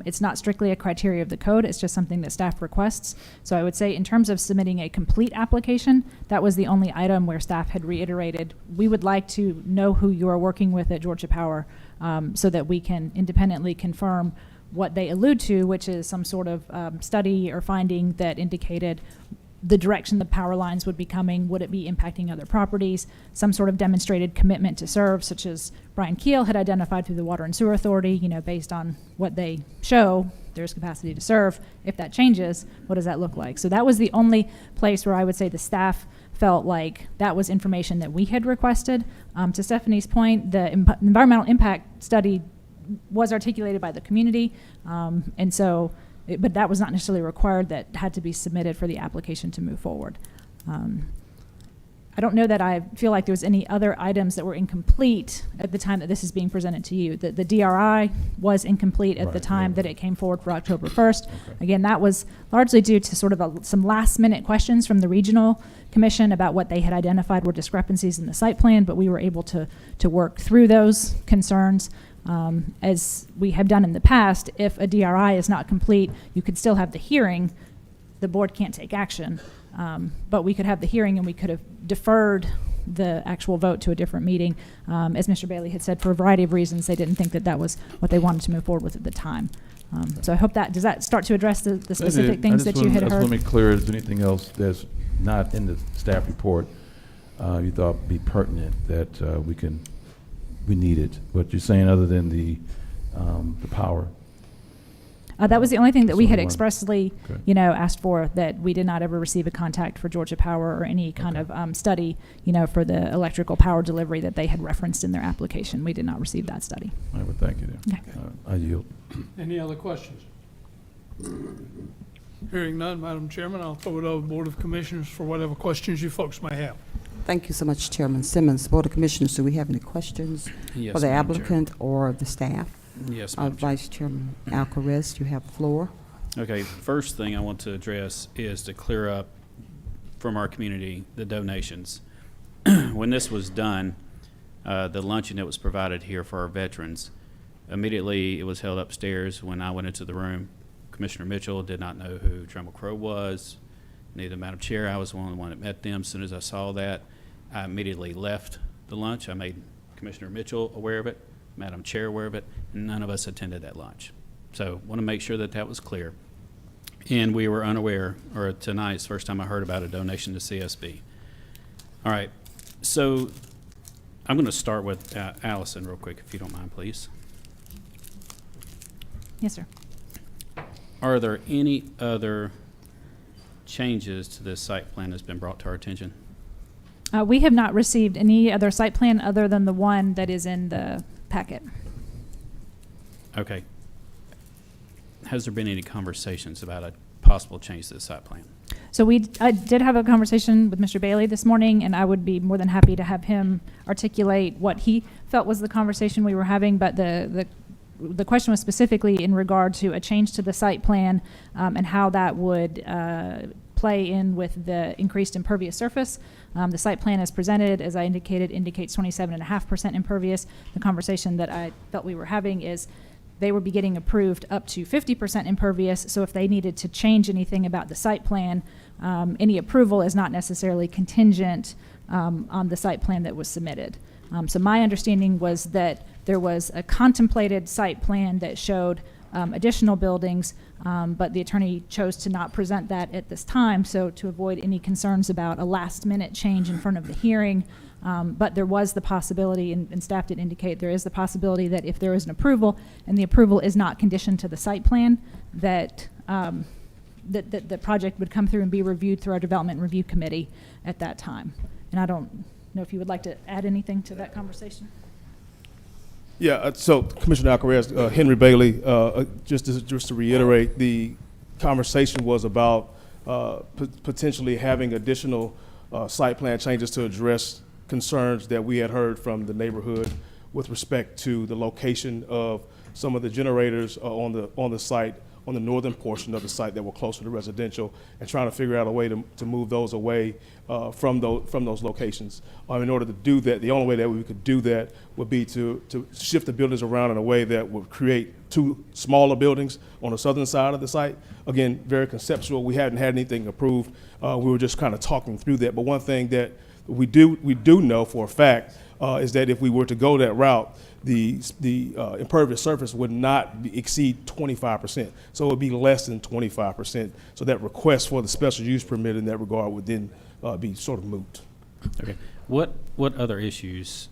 It's not strictly a criteria of the code. It's just something that staff requests. So I would say in terms of submitting a complete application, that was the only item where staff had reiterated, we would like to know who you are working with at Georgia Power so that we can independently confirm what they allude to, which is some sort of study or finding that indicated the direction the power lines would be coming, would it be impacting other properties, some sort of demonstrated commitment to serve, such as Brian Keel had identified through the Water and Sewer Authority, based on what they show, there's capacity to serve. If that changes, what does that look like? So that was the only place where I would say the staff felt like that was information that we had requested. To Stephanie's point, the environmental impact study was articulated by the community, and so, but that was not necessarily required. That had to be submitted for the application to move forward. I don't know that I feel like there was any other items that were incomplete at the time that this is being presented to you. The DRI was incomplete at the time that it came forward for October 1st. Okay. Again, that was largely due to sort of some last minute questions from the regional commission about what they had identified were discrepancies in the site plan, but we were able to work through those concerns. As we have done in the past, if a DRI is not complete, you could still have the hearing. The board can't take action, but we could have the hearing and we could have deferred the actual vote to a different meeting. As Mr. Bailey had said, for a variety of reasons, they didn't think that that was what they wanted to move forward with at the time. So I hope does that start to address the specific things that you had heard? I just want to make clear, is there anything else that's not in the staff report you thought would be pertinent that we needed? What you're saying other than the power? That was the only thing that we had expressly, asked for, that we did not ever receive a contact for Georgia Power or any kind of study, for the electrical power delivery that they had referenced in their application. We did not receive that study. All right, well, thank you then. Okay. I yield. Any other questions? Hearing none, Madam Chairman, I'll throw it over to the Board of Commissioners for whatever questions you folks may have. Thank you so much, Chairman Simmons. Board of Commissioners, do we have any questions for the applicant or the staff? Yes, Madam Chair. Vice Chairman Alcarez, you have the floor. Okay, first thing I want to address is to clear up from our community the donations. When this was done, the luncheon that was provided here for our veterans, Immediately, it was held upstairs. When I went into the room, Commissioner Mitchell did not know who Trumbull Crow was. Neither Madam Chair. I was the one that met them. As soon as I saw that, I immediately left the lunch. I made Commissioner Mitchell aware of it, Madam Chair aware of it, and none of us attended that lunch. So want to make sure that that was clear. And we were unaware, or tonight's first time I heard about a donation to CSB. All right, so I'm going to start with Allison real quick, if you don't mind, please. Yes, sir. Are there any other changes to this site plan that's been brought to our attention? We have not received any other site plan other than the one that is in the packet. Okay. Has there been any conversations about a possible change to the site plan? So I did have a conversation with Mr. Bailey this morning, and I would be more than happy to have him articulate what he felt was the conversation we were having, but the question was specifically in regard to a change to the site plan and how that would play in with the increased impervious surface. The site plan as presented, as I indicated, indicates 27.5% impervious. The conversation that I felt we were having is they would be getting approved up to 50% impervious, so if they needed to change anything about the site plan, any approval is not necessarily contingent on the site plan that was submitted. So my understanding was that there was a contemplated site plan that showed additional buildings, but the attorney chose to not present that at this time, so to avoid any concerns about a last-minute change in front of the hearing. But there was the possibility, and staff did indicate there is the possibility that if there is an approval, and the approval is not conditioned to the site plan, that the project would come through and be reviewed through our Development Review Committee at that time. And I don't know if you would like to add anything to that conversation. Yeah, so Commissioner Alcaraz, Henry Bailey, just to reiterate, the conversation was about potentially having additional site plan changes to address concerns that we had heard from the neighborhood with respect to the location of some of the generators on the site, on the northern portion of the site that were closer to residential, and trying to figure out a way to move those away from those locations. In order to do that, the only way that we could do that would be to shift the buildings around in a way that would create two smaller buildings on the southern side of the site. Again, very conceptual. We hadn't had anything approved. We were just kind of talking through that. But one thing that we do know for a fact is that if we were to go that route, the impervious surface would not exceed 25%. So it would be less than 25%. So that request for the special use permit in that regard would then be sort of moot. Okay. What other issues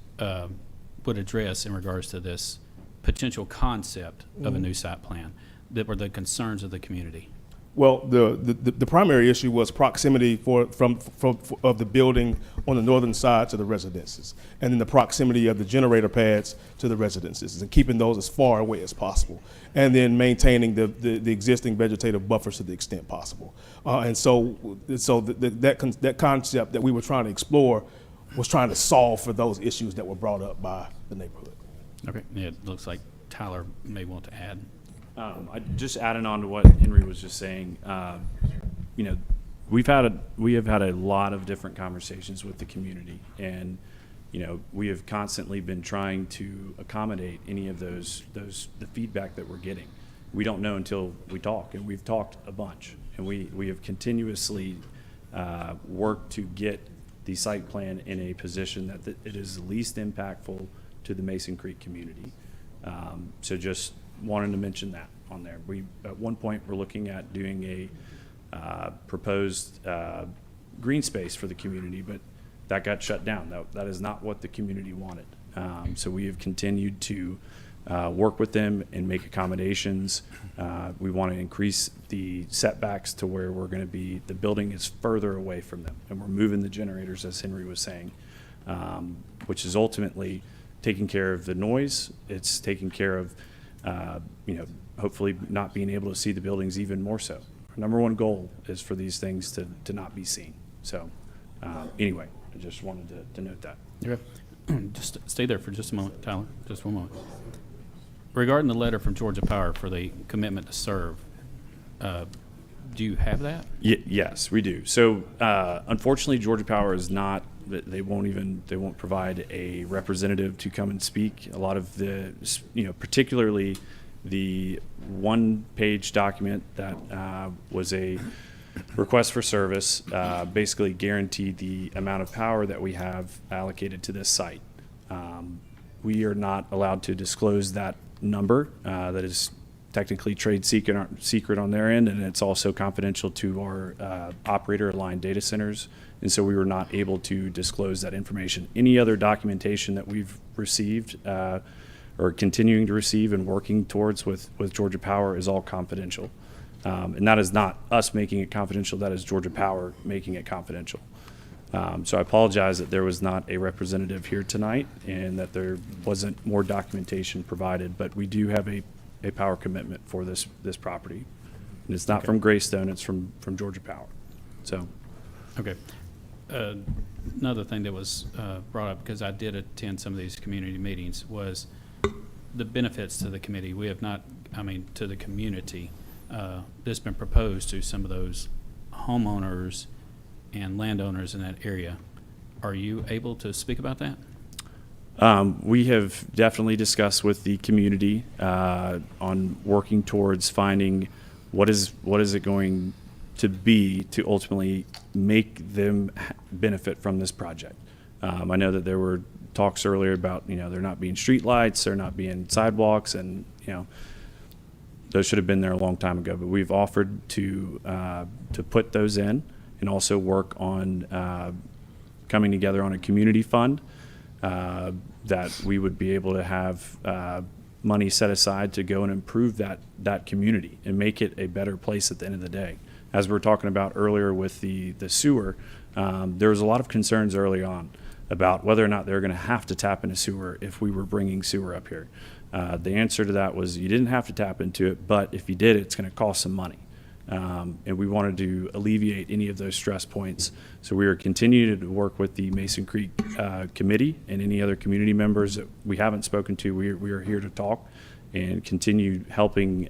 would address in regards to this potential concept of a new site plan that were the concerns of the community? Well, the primary issue was proximity of the building on the northern side to the residences, and then the proximity of the generator pads to the residences, and keeping those as far away as possible, and then maintaining the existing vegetative buffers to the extent possible. And so that concept that we were trying to explore was trying to solve for those issues that were brought up by the neighborhood. Okay. Yeah, it looks like Tyler may want to add. Just adding on to what Henry was just saying, you know, we have had a lot of different conversations with the community, and you know, we have constantly been trying to accommodate any of the feedback that we're getting. We don't know until we talk, and we've talked a bunch, and we have continuously worked to get the site plan in a position that it is the least impactful to the Mason Creek community. So just wanted to mention that on there. We, at one point, were looking at doing a proposed green space for the community, but that got shut down. That is not what the community wanted. So we have continued to work with them and make accommodations. We want to increase the setbacks to where we're going to be, the building is further away from them, and we're moving the generators, as Henry was saying, which is ultimately taking care of the noise. It's taking care of you know, hopefully not being able to see the buildings even more so. Our number one goal is for these things to not be seen. So anyway, I just wanted to note that. Okay. Just stay there for just a moment, Tyler, just one moment. Regarding the letter from Georgia Power for the commitment to serve, do you have that? Yes, we do. So unfortunately, Georgia Power is not They won't provide a representative to come and speak. A lot of the, particularly the one-page document that was a request for service, basically guaranteed the amount of power that we have allocated to this site. We are not allowed to disclose that number. That is technically trade secret on their end, and it's also confidential to our operator-aligned data centers, and so we were not able to disclose that information. Any other documentation that we've received or continuing to receive and working towards with Georgia Power is all confidential. And that is not us making it confidential, that is Georgia Power making it confidential. So I apologize that there was not a representative here tonight and that there wasn't more documentation provided, but we do have a power commitment for this property. And it's not from Greystone, it's from Georgia Power. So. Okay. Another thing that was brought up, because I did attend some of these community meetings, was the benefits to the committee. We have not, to the community, that's been proposed to some of those homeowners and landowners in that area. Are you able to speak about that? We have definitely discussed with the community on working towards finding what is it going to be to ultimately make them benefit from this project. I know that there were talks earlier about there not being street lights, there not being sidewalks, and those should have been there a long time ago. But we've offered to put those in, and also work on coming together on a community fund that we would be able to have money set aside to go and improve that community and make it a better place at the end of the day. As we were talking about earlier with the sewer, there was a lot of concerns early on about whether or not they were going to have to tap into sewer if we were bringing sewer up here. The answer to that was you didn't have to tap into it, but if you did, it's going to cost some money. And we wanted to alleviate any of those stress points. So we are continuing to work with the Mason Creek Committee and any other community members that we haven't spoken to. We are here to talk and continue helping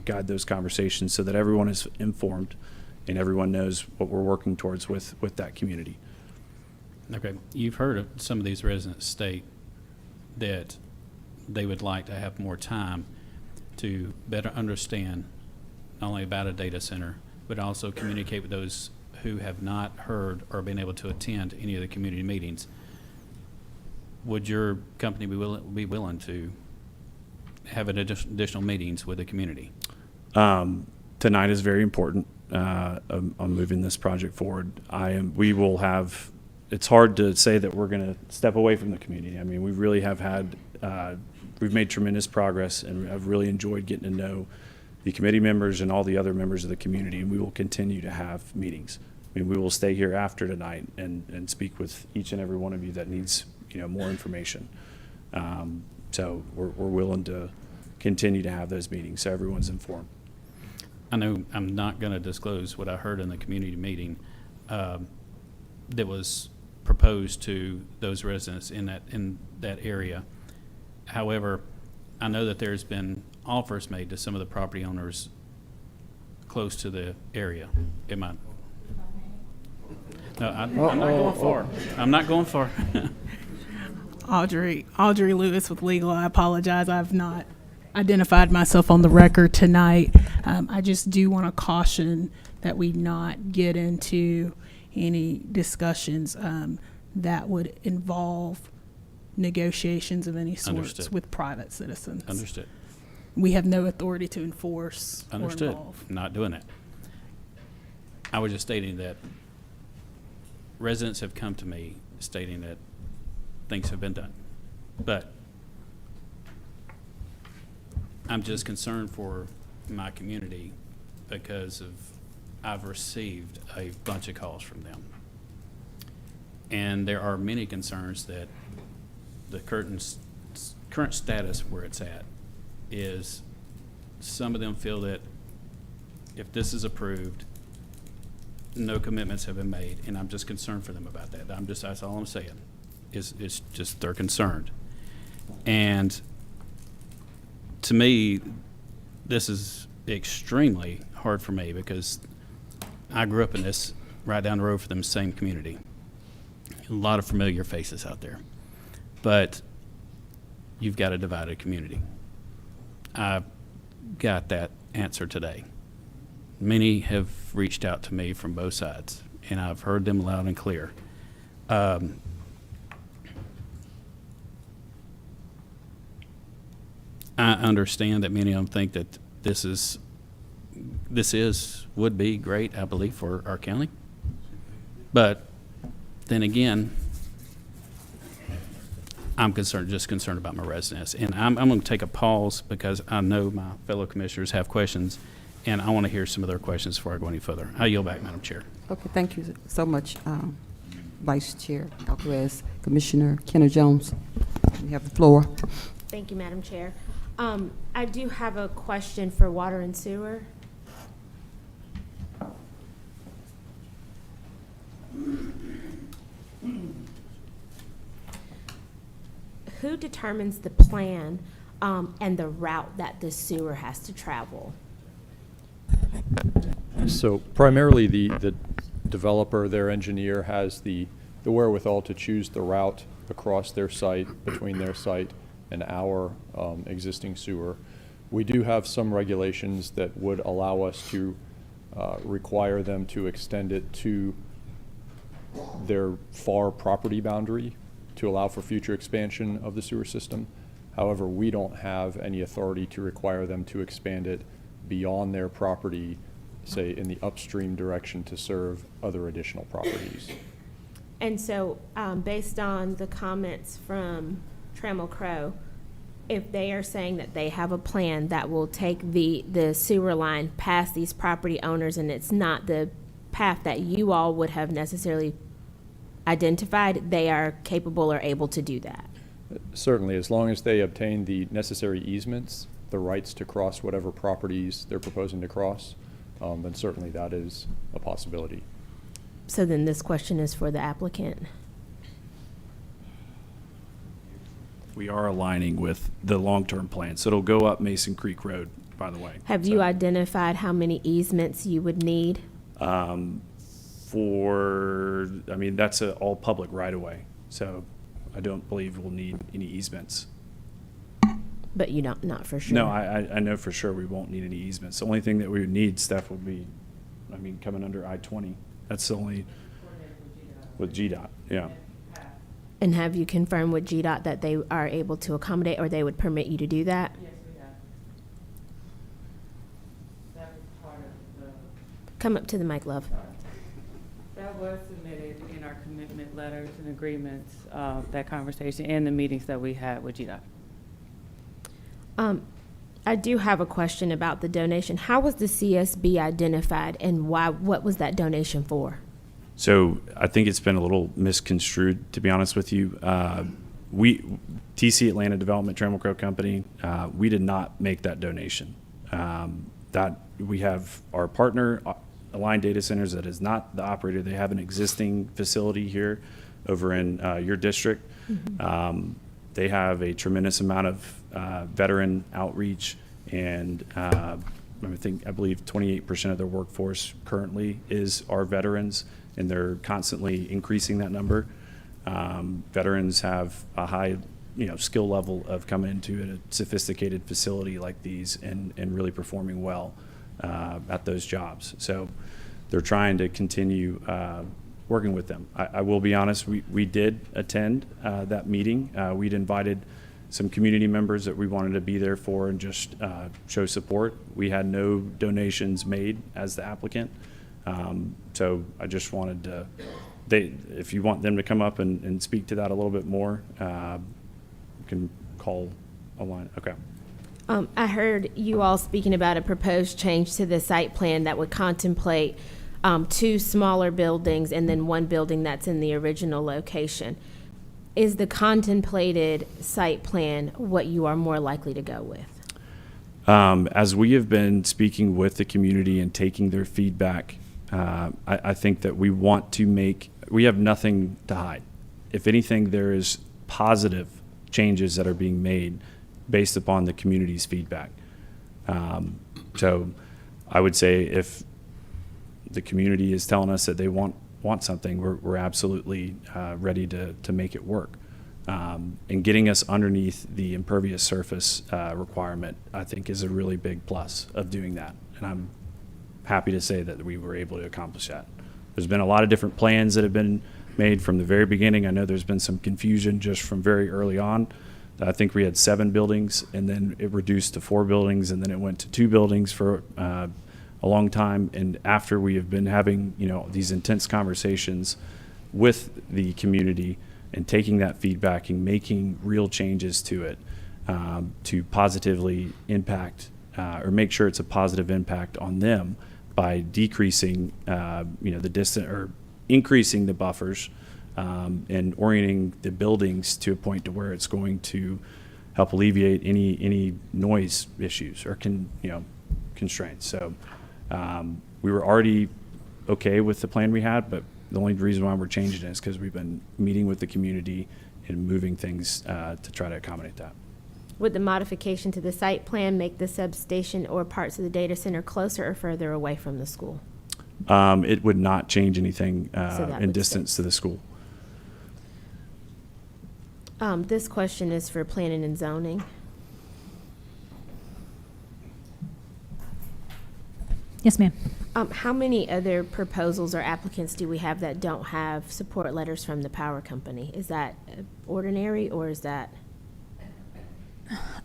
guide those conversations so that everyone is informed and everyone knows what we're working towards with that community. Okay. You've heard of some of these residents state that they would like to have more time to better understand not only about a data center, but also communicate with those who have not heard or been able to attend any of the community meetings. Would your company be willing to have additional meetings with the community? Tonight is very important on moving this project forward. We will have. It's hard to say that we're going to step away from the community. We really have had. We've made tremendous progress, and I've really enjoyed getting to know the committee members and all the other members of the community, and we will continue to have meetings. We will stay here after tonight and speak with each and every one of you that needs more information. So we're willing to continue to have those meetings so everyone's informed. I know I'm not going to disclose what I heard in the community meeting that was proposed to those residents in that area. However, I know that there's been offers made to some of the property owners close to the area. Am I? No, I'm not going far. I'm not going far. Audrey Lewis with Legal. I apologize. I've not identified myself on the record tonight. I just do want to caution that we not get into any discussions that would involve negotiations of any sorts Understood. with private citizens. Understood. We have no authority to enforce Understood. or involve. I'm not doing that. I was just stating that residents have come to me stating that things have been done. But I'm just concerned for my community because I've received a bunch of calls from them. And there are many concerns that the current status where it's at is some of them feel that if this is approved, no commitments have been made, and I'm just concerned for them about that. That's all I'm saying. It's just they're concerned. And to me, this is extremely hard for me because I grew up in this right down the road from the same community. A lot of familiar faces out there. But you've got a divided community. I got that answer today. Many have reached out to me from both sides, and I've heard them loud and clear. I understand that many of them think that this would be great, I believe, for our county. But then again, I'm just concerned about my residents. And I'm going to take a pause because I know my fellow commissioners have questions, and I want to hear some of their questions before I go any further. I yield back, Madam Chair. Okay, thank you so much, Vice Chair Alvarez. Commissioner Kenner Jones, you have the floor. Thank you, Madam Chair. I do have a question for water and sewer. Who determines the plan and the route that the sewer has to travel? So primarily the developer, their engineer, has the wherewithal to choose the route across their site, between their site and our existing sewer. We do have some regulations that would allow us to require them to extend it to their far property boundary to allow for future expansion of the sewer system. However, we don't have any authority to require them to expand it beyond their property, say in the upstream direction, to serve other additional properties. And so, based on the comments from Trammell Crow, if they are saying that they have a plan that will take the sewer line past these property owners and it's not the path that you all would have necessarily identified, they are capable or able to do that? Certainly, as long as they obtain the necessary easements, the rights to cross whatever properties they're proposing to cross, then certainly that is a possibility. So then this question is for the applicant. We are aligning with the long-term plan, so it'll go up Mason Creek Road, by the way. Have you identified how many easements you would need? That's all public right-of-way, so I don't believe we'll need any easements. But you don't, not for sure? No, I know for sure we won't need any easements. The only thing that we would need, Steph, would be, coming under I-20. That's the only, with GDOT, yeah. And have you confirmed with GDOT that they are able to accommodate, or they would permit you to do that? Yes, we have. That was part of the. Come up to the mic, love. That was submitted in our commitment letters and agreements, that conversation and the meetings that we had with GDOT. I do have a question about the donation. How was the CSB identified, and what was that donation for? So I think it's been a little misconstrued, to be honest with you. TC Atlanta Development Trammell Crow Company, we did not make that donation. That we have our partner, Align Data Centers, that is not the operator. They have an existing facility here over in your district. Mm-hmm. They have a tremendous amount of veteran outreach, and I believe 28% of their workforce currently is our veterans, and they're constantly increasing that number. Veterans have a high, skill level of coming into a sophisticated facility like these and really performing well at those jobs. So they're trying to continue working with them. I will be honest, we did attend that meeting. We'd invited some community members that we wanted to be there for and just show support. We had no donations made as the applicant. So I just wanted to, if you want them to come up and speak to that a little bit more, you can call a line. Okay. I heard you all speaking about a proposed change to the site plan that would contemplate 2 smaller buildings and then 1 building that's in the original location. Is the contemplated site plan what you are more likely to go with? As we have been speaking with the community and taking their feedback, I think that we have nothing to hide. If anything, there is positive changes that are being made based upon the community's feedback. So I would say if the community is telling us that they want want something, we're absolutely ready to make it work. And getting us underneath the impervious surface requirement, I think, is a really big plus of doing that. And I'm happy to say that we were able to accomplish that. There's been a lot of different plans that have been made from the very beginning. I know there's been some confusion just from very early on. I think we had 7 buildings, and then it reduced to 4 buildings, and then it went to 2 buildings for a long time. And after we have been having, these intense conversations with the community and taking that feedback and making real changes to it, to positively impact or make sure it's a positive impact on them by decreasing, the distance or increasing the buffers, and orienting the buildings to a point to where it's going to help alleviate any noise issues or constraints. So we were already okay with the plan we had, but the only reason why we're changing it is because we've been meeting with the community and moving things to try to accommodate that. Would the modification to the site plan make the substation or parts of the data center closer or further away from the school? It would not change anything that in would distance stay. to the school. This question is for planning and zoning. Yes, ma'am. How many other proposals or applicants do we have that don't have support letters from the power company? Is that ordinary, or is that?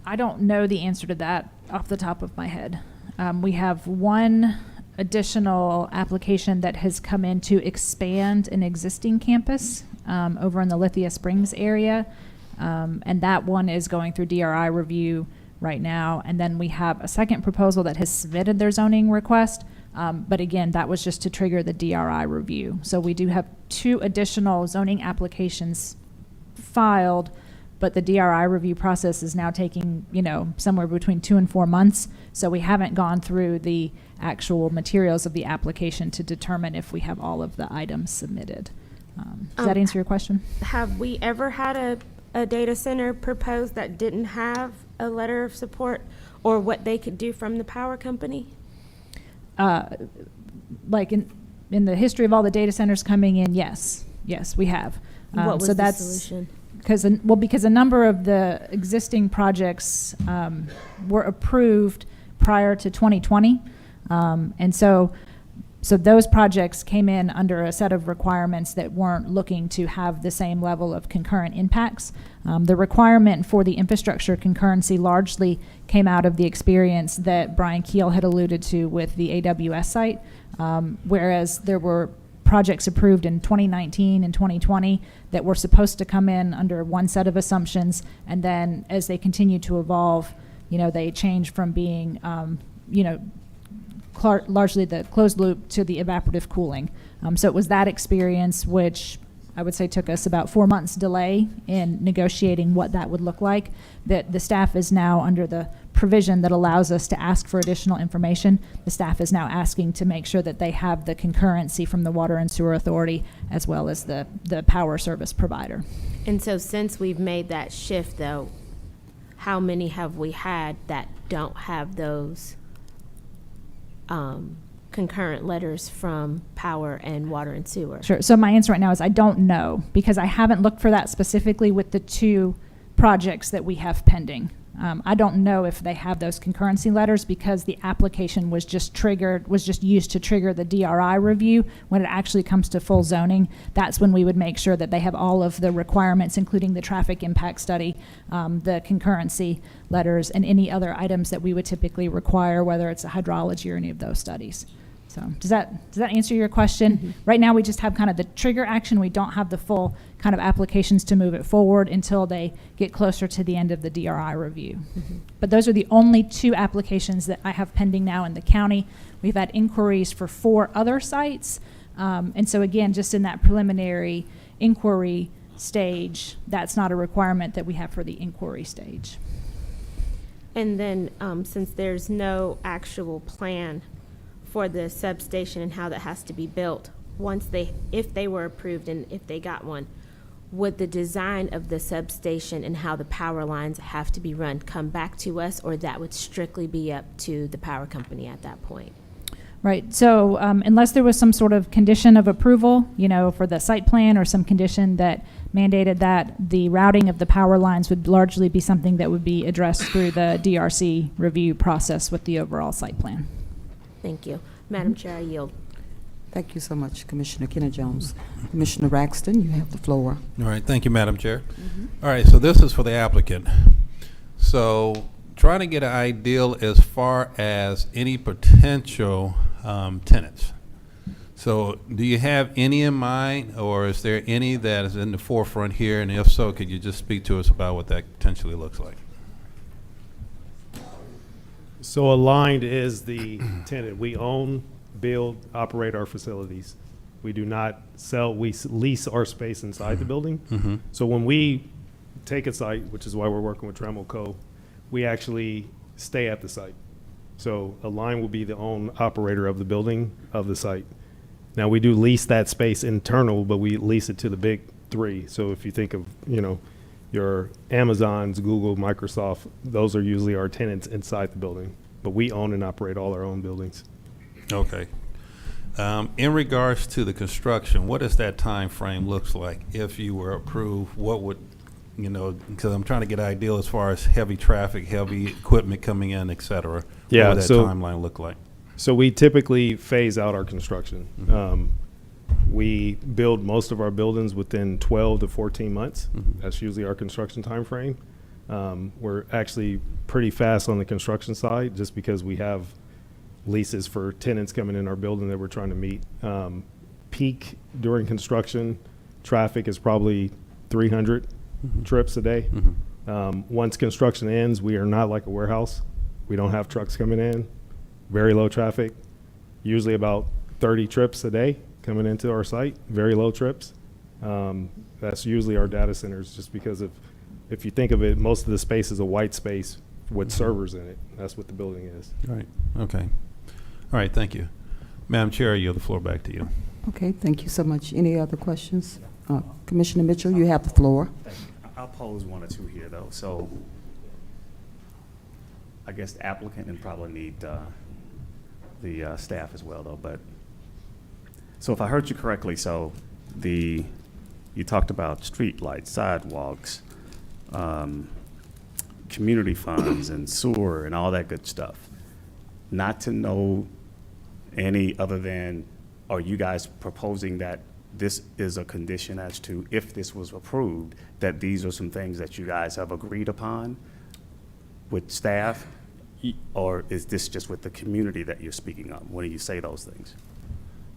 I don't know the answer to that off the top of my head. We have one additional application that has come in to expand an existing campus over in the Lithia Springs area. And that one is going through DRI review right now. And then we have a second proposal that has submitted their zoning request. But again, that was just to trigger the DRI review. So we do have 2 additional zoning applications filed, but the DRI review process is now taking, somewhere between 2 and 4 months. So we haven't gone through the actual materials of the application to determine if we have all of the items submitted. Does that answer your question? Have we ever had a data center proposed that didn't have a letter of support or what they could do from the power company? Like in the history of all the data centers coming in, yes, we have. What was so the that's solution? Because a number of the existing projects were approved prior to 2020, and so those projects came in under a set of requirements that weren't looking to have the same level of concurrent impacts. The requirement for the infrastructure concurrency largely came out of the experience that Brian Keel had alluded to with the AWS site, whereas there were projects approved in 2019 and 2020 that were supposed to come in under one set of assumptions, and then as they continue to evolve, they change from being, largely the closed loop to the evaporative cooling. So it was that experience which I would say took us about 4 months delay in negotiating what that would look like, that the staff is now under the provision that allows us to ask for additional information. The staff is now asking to make sure that they have the concurrency from the Water and Sewer Authority as well as the power service provider. And so since we've made that shift, though, how many have we had that don't have those concurrent letters from power and water and sewer? Sure. So my answer right now is I don't know, because I haven't looked for that specifically with the 2 projects that we have pending. I don't know if they have those concurrency letters because the application was just used to trigger the DRI review. When it actually comes to full zoning, that's when we would make sure that they have all of the requirements, including the traffic impact study, the concurrency letters, and any other items that we would typically require, whether it's a hydrology or any of those studies. So does that answer your question? Mm-hmm. Right now we just have kind of the trigger action. We don't have the full kind of applications to move it forward until they get closer to the end of the DRI review. Mm-hmm. But those are the only 2 applications that I have pending now in the county. We've had inquiries for 4 other sites. And so again, just in that preliminary inquiry stage, that's not a requirement that we have for the inquiry stage. And then since there's no actual plan for the substation and how that has to be built, if they were approved and if they got one, would the design of the substation and how the power lines have to be run come back to us, or that would strictly be up to the power company at that point? Right, so unless there was some sort of condition of approval, for the site plan or some condition that mandated that, the routing of the power lines would largely be something that would be addressed through the DRC review process with the overall site plan. Thank you. Madam Chair, I yield. Thank you so much, Commissioner Kenna Jones. Commissioner Raxton, you have the floor. All right, thank you, Madam Chair. All right, so this is for the applicant. So trying to get an ideal as far as any potential tenants. So do you have any in mind, or is there any that is in the forefront here? And if so, could you just speak to us about what that potentially looks like? So Aligned is the tenant. We own, build, operate our facilities. We do not sell, we lease our space inside the building. So when we take a site, which is why we're working with Trammell Co., we actually stay at the site. So Align will be the own operator of the building, of the site. Now, we do lease that space internal, but we lease it to the big three. So if you think of, your Amazons, Google, Microsoft, those are usually our tenants inside the building. But we own and operate all our own buildings. Okay. In regards to the construction, what does that time frame looks like? If you were approved, what would, because I'm trying to get an idea as far as heavy traffic, heavy equipment coming in, et cetera. Yeah, what would that timeline look like? So we typically phase out our construction. We build most of our buildings within 12 to 14 months. That's usually our construction time frame. We're actually pretty fast on the construction side just because we have leases for tenants coming in our building that we're trying to meet. Peak during construction, traffic is probably 300 trips a day. Once construction ends, we are not like a warehouse. We don't have trucks coming in, very low traffic, usually about 30 trips a day coming into our site, very low trips. That's usually our data centers just because of, if you think of it, most of the space is a white space with servers in it. That's what the building is. Right, okay. All right, thank you. Madam Chair, I yield the floor back to you. Okay, thank you so much. Any other questions? Commissioner Mitchell, you have the floor. Thank you. I'll pose one or two here, though. So I guess the applicant and probably need the staff as well, though. But so if I heard you correctly, so you talked about street lights, sidewalks, community funds, and sewer, and all that good stuff. Not to know any other than, are you guys proposing that this is a condition as to, if this was approved, that these are some things that you guys have agreed upon with staff? Or is this just with the community that you're speaking of when you say those things?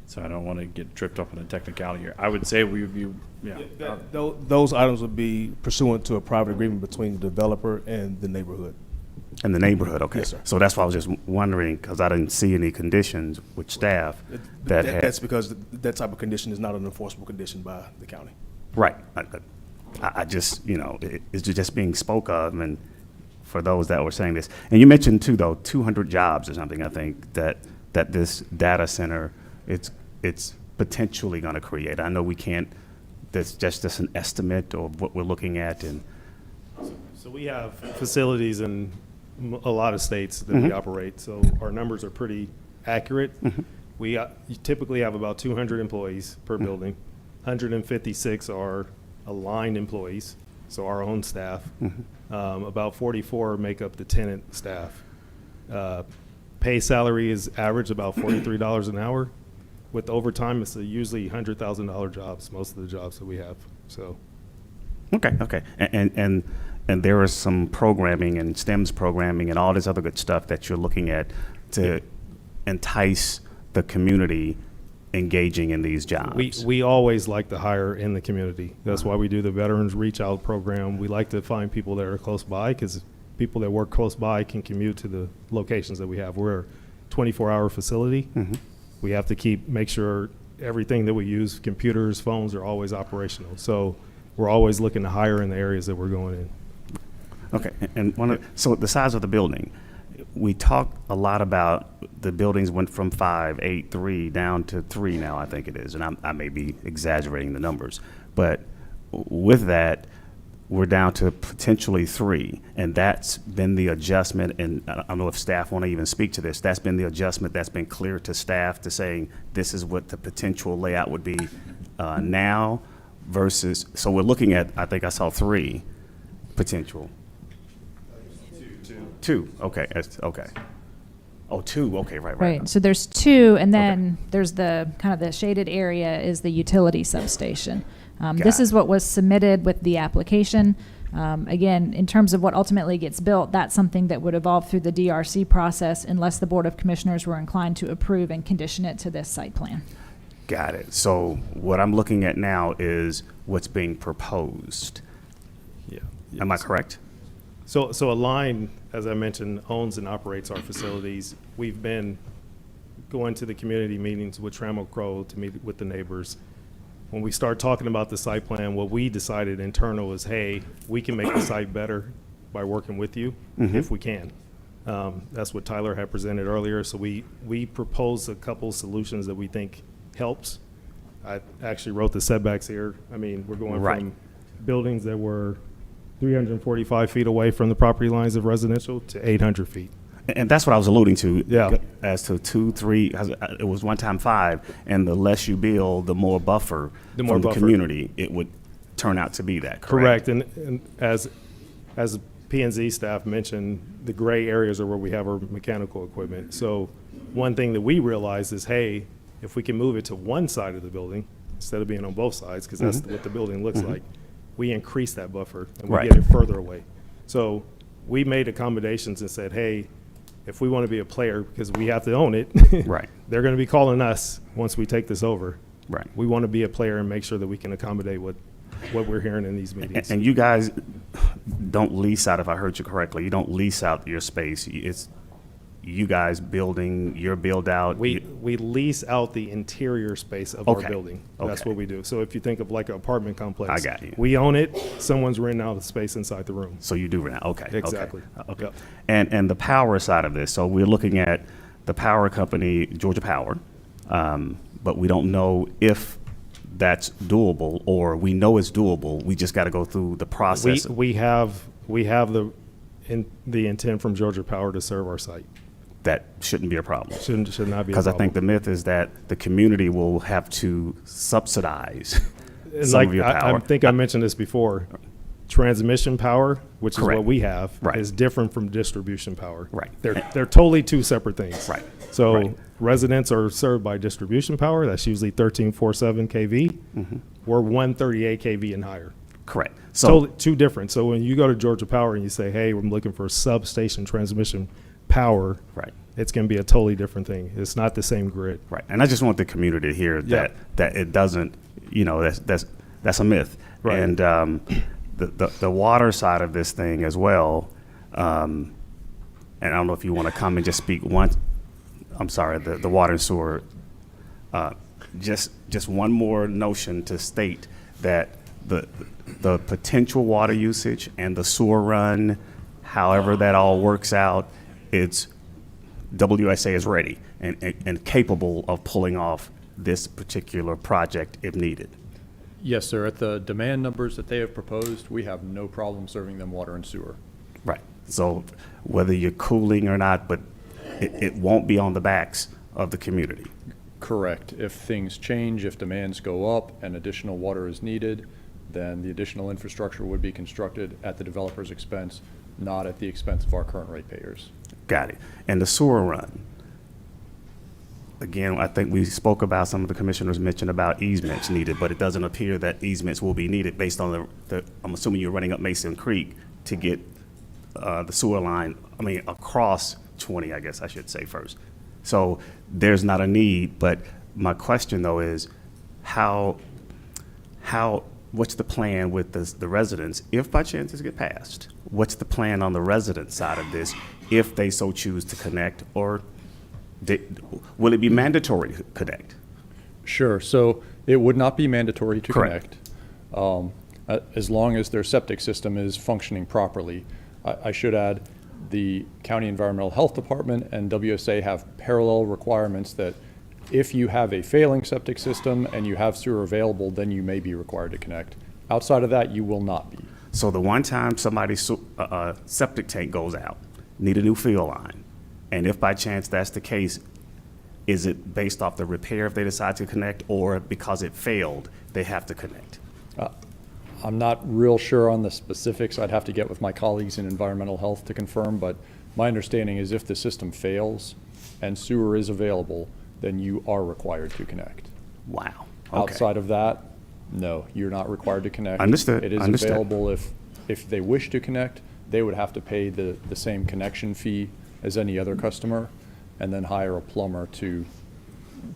So I don't want to get tripped up on a technicality here. I would say we would be, Those items would be pursuant to a private agreement between the developer and the neighborhood. In the neighborhood, okay. Yes, sir. So that's why I was just wondering, because I didn't see any conditions with staff that had. That's because that type of condition is not an enforceable condition by the county. Right. I just, it's just being spoke of, and for those that were saying this. And you mentioned too, though, 200 jobs or something, I think, that this data center, it's potentially going to create. I know we can't, that's just an estimate of what we're looking at. And So we have facilities in a lot of states that we operate, so our numbers are pretty accurate. We typically have about 200 employees per building. 156 are aligned employees, so our own staff. About 44 make up the tenant staff. Pay salary is average about $43 an hour. With overtime, it's usually $100,000 jobs, most of the jobs that we have, so. Okay. And there is some programming and STEMS programming and all this other good stuff that you're looking at to entice the community engaging in these jobs. We always like to hire in the community. That's why we do the Veterans Reach Out program. We like to find people that are close by, because people that work close by can commute to the locations that we have. We're a 24-hour facility. We have to make sure everything that we use, computers, phones, are always operational. So we're always looking to hire in the areas that we're going in. Okay, and so the size of the building, we talk a lot about the buildings went from 5, 8, 3 down to 3 now, I think it is, and I may be exaggerating the numbers, but with that, we're down to potentially 3, and that's been the adjustment, and I don't know if staff want to even speak to this, that's been the adjustment that's been clear to staff to saying this is what the potential layout would be now versus, so we're looking at, I think I saw 3 potential. 2, okay, okay. Oh, 2, okay, right. Right, so there's 2, and then there's the kind of the shaded area is the utility substation. This is what was submitted with the application. Again, in terms of what ultimately gets built, that's something that would evolve through the DRC process unless the Board of Commissioners were inclined to approve and condition it to this site plan. Got it. So what I'm looking at now is what's being proposed. Yeah. Am I correct? So Align, as I mentioned, owns and operates our facilities. We've been going to the community meetings with Trammell Crow to meet with the neighbors. When we start talking about the site plan, what we decided internal is, hey, we can make the site better by working with you if we can. That's what Tyler had presented earlier. So we proposed a couple solutions that we think helps. I actually wrote the setbacks here. I mean, we're going from buildings that were 345 feet away from the property lines of residential to 800 feet. And that's what I was alluding to. Yeah. As to 2, 3, it was one time 5, and the less you build, the more buffer from the community, it would turn out to be that, correct? And as P&Z staff mentioned, the gray areas are where we have our mechanical equipment. So one thing that we realized is, hey, if we can move it to one side of the building, instead of being on both sides, because that's what the building looks like, we increase that buffer and we get it further away. So we made accommodations and said, hey, if we want to be a player, because we have to own it, they're going to be calling us once we take this over. Right. We want to be a player and make sure that we can accommodate what we're hearing in these meetings. And you guys don't lease out, if I heard you correctly, you don't lease out your space. It's you guys building your build out. We lease out the interior space of our building. That's what we do. So if you think of like an apartment complex, I got you. We own it. Someone's renting out the space inside the room. So you do rent out. Okay. Exactly. Okay. Yep. And the power side of this. So we're looking at the power company, Georgia Power, but we don't know if that's doable, or we know it's doable. We just got to go through the process. We have the intent from Georgia Power to serve our site. That shouldn't be a problem. Should not be a problem. Because I think the myth is that the community will have to subsidize some of your power. I think I mentioned this before. Transmission power, which is what we have, is different from distribution power. Right. They're totally two separate things. Right. So residents are served by distribution power. That's usually 1347 kV. We're 138 kV and higher. Correct. So totally two different. So when you go to Georgia Power and you say, hey, I'm looking for substation transmission power, it's going to be a totally different thing. It's not the same grid. Right. And I just want the community to hear that it doesn't, that's a myth. Right. And the water side of this thing as well, and I don't know if you want to come and just speak once. I'm sorry, the water and sewer. Just one more notion to state that the potential water usage and the sewer run, however that all works out, it's WSA is ready and capable of pulling off this particular project if needed. Yes, sir. At the demand numbers that they have proposed, we have no problem serving them water and sewer. Right. So whether you're cooling or not, but it won't be on the backs of the community. Correct. If things change, if demands go up and additional water is needed, then the additional infrastructure would be constructed at the developer's expense, not at the expense of our current ratepayers. Got it. And the sewer run, again, I think we spoke about, some of the commissioners mentioned about easements needed, but it doesn't appear that easements will be needed based on I'm assuming you're running up Mason Creek to get the sewer line, across 20, I guess I should say first. So there's not a need, but my question though is what's the plan with the residents if by chance this get passed? What's the plan on the resident side of this if they so choose to connect, or will it be mandatory to connect? Sure. So it would not be mandatory to connect as long as their septic system is functioning properly. I should add, the County Environmental Health Department and WSA have parallel requirements that if you have a failing septic system and you have sewer available, then you may be required to connect. Outside of that, you will not be. So the one time somebody's septic tank goes out, need a new fill line, and if by chance that's the case, is it based off the repair if they decide to connect, or because it failed, they have to connect? I'm not real sure on the specifics. I'd have to get with my colleagues in environmental health to confirm, but my understanding is if the system fails and sewer is available, then you are required to connect. Wow. Okay. Outside of that, no, you're not required to connect. Understood. It is Understood. available if they wish to connect, they would have to pay the same connection fee as any other customer, and then hire a plumber to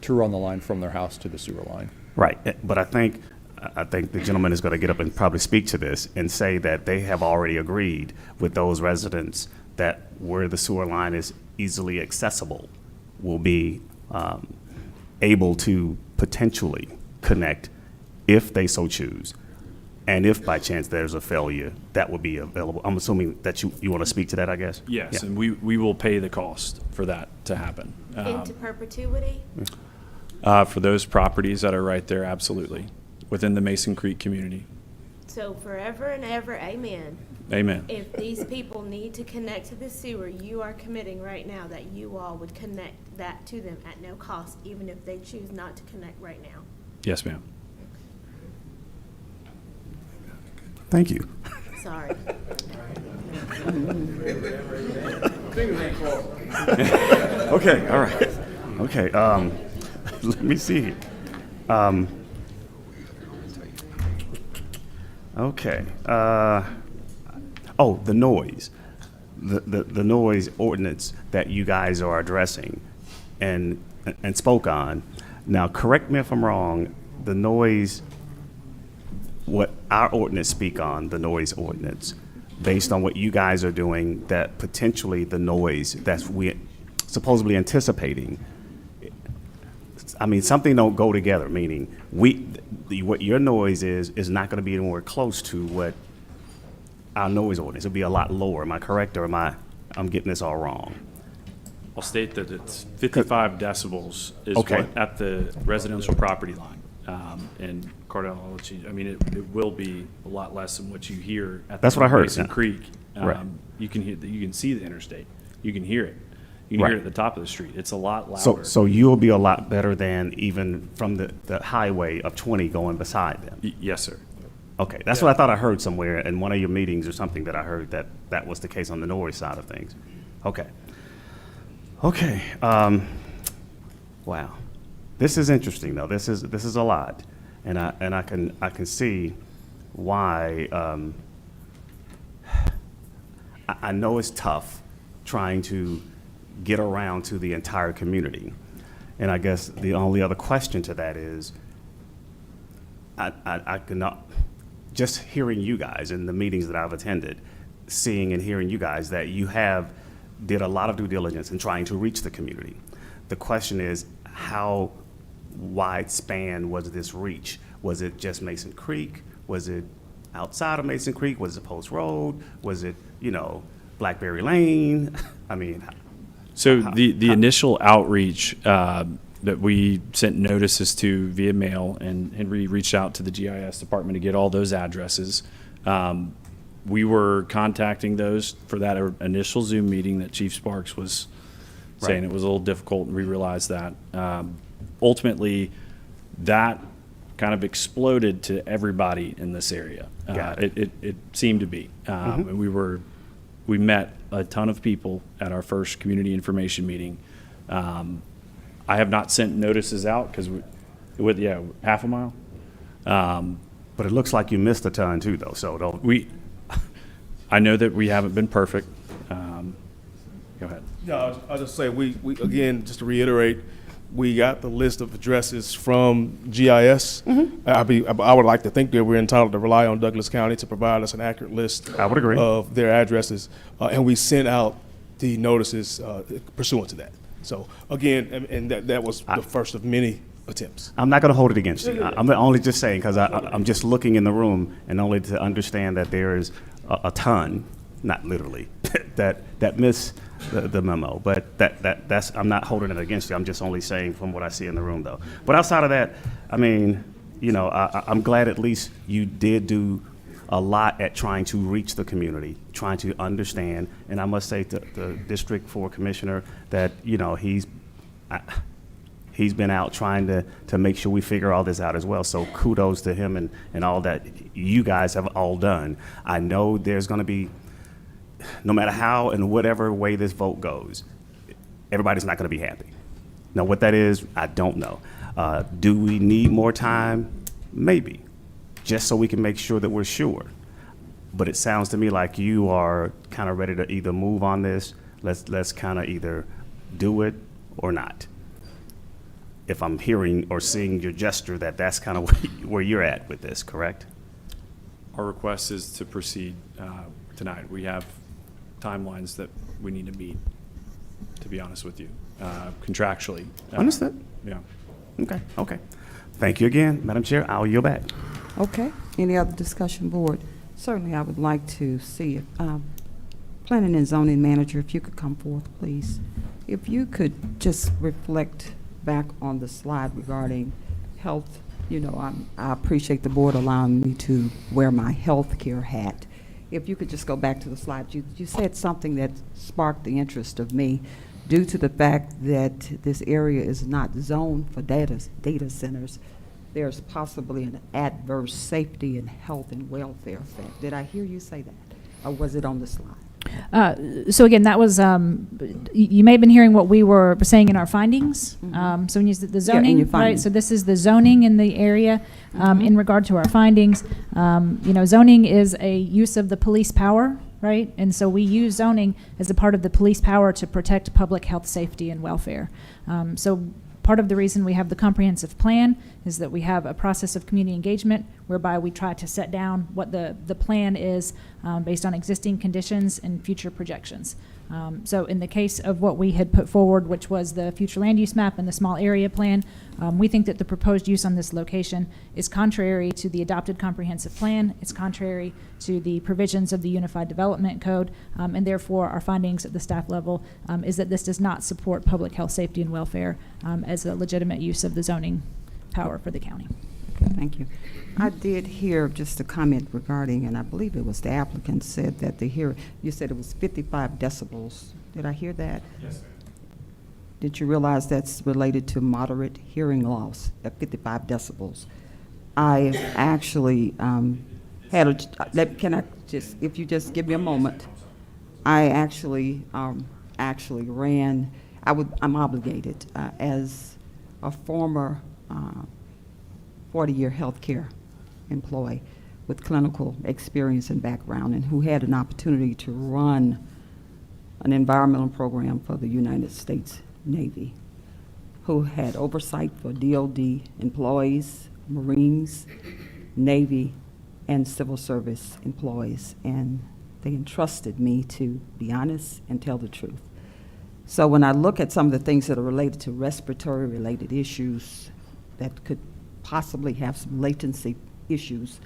run the line from their house to the sewer line. Right, but I think the gentleman is going to get up and probably speak to this and say that they have already agreed with those residents that where the sewer line is easily accessible will be able to potentially connect if they so choose. And if by chance there's a failure, that will be available. I'm assuming that you want to speak to that, I guess? Yes, Yeah. and we will pay the cost for that to happen. Into perpetuity? For those properties that are right there, absolutely, within the Mason Creek community. So forever and ever, amen. Amen. If these people need to connect to the sewer, you are committing right now that you all would connect that to them at no cost, even if they choose not to connect right now. Yes, ma'am. Thank you. Sorry. Okay, all right. Okay, let me see. Okay. Oh, the noise. The noise ordinance that you guys are addressing and spoke on. Now, correct me if I'm wrong, the noise, what our ordinance speak on, the noise ordinance, based on what you guys are doing, that potentially the noise that's we supposedly anticipating, I mean, something don't go together, meaning what your noise is not going to be anywhere close to what our noise ordinance. It'll be a lot lower. Am I correct, or I'm getting this all wrong? I'll state that it's 55 decibels is Okay. what at the residential property line. And Cardell, I'll let you, I mean, it will be a lot less than what you hear at That's the what I heard, Mason yeah. Creek. Right. You can see the interstate. You can hear it. You can Right. hear it at the top of the street. It's a lot louder. So you'll be a lot better than even from the highway of 20 going beside them? Yes, sir. Okay, that's what I thought I heard somewhere in one of your meetings or something, that I heard that was the case on the noise side of things. Okay. Okay, wow. This is interesting, though. This is a lot, and I can see why. I know it's tough trying to get around to the entire community, and I guess the only other question to that is, I cannot. Just hearing you guys in the meetings that I've attended, seeing and hearing you guys, that you did a lot of due diligence in trying to reach the community. The question is, how wide span was this reach? Was it just Mason Creek? Was it outside of Mason Creek? Was it Post Road? Was it, Blackberry Lane? I mean. So the initial outreach that we sent notices to via mail, and Henry reached out to the GIS department to get all those addresses. We were contacting those for that initial Zoom meeting that Chief Sparks was saying it was a little difficult, and we realized that. Ultimately, that kind of exploded to everybody in this area. It seemed to be. And we met a ton of people at our first community information meeting. I have not sent notices out because half a mile. But it looks like you missed a ton too, though. So I know that we haven't been perfect. Go ahead. No, I'll just say, we again, just to reiterate, we got the list of addresses from GIS. I would like to think that we're entitled to rely on Douglas County to provide us an accurate list. I would agree. Of their addresses, and we sent out the notices pursuant to that. So again, and that was the first of many attempts. I'm not going to hold it against you. I'm only just saying, because I'm just looking in the room and only to understand that there is a ton, not literally, that miss the memo. But that's I'm not holding it against you. I'm just only saying from what I see in the room, though. But outside of that, I mean, I'm glad at least you did do a lot at trying to reach the community, trying to understand. And I must say to the District 4 Commissioner that, you know, he's been out trying to make sure we figure all this out as well. So kudos to him and all that you guys have all done. I know there's going to be, no matter how and whatever way this vote goes, everybody's not going to be happy. Now, what that is, I don't know. Do we need more time? Maybe, just so we can make sure that we're sure. But it sounds to me like you are kind of ready to either move on this. Let's kind of either do it or not. If I'm hearing or seeing your gesture, that's kind of where you're at with this, correct? Our request is to proceed tonight. We have timelines that we need to meet, to be honest with you, contractually. Understood. Yeah. Okay. Thank you again, Madam Chair. I'll yield back. Okay. Any other discussion, board? Certainly, I would like to see if Planning and Zoning Manager, if you could come forth, please. If you could just reflect back on the slide regarding health. You know, I appreciate the board allowing me to wear my healthcare hat. If you could just go back to the slide. You said something that sparked the interest of me due to the fact that this area is not zoned for data centers. There's possibly an adverse safety and health and welfare effect. Did I hear you say that? Or was it on the slide? So again, that was, you may have been hearing what we were saying in our findings. So when you said the zoning, right? So this is the zoning in the area in regard to our findings. You know, zoning is a use of the police power, right? And so we use zoning as a part of the police power to protect public health, safety, and welfare. So part of the reason we have the comprehensive plan is that we have a process of community engagement whereby we try to set down what the plan is based on existing conditions and future projections. So in the case of what we had put forward, which was the future land use map and the small area plan, we think that the proposed use on this location is contrary to the adopted comprehensive plan. It's contrary to the provisions of the Unified Development Code, and therefore our findings at the staff level is that this does not support public health, safety, and welfare as a legitimate use of the zoning power for the county. Okay, thank you. I did hear just a comment regarding, and I believe it was the applicant said that you said it was 55 decibels. Did I hear that? Yes, ma'am. Did you realize that's related to moderate hearing loss at 55 decibels? I actually if you just give me a moment, I actually ran, I'm obligated as a former 40-year healthcare employee with clinical experience and background, and who had an opportunity to run an environmental program for the United States Navy, who had oversight for DOD employees, Marines, Navy, and civil service employees. And they entrusted me to be honest and tell the truth. So when I look at some of the things that are related to respiratory related issues that could possibly have some latency issues,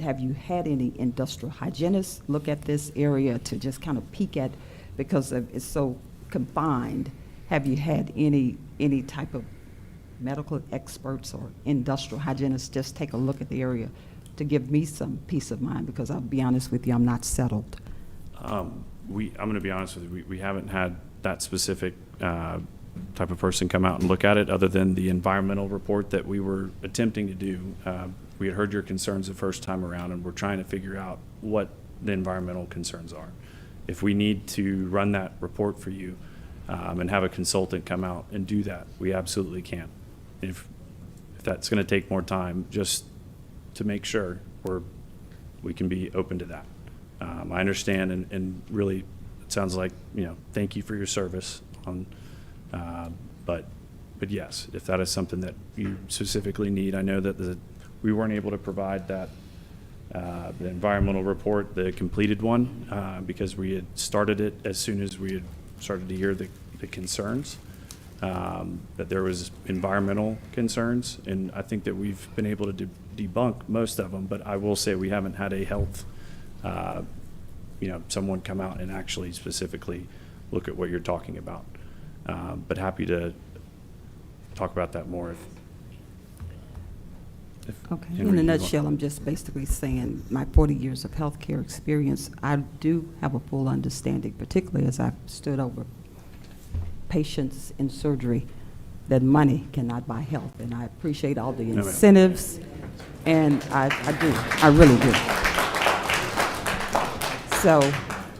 have you had any industrial hygienists look at this area to just kind of peek at, because it's so confined? Have you had any type of medical experts or industrial hygienists just take a look at the area to give me some peace of mind? Because I'll be honest with you, I'm not settled. I'm going to be honest with you. We haven't had that specific type of person come out and look at it, other than the environmental report that we were attempting to do. We had heard your concerns the first time around, and we're trying to figure out what the environmental concerns are. If we need to run that report for you and have a consultant come out and do that, we absolutely can. If that's going to take more time, just to make sure we can be open to that. I understand, and really, it sounds like, thank you for your service on. But yes, if that is something that you specifically need, I know that we weren't able to provide that the environmental report, the completed one, because we had started it as soon as we had started to hear the concerns, that there was environmental concerns, and I think that we've been able to debunk most of them. But I will say we haven't had a health, someone come out and actually specifically look at what you're talking about. But happy to talk about that more. Okay. Henry, In a you want- nutshell, I'm just basically saying my 40 years of healthcare experience, I do have a full understanding, particularly as I've stood over patients in surgery, that money cannot buy health. And I appreciate all the ma'am. incentives, and I do. I really do. So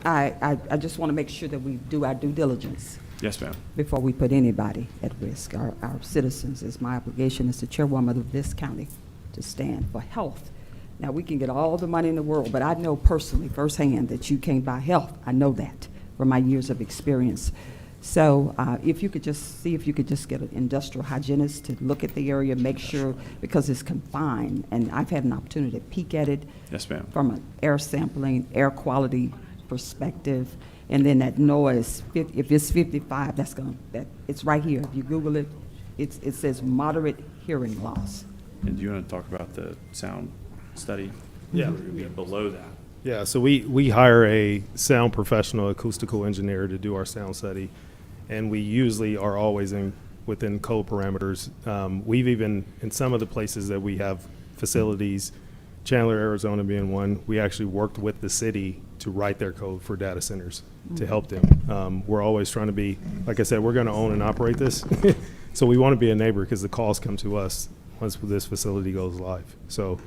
I just want to make sure that we do our due diligence Yes, ma'am. before we put anybody at risk. Our citizens, is my obligation as the chairwoman of this county to stand for health. Now, we can get all the money in the world, but I know personally, firsthand, that you can't buy health. I know that from my years of experience. So if you could just see if you could just get an industrial hygienist to look at the area, make sure, because it's confined, and I've had an opportunity to peek at it. Yes, ma'am. From an air sampling, air quality perspective, and then that noise, if it's 55, it's right here. If you Google it, it says moderate hearing loss. And do you want to talk about the sound study? Yeah. We're going to be below that. Yeah, so we hire a sound professional, acoustical engineer to do our sound study, and we usually are always within code parameters. We've even, in some of the places that we have facilities, Chandler, Arizona being one, we actually worked with the city to write their code for data centers to help them. We're always trying to be, like I said, we're going to own and operate this. So we want to be a neighbor because the calls come to us once this facility goes live. So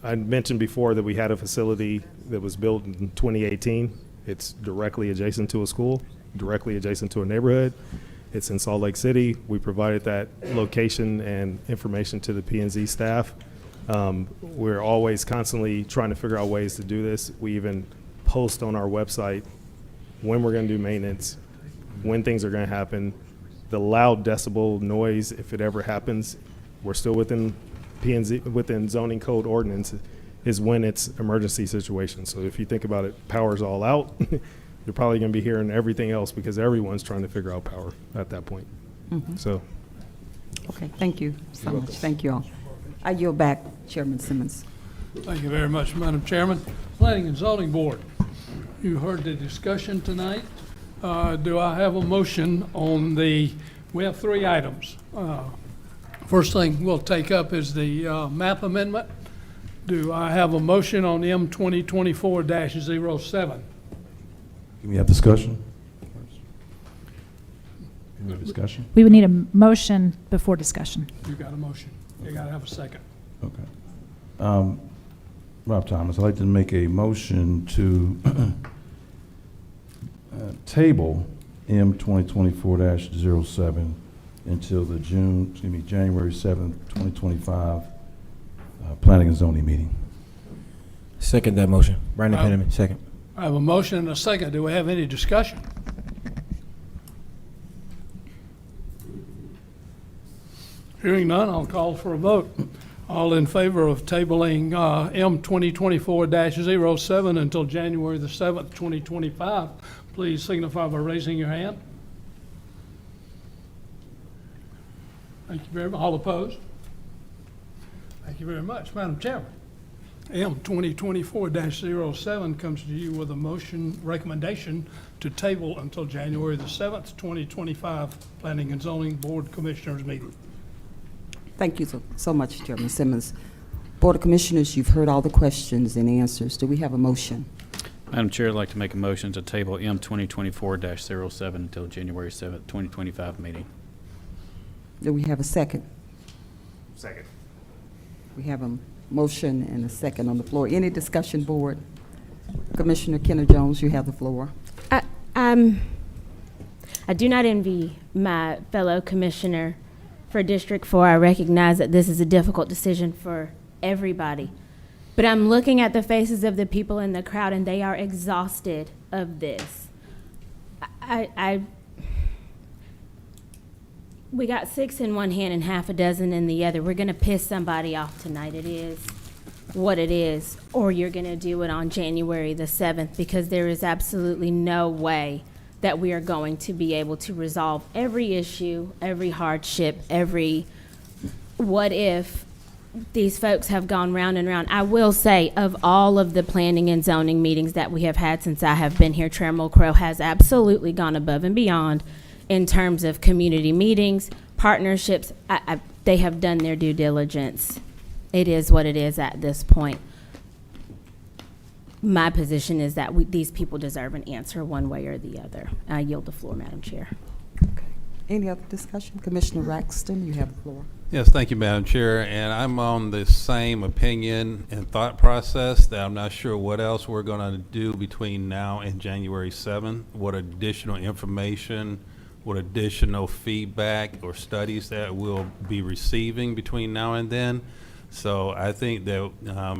I mentioned before that we had a facility that was built in 2018. It's directly adjacent to a school, directly adjacent to a neighborhood. It's in Salt Lake City. We provided that location and information to the P&Z staff. We're always constantly trying to figure out ways to do this. We even post on our website when we're going to do maintenance, when things are going to happen, the loud decibel noise, if it ever happens. We're still within P&Z, within zoning code ordinance, is when it's emergency situation. So if you think about it, power's all out. You're probably going to be hearing everything else because everyone's trying to figure out power at that point. So. Okay, thank you so much. Thank you all. I yield back, Chairman Simmons. Thank you very much, Madam Chairman. Planning and Zoning Board, you heard the discussion tonight. Do I have a motion on we have 3 items. First thing we'll take up is the map amendment. Do I have a motion on M 2024-07? Can we have discussion? Any discussion? We would need a motion before discussion. You got a motion. You got to have a second. Okay. Rob Thomas, I'd like to make a motion to table M 2024-07 until the January 7th, 2025 Planning and Zoning meeting. Second that motion. Brandon Penniman, second. I have a motion and a second. Do we have any discussion? Hearing none, I'll call for a vote. All in favor of tabling M 2024-07 until January the 7th, 2025, please signify by raising your hand. Thank you very much. All opposed? Thank you very much. Madam Chairman, M 2024-07 comes to you with a motion recommendation to table until January the 7th, 2025 Planning and Zoning Board Commissioners meeting. Thank you so much, Chairman Simmons. Board of Commissioners, you've heard all the questions and answers. Do we have a motion? Madam Chair, I'd like to make a motion to table M 2024-07 until January 7th, 2025 meeting. Do we have a second? Second. We have a motion and a second on the floor. Any discussion, Board? Commissioner Kenner Jones, you have the floor. I do not envy my fellow commissioner for District 4. I recognize that this is a difficult decision for everybody. But I'm looking at the faces of the people in the crowd, and they are exhausted of this. We got 6 in one hand and half a dozen in the other. We're going to piss somebody off tonight. It is what it is. Or you're going to do it on January the 7th, because there is absolutely no way that we are going to be able to resolve every issue, every hardship, every what if. These folks have gone round and round. I will say, of all of the planning and zoning meetings that we have had since I have been here, Trammell Crow has absolutely gone above and beyond in terms of community meetings, partnerships. They have done their due diligence. it is what it is at this point. My position is that these people deserve an answer one way or the other. I yield the floor, Madam Chair. Any other discussion? Commissioner Raxton, you have the floor. Yes, thank you, Madam Chair. And I'm on the same opinion and thought process that I'm not sure what else we're going to do between now and January 7th, what additional information, what additional feedback or studies that we'll be receiving between now and then. So I think that,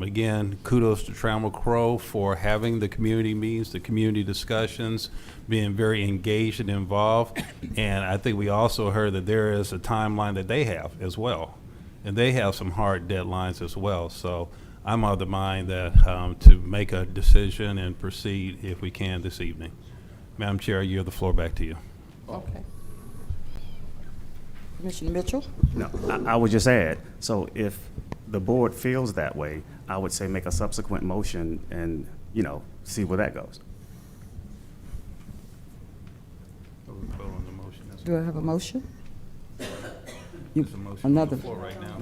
again, kudos to Trammell Crow for having the community meetings, the community discussions, being very engaged and involved. And I think we also heard that there is a timeline that they have as well. And they have some hard deadlines as well. So I'm of the mind that to make a decision and proceed if we can this evening. Madam Chair, I yield the floor back to you. Okay. Commissioner Mitchell? No, I would just add, so if the board feels that way, I would say make a subsequent motion and, see where that goes. Do I have a motion? There's a motion Another. on the floor right now.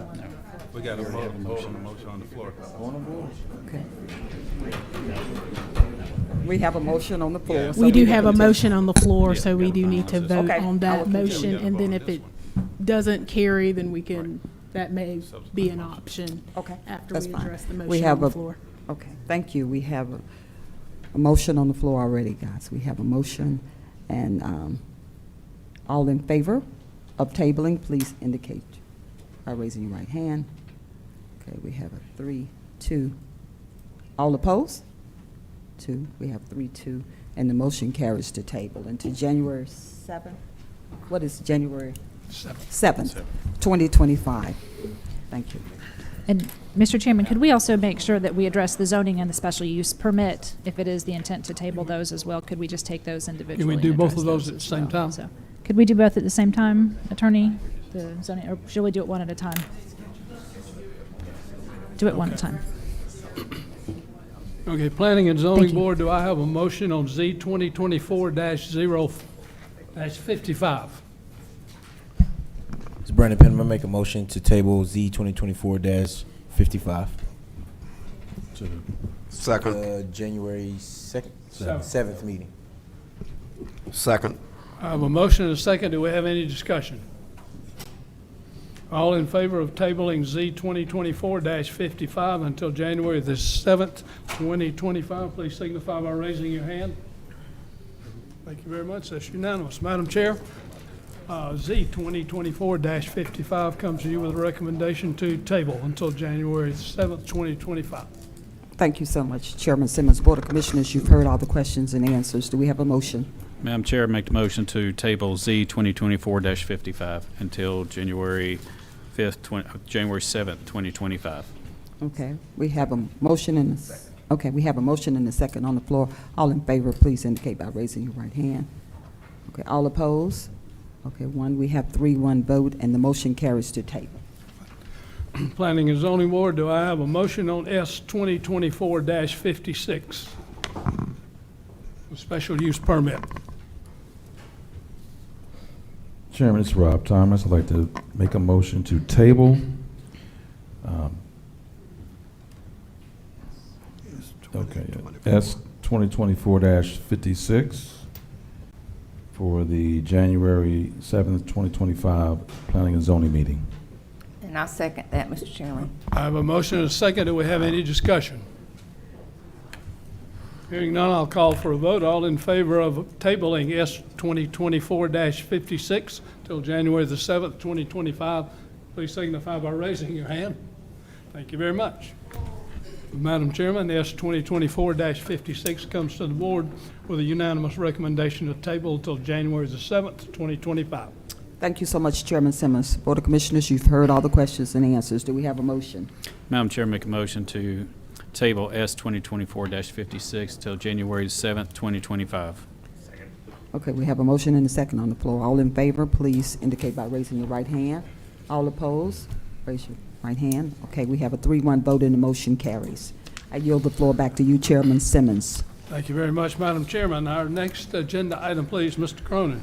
We got a vote on the motion on the floor. Okay. We have a motion on the floor. so We do will have a continue. motion on the floor, so we do need to vote Okay, on I will that continue. motion, and then if it doesn't carry, then we can, that may be an option Okay, after that's we fine. address the We motion have on the a- floor. Okay, thank you. We have a motion on the floor already, guys. We have a motion, and all in favor of tabling, please indicate by raising your right hand. Okay, we have a 3-2. All opposed? 2. We have 3-2, and the motion carries to table until January 7th. What is January? 7th, 2025. Thank you. And Mr. Chairman, could we also make sure that we address the zoning and the special use permit, if it is the intent to table those as well? Could we just take those individually? Can we do and both address of those at the as same well? time? So, could we do both at the same time, Attorney? The zoning, or should we do it one at a time? Do it one at a time. Okay, Planning and Zoning Thank you. Board, do I have a motion on Z 2024-0-55? It's Brandon Penman. I make a motion to table Z 2024-55. Second. January 2nd? Seventh. 7th meeting. Second. I have a motion and a second. Do we have any discussion? All in favor of tabling Z 2024-55 until January the 7th, 2025, please signify by raising your hand. Thank you very much. That's unanimous. Madam Chair, Z 2024-55 comes to you with a recommendation to table until January 7th, 2025. Thank you so much, Chairman Simmons. Board of Commissioners, you've heard all the questions and answers. Do we have a motion? Madam Chair, make the motion to table Z 2024-55 until January 7th, 2025. Okay, we have a motion and, we have a motion and a second on the floor. All in favor, please indicate by raising your right hand. Okay, all opposed? Okay, 1, we have 3-1 vote, and the motion carries to table. Planning and Zoning Board, do I have a motion on S 2024-56? A special use permit. Chairman, it's Rob Thomas. I'd like to make a motion to table S 2024-56 for the January 7th, 2025 Planning and Zoning meeting. And I second that, Mr. Chairman. I have a motion and a second. Do we have any discussion? Hearing none, I'll call for a vote. All in favor of tabling S 2024-56 till January the 7th, 2025, please signify by raising your hand. Thank you very much. Madam Chairman, S 2024-56 comes to the board with a unanimous recommendation to table until January the 7th, 2025. Thank you so much, Chairman Simmons. Board of Commissioners, you've heard all the questions and answers. Do we have a motion? Madam Chair, make a motion to table S 2024-56 till January 7th, 2025. Okay, we have a motion and a second on the floor. All in favor, please indicate by raising your right hand. All opposed, raise your right hand. Okay, we have a 3-1 vote and the motion carries. I yield the floor back to you, Chairman Simmons. Thank you very much, Madam Chairman. Our next agenda item, please, Mr. Cronin.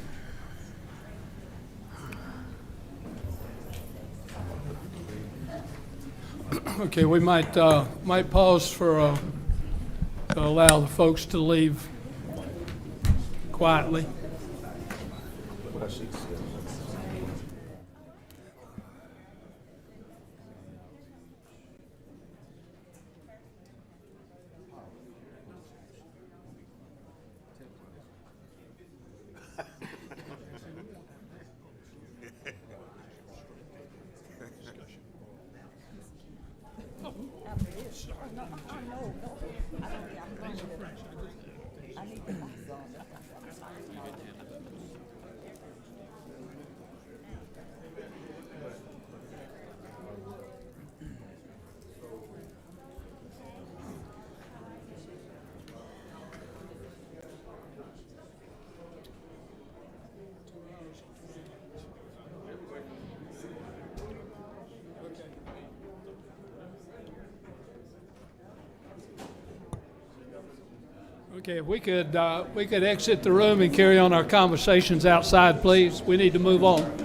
Okay, we might pause for, to allow the folks to leave quietly. Okay, if we could exit the room and carry on our conversations outside, please. We need to move on.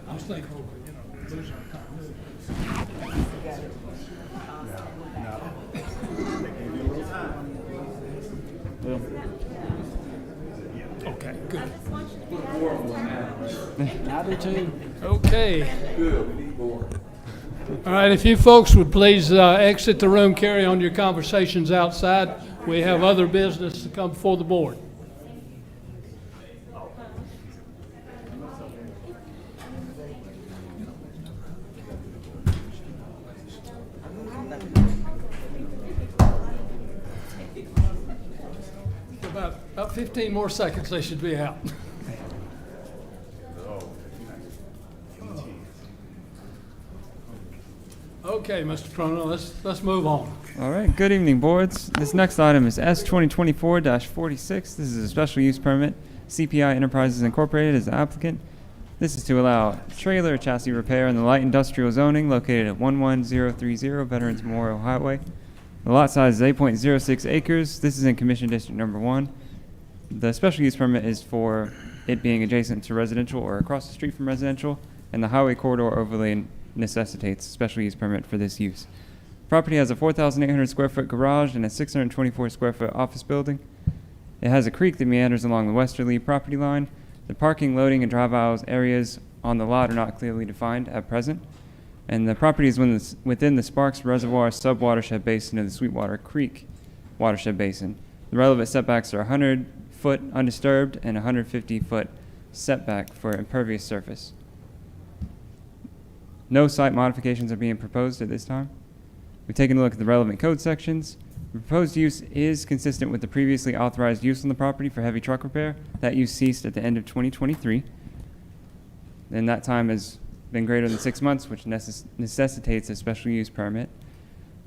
I was thinking, losing our continuity. Okay, good. I do too. Okay. All right, if you folks would please exit the room, carry on your conversations outside. We have other business to come before the board. About 15 more seconds, they should be out. Okay, Mr. Cronin, let's move on. All right, good evening, boards. This next item is S 2024-46. This is a special use permit. CPI Enterprises Incorporated is the applicant. This is to allow trailer chassis repair in the light industrial zoning located at 11030 Veterans Memorial Highway. The lot size is 8.06 acres. This is in Commission District Number 1. The special use permit is for it being adjacent to residential or across the street from residential, and the highway corridor overlay necessitates a special use permit for this use. Property has a 4,800 square foot garage and a 624 square foot office building. It has a creek that meanders along the westerly property line. The parking, loading, and drive aisles areas on the lot are not clearly defined at present. And the property is within the Sparks Reservoir sub-watershed basin of the Sweetwater Creek watershed basin. The relevant setbacks are 100-foot undisturbed and 150-foot setback for impervious surface. No site modifications are being proposed at this time. We've taken a look at the relevant code sections. The proposed use is consistent with the previously authorized use on the property for heavy truck repair. That use ceased at the end of 2023. And that time has been greater than 6 months, which necessitates a special use permit.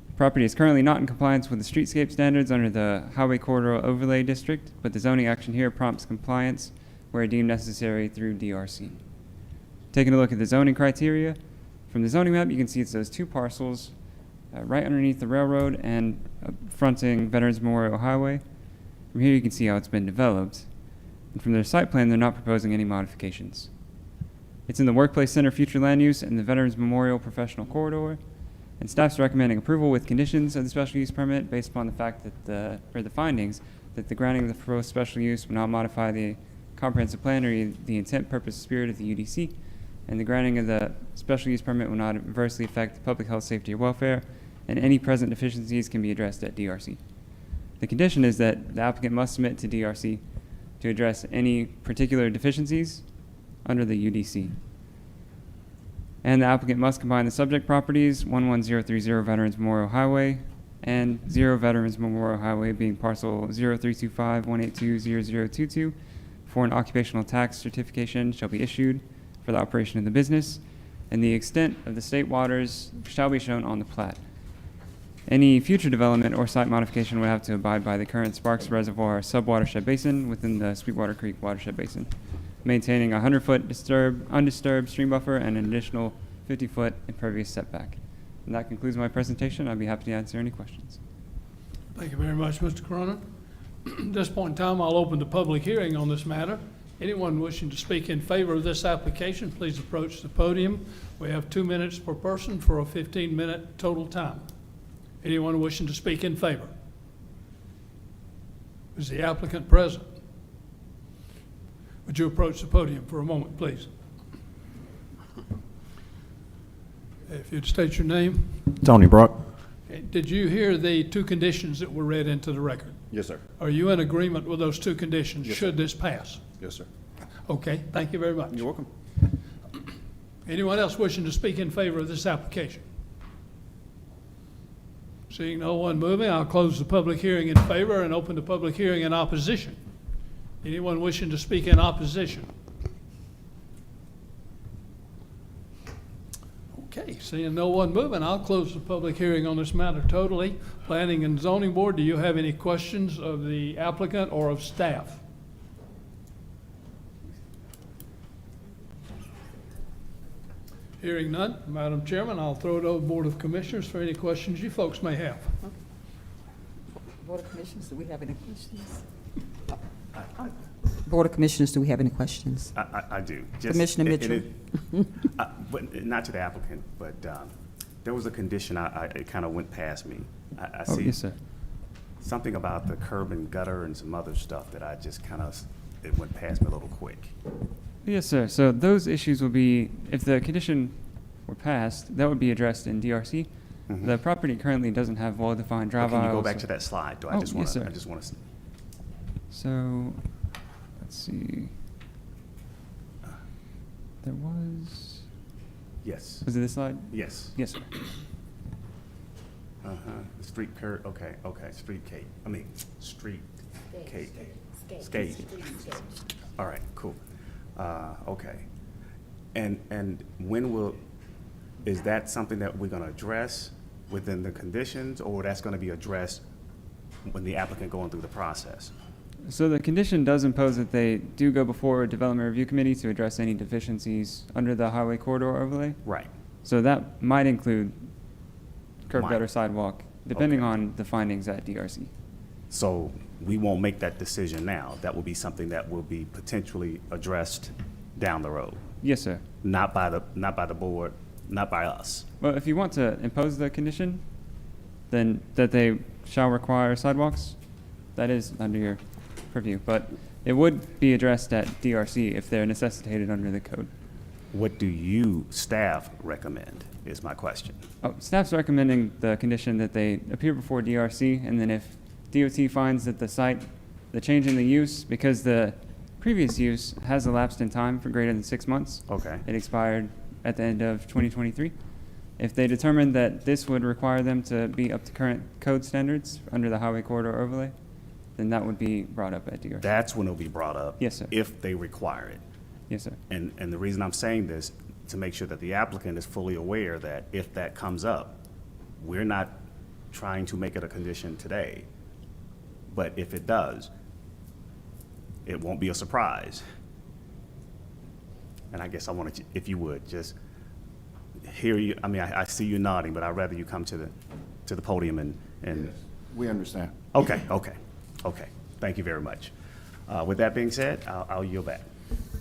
The property is currently not in compliance with the streetscape standards under the Highway Corridor Overlay District, but the zoning action here prompts compliance where deemed necessary through DRC. Taking a look at the zoning criteria, from the zoning map you can see it's those two parcels right underneath the railroad and fronting Veterans Memorial Highway. From here you can see how it's been developed. And from their site plan, they're not proposing any modifications. It's in the Workplace Center future land use and the Veterans Memorial Professional Corridor. And staff's recommending approval with conditions of the special use permit based upon the fact that the findings that the granting of the proposed special use will not modify the comprehensive plan or the intent, purpose, spirit of the UDC, and the granting of the special use permit will not adversely affect public health, safety, or welfare, and any present deficiencies can be addressed at DRC. The condition is that the applicant must submit to DRC to address any particular deficiencies under the UDC. And the applicant must combine the subject properties, 11030 Veterans Memorial Highway, and 0 Veterans Memorial Highway being parcel 0325-182-0022 for an occupational tax certification shall be issued for the operation of the business, and the extent of the state waters shall be shown on the plat. Any future development or site modification would have to abide by the current Sparks Reservoir subwatershed basin within the Sweetwater Creek watershed basin, maintaining a 100-foot undisturbed stream buffer and an additional 50-foot impervious setback. And that concludes my presentation. I'd be happy to answer any questions. Thank you very much, Mr. Cronin. At this point in time, I'll open the public hearing on this matter. Anyone wishing to speak in favor of this application, please approach the podium. We have 2 minutes per person for a 15-minute total time. Anyone wishing to speak in favor? Is the applicant present? Would you approach the podium for a moment, please? If you'd state your name. Tony Brock. Okay. Did you hear the 2 conditions that were read into the record? Yes, sir. Are you in agreement with those 2 conditions Yes, should sir. this pass? Yes, sir. Okay, thank you very much. You're welcome. Anyone else wishing to speak in favor of this application? Seeing no one moving, I'll close the public hearing in favor and open the public hearing in opposition. Anyone wishing to speak in opposition? Okay, seeing no one moving, I'll close the public hearing on this matter totally. Planning and Zoning Board, do you have any questions of the applicant or of staff? Hearing none, Madam Chairman, I'll throw it over to Board of Commissioners for any questions you folks may have. Board of Commissioners, do we have any questions? Board of Commissioners, do we have any questions? I do. Commissioner Mitchell. But not to the applicant, but there was a condition it kind of went past me. I Oh, see yes, sir. something about the curb and gutter and some other stuff that I just kind of, it went past me a little quick. Yes, sir. So those issues will be, if the condition were passed, that would be addressed in DRC. Mhm. The property currently doesn't have well-defined drive But can you go aisles. back to that slide? Do I Oh, just yes, want to? sir. I just want to. So, let's see. There was. Yes. Was it this slide? Yes. Yes, sir. The street curb. Okay. Street cake. I mean, street cake. Skate. All right. Cool. Okay. And when will? Is that something that we're going to address within the conditions, or that's going to be addressed when the applicant going through the process? So the condition does impose that they do go before a development review committee to address any deficiencies under the highway corridor overlay. Right. So that might include curb Might. gutter sidewalk, depending Okay. on the findings at DRC. So we won't make that decision now. That will be something that will be potentially addressed down the road. Yes, sir. Not by the board, not by us. Well, if you want to impose the condition, then that they shall require sidewalks, that is under your purview. But it would be addressed at DRC if they're necessitated under the code. What do you, staff, recommend, is my question. Oh, staff's recommending the condition that they appear before DRC, and then if DOT finds that the change in the use, because the previous use has elapsed in time for greater than 6 months. Okay. It expired at the end of 2023. If they determine that this would require them to be up to current code standards under the highway corridor overlay, then that would be brought up at DRC. That's when it'll be brought up. Yes, sir. If they require it. Yes, sir. And the reason I'm saying this, to make sure that the applicant is fully aware that if that comes up, we're not trying to make it a condition today. But if it does, it won't be a surprise. And I guess I wanted, if you would, just hear you, I mean, I see you nodding, but I'd rather you come to the podium and. We understand. Okay. Thank you very much. With that being said, I'll yield back.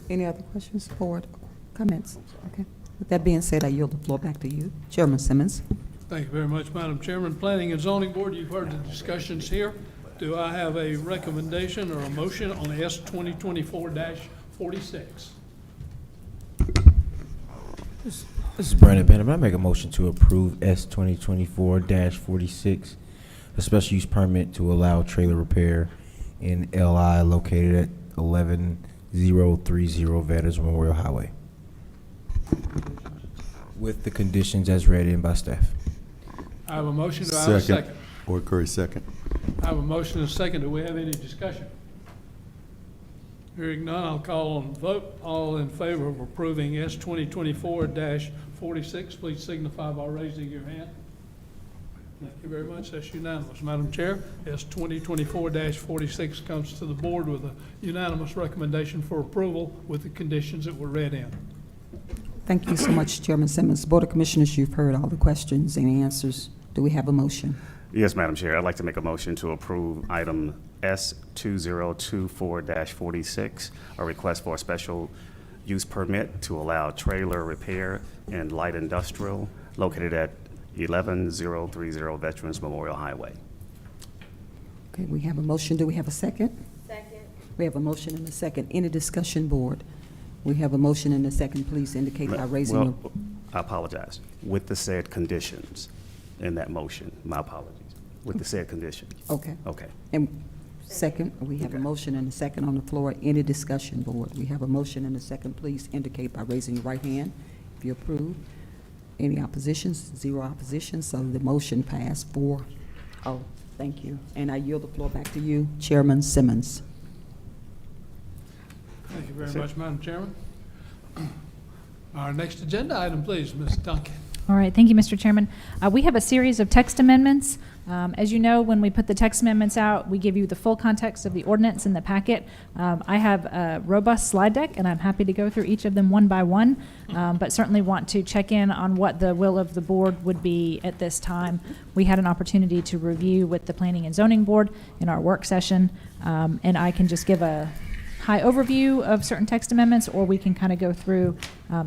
Any other questions, board comments? Okay. With that being said, I yield the floor back to you, Chairman Simmons. Thank you very much, Madam Chairman. Planning and Zoning Board, you've heard the discussions here. Do I have a recommendation or a motion on S 2024-46? This is Brandon Bennett. I make a motion to approve S 2024-46, a special use permit to allow trailer repair in LI located at 11030 Veterans Memorial Highway, with the conditions as read in by staff. I have a motion. Do I have a second? Ward Curry, second. I have a motion and a second. Do we have any discussion? Hearing none, I'll call on the vote. All in favor of approving S 2024-46, please signify by raising your hand. Thank you very much. That's unanimous. Madam Chair, S 2024-46 comes to the board with a unanimous recommendation for approval with the conditions that were read in. Thank you so much, Chairman Simmons. Board of Commissioners, you've heard all the questions and answers. Do we have a motion? Yes, Madam Chair. I'd like to make a motion to approve item S 2024-46, a request for a special use permit to allow trailer repair and light industrial located at 11030 Veterans Memorial Highway. Okay, we have a motion. Do we have a second? Second. We have a motion and a second. Any discussion, board? We have a motion and a second. Please indicate by raising Well, your... I apologize. With the said conditions in that motion, my apologies. With the said conditions. Okay. Okay. And second, we have a motion and a second on the floor. Any discussion, board? We have a motion and a second. Please indicate by raising your right hand if you approve. Any oppositions? Zero opposition, so the motion passed 4-0. Thank you. And I yield the floor back to you, Chairman Simmons. Thank you very much, Madam Chairman. Our next agenda item, please, Ms. Duncan. All right, thank you, Mr. Chairman. We have a series of text amendments. As you know, when we put the text amendments out, we give you the full context of the ordinance in the packet. I have a robust slide deck, and I'm happy to go through each of them one by one, but certainly want to check in on what the will of the board would be at this time. We had an opportunity to review with the Planning and Zoning Board in our work session, and I can just give a high overview of certain text amendments, or we can kind of go through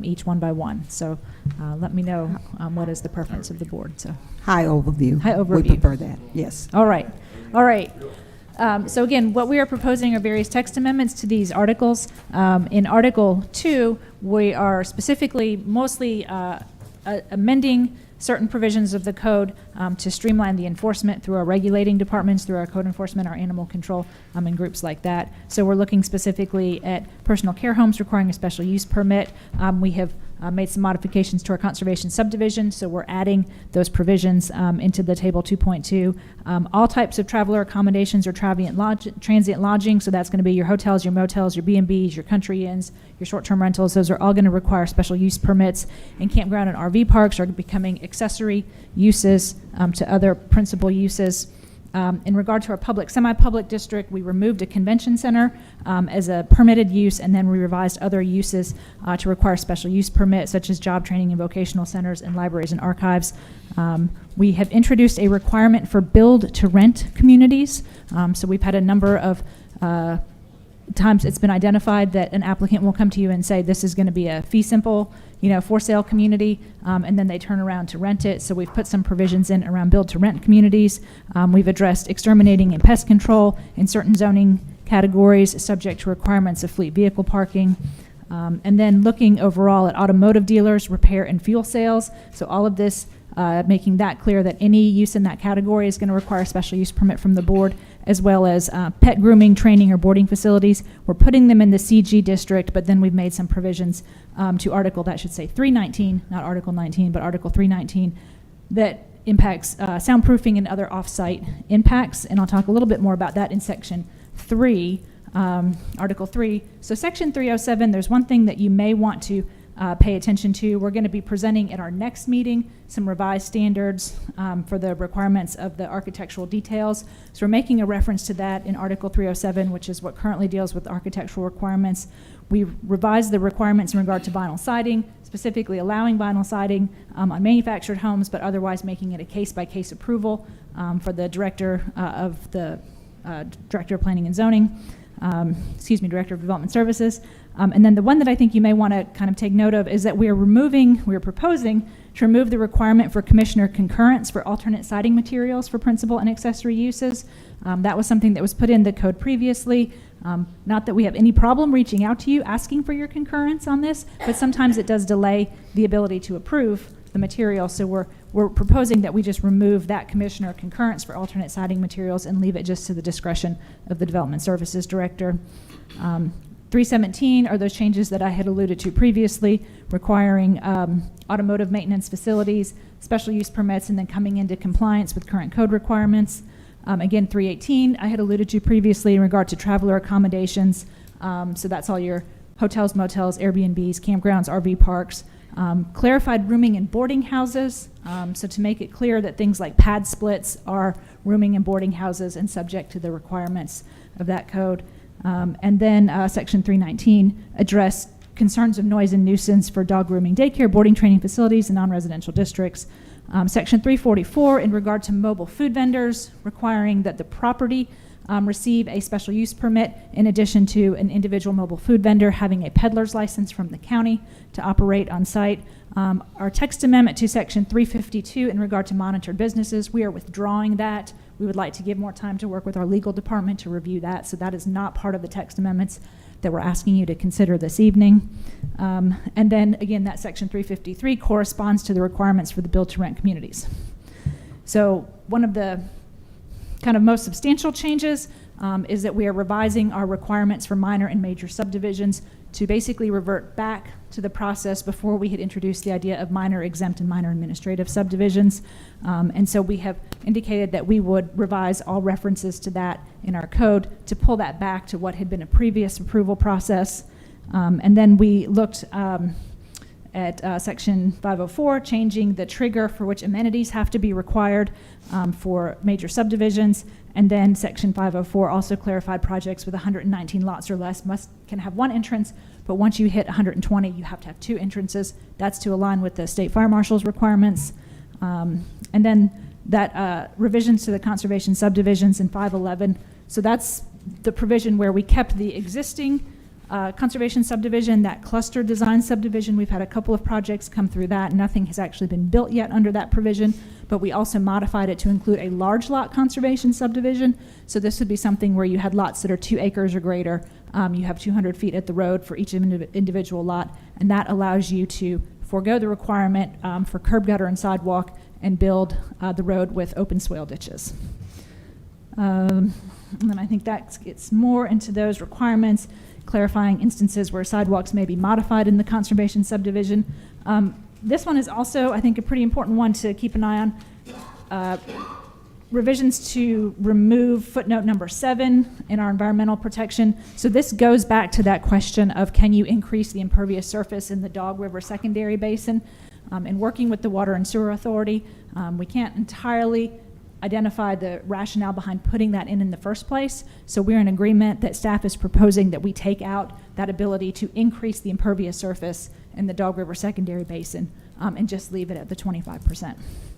each one by one. So let me know what is the preference of the board. So High overview. High overview. We prefer that, yes. All right. All right. So again, what we are proposing are various text amendments to these articles. In Article 2, we are specifically mostly amending certain provisions of the code to streamline the enforcement through our regulating departments, through our code enforcement, our animal control, and groups like that. So we're looking specifically at personal care homes requiring a special use permit. We have made some modifications to our conservation subdivision, so we're adding those provisions into the table 2.2. All types of traveler accommodations or transient lodging, so that's going to be your hotels, your motels, your B&Bs, your country inns, your short-term rentals. Those are all going to require special use permits. And campground and RV parks are becoming accessory uses to other principal uses. In regard to our public, semi-public district, we removed a convention center as a permitted use, and then we revised other uses to require special use permit, such as job training and vocational centers and libraries and archives. We have introduced a requirement for build-to-rent communities. So we've had a number of times it's been identified that an applicant will come to you and say, this is going to be a fee simple, for sale community, and then they turn around to rent it. So we've put some provisions in around build to rent communities. We've addressed exterminating and pest control in certain zoning categories subject to requirements of fleet vehicle parking. And then looking overall at automotive dealers, repair and fuel sales. So all of this making that clear that any use in that category is going to require a special use permit from the board, as well as pet grooming, training, or boarding facilities. We're putting them in the CG district, but then we've made some provisions to Article, that should say 319, not Article 19, but Article 319, that impacts soundproofing and other off-site impacts. And I'll talk a little bit more about that in Section 3, Article 3. So Section 307, there's one thing that you may want to pay attention to. We're going to be presenting at our next meeting some revised standards for the requirements of the architectural details. So we're making a reference to that in Article 307, which is what currently deals with architectural requirements. We revised the requirements in regard to vinyl siding, specifically allowing vinyl siding on manufactured homes, but otherwise making it a case-by-case approval for the Director of Planning and Zoning, Director of Development Services. And then the one that I think you may want to kind of take note of is that we're proposing to remove the requirement for commissioner concurrence for alternate siding materials for principal and accessory uses. That was something that was put in the code previously. Not that we have any problem reaching out to you asking for your concurrence on this, but sometimes it does delay the ability to approve the material. So we're proposing that we just remove that commissioner concurrence for alternate siding materials and leave it just to the discretion of the Development Services Director. 317 are those changes that I had alluded to previously, requiring automotive maintenance facilities special use permits, and then coming into compliance with current code requirements. Again, 318, I had alluded to previously in regard to traveler accommodations. So that's all your hotels, motels, Airbnbs, campgrounds, RV parks. Clarified rooming and boarding houses. So to make it clear that things like pad splits are rooming and boarding houses and subject to the requirements of that code. And then Section 319 addressed concerns of noise and nuisance for dog grooming, daycare, boarding, training facilities, and non-residential districts. Section 344 in regard to mobile food vendors, requiring that the property receive a special use permit in addition to an individual mobile food vendor having a peddler's license from the county to operate on site. Our text amendment to Section 352 in regard to monitored businesses, we are withdrawing that. We would like to give more time to work with our legal department to review that, so that is not part of the text amendments that we're asking you to consider this evening. And then again, that Section 353 corresponds to the requirements for the build-to-rent communities. So one of the kind of most substantial changes is that we are revising our requirements for minor and major subdivisions to basically revert back to the process before we had introduced the idea of minor exempt and minor administrative subdivisions. And so we have indicated that we would revise all references to that in our code to pull that back to what had been a previous approval process. And then we looked at Section 504, changing the trigger for which amenities have to be required for major subdivisions. And then Section 504 also clarified projects with 119 lots or less can have one entrance, but once you hit 120, you have to have two entrances. That's to align with the state fire marshal's requirements. And then that revisions to the conservation subdivisions in 511. So that's the provision where we kept the existing conservation subdivision, that cluster design subdivision. We've had a couple of projects come through that. Nothing has actually been built yet under that provision, but we also modified it to include a large lot conservation subdivision. So this would be something where you had lots that are 2 acres or greater. You have 200 feet at the road for each individual lot, and that allows you to forego the requirement for curb, gutter, and sidewalk and build the road with open swale ditches. And then I think that gets more into those requirements, clarifying instances where sidewalks may be modified in the conservation subdivision. This one is also, I think, a pretty important one to keep an eye on. Revisions to remove footnote number 7 in our environmental protection. So this goes back to that question of can you increase the impervious surface in the Dog River secondary basin? And working with the Water and Sewer Authority, we can't entirely identify the rationale behind putting that in the first place. So we're in agreement that staff is proposing that we take out that ability to increase the impervious surface in the Dog River secondary basin and just leave it at the 25%.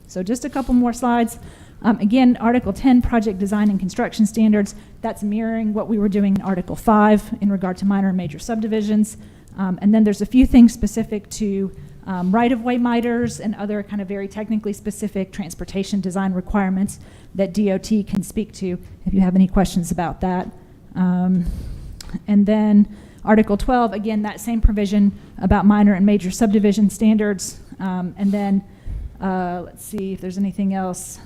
So just a couple more slides. Again, Article 10, project design and construction standards. That's mirroring what we were doing in Article 5 in regard to minor and major subdivisions. And then there's a few things specific to right-of-way miters and other kind of very technically specific transportation design requirements that DOT can speak to if you have any questions about that. And then Article 12, again, that same provision about minor and major subdivision standards. And then let's see if there's anything else.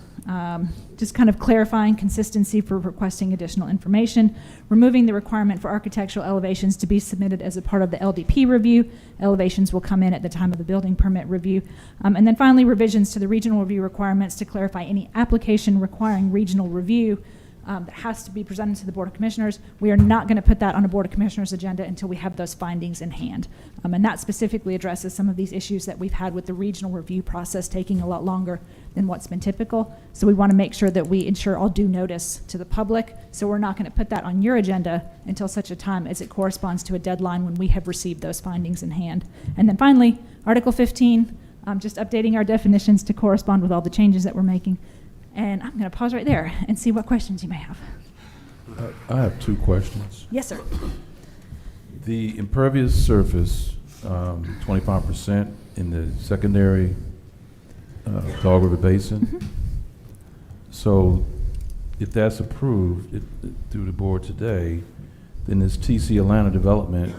Just kind of clarifying consistency for requesting additional information, removing the requirement for architectural elevations to be submitted as a part of the LDP review. Elevations will come in at the time of the building permit review. And then finally, revisions to the regional review requirements to clarify any application requiring regional review that has to be presented to the Board of Commissioners. We are not going to put that on a Board of Commissioners agenda until we have those findings in hand. And that specifically addresses some of these issues that we've had with the regional review process taking a lot longer than what's been typical. So we want to make sure that we ensure all due notice to the public. So we're not going to put that on your agenda until such a time as it corresponds to a deadline when we have received those findings in hand. And then finally, Article 15, just updating our definitions to correspond with all the changes that we're making. And I'm going to pause right there and see what questions you may have. I have 2 questions. Yes, sir. The impervious surface, 25% in the secondary Dog River Basin. Mm-hmm. So if that's approved through the board today, then this TC Atlanta development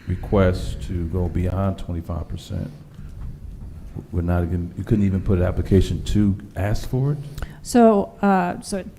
request to go beyond 25%. You couldn't even put an application to ask for it? So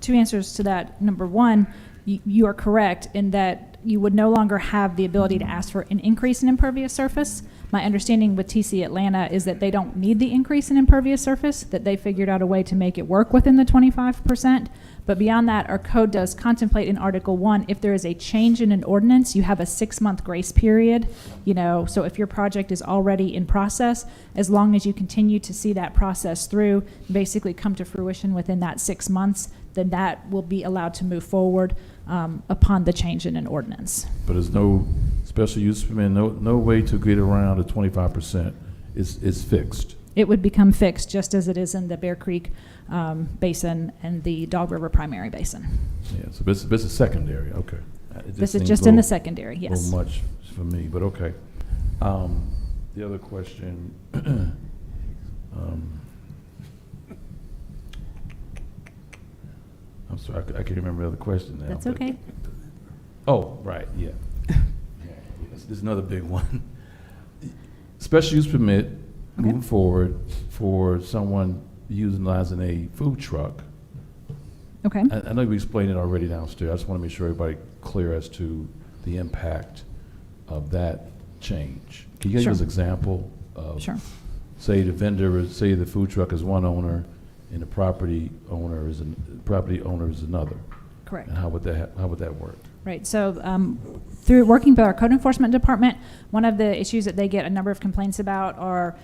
2 answers to that. Number 1, you are correct in that you would no longer have the ability to ask for an increase in impervious surface. My understanding with TC Atlanta is that they don't need the increase in impervious surface, that they figured out a way to make it work within the 25%. But beyond that, our code does contemplate in Article 1, if there is a change in an ordinance, you have a 6-month grace period. So if your project is already in process, as long as you continue to see that process through, basically come to fruition within that 6 months, then that will be allowed to move forward upon the change in an ordinance. But there's no special use permit, no way to get around the 25%. It's fixed. It would become fixed just as it is in the Bear Creek Basin and the Dog River Primary Basin. Yeah, so this is secondary, okay. This is just in the secondary, yes. A little much for me, but okay. The other question, I'm sorry, I can't remember the other question now. That's okay. Oh, right, yeah. This is another big one. Special use permit moving forward for someone utilizing a food truck. Okay. I know we explained it already downstairs. I just want to make sure everybody clear as to the impact of that change. Can you give us an example of, say the food truck is one owner and the property owner is another? Correct. And how would that work? Right. So through working with our code enforcement department, one of the issues that they get a number of complaints about are,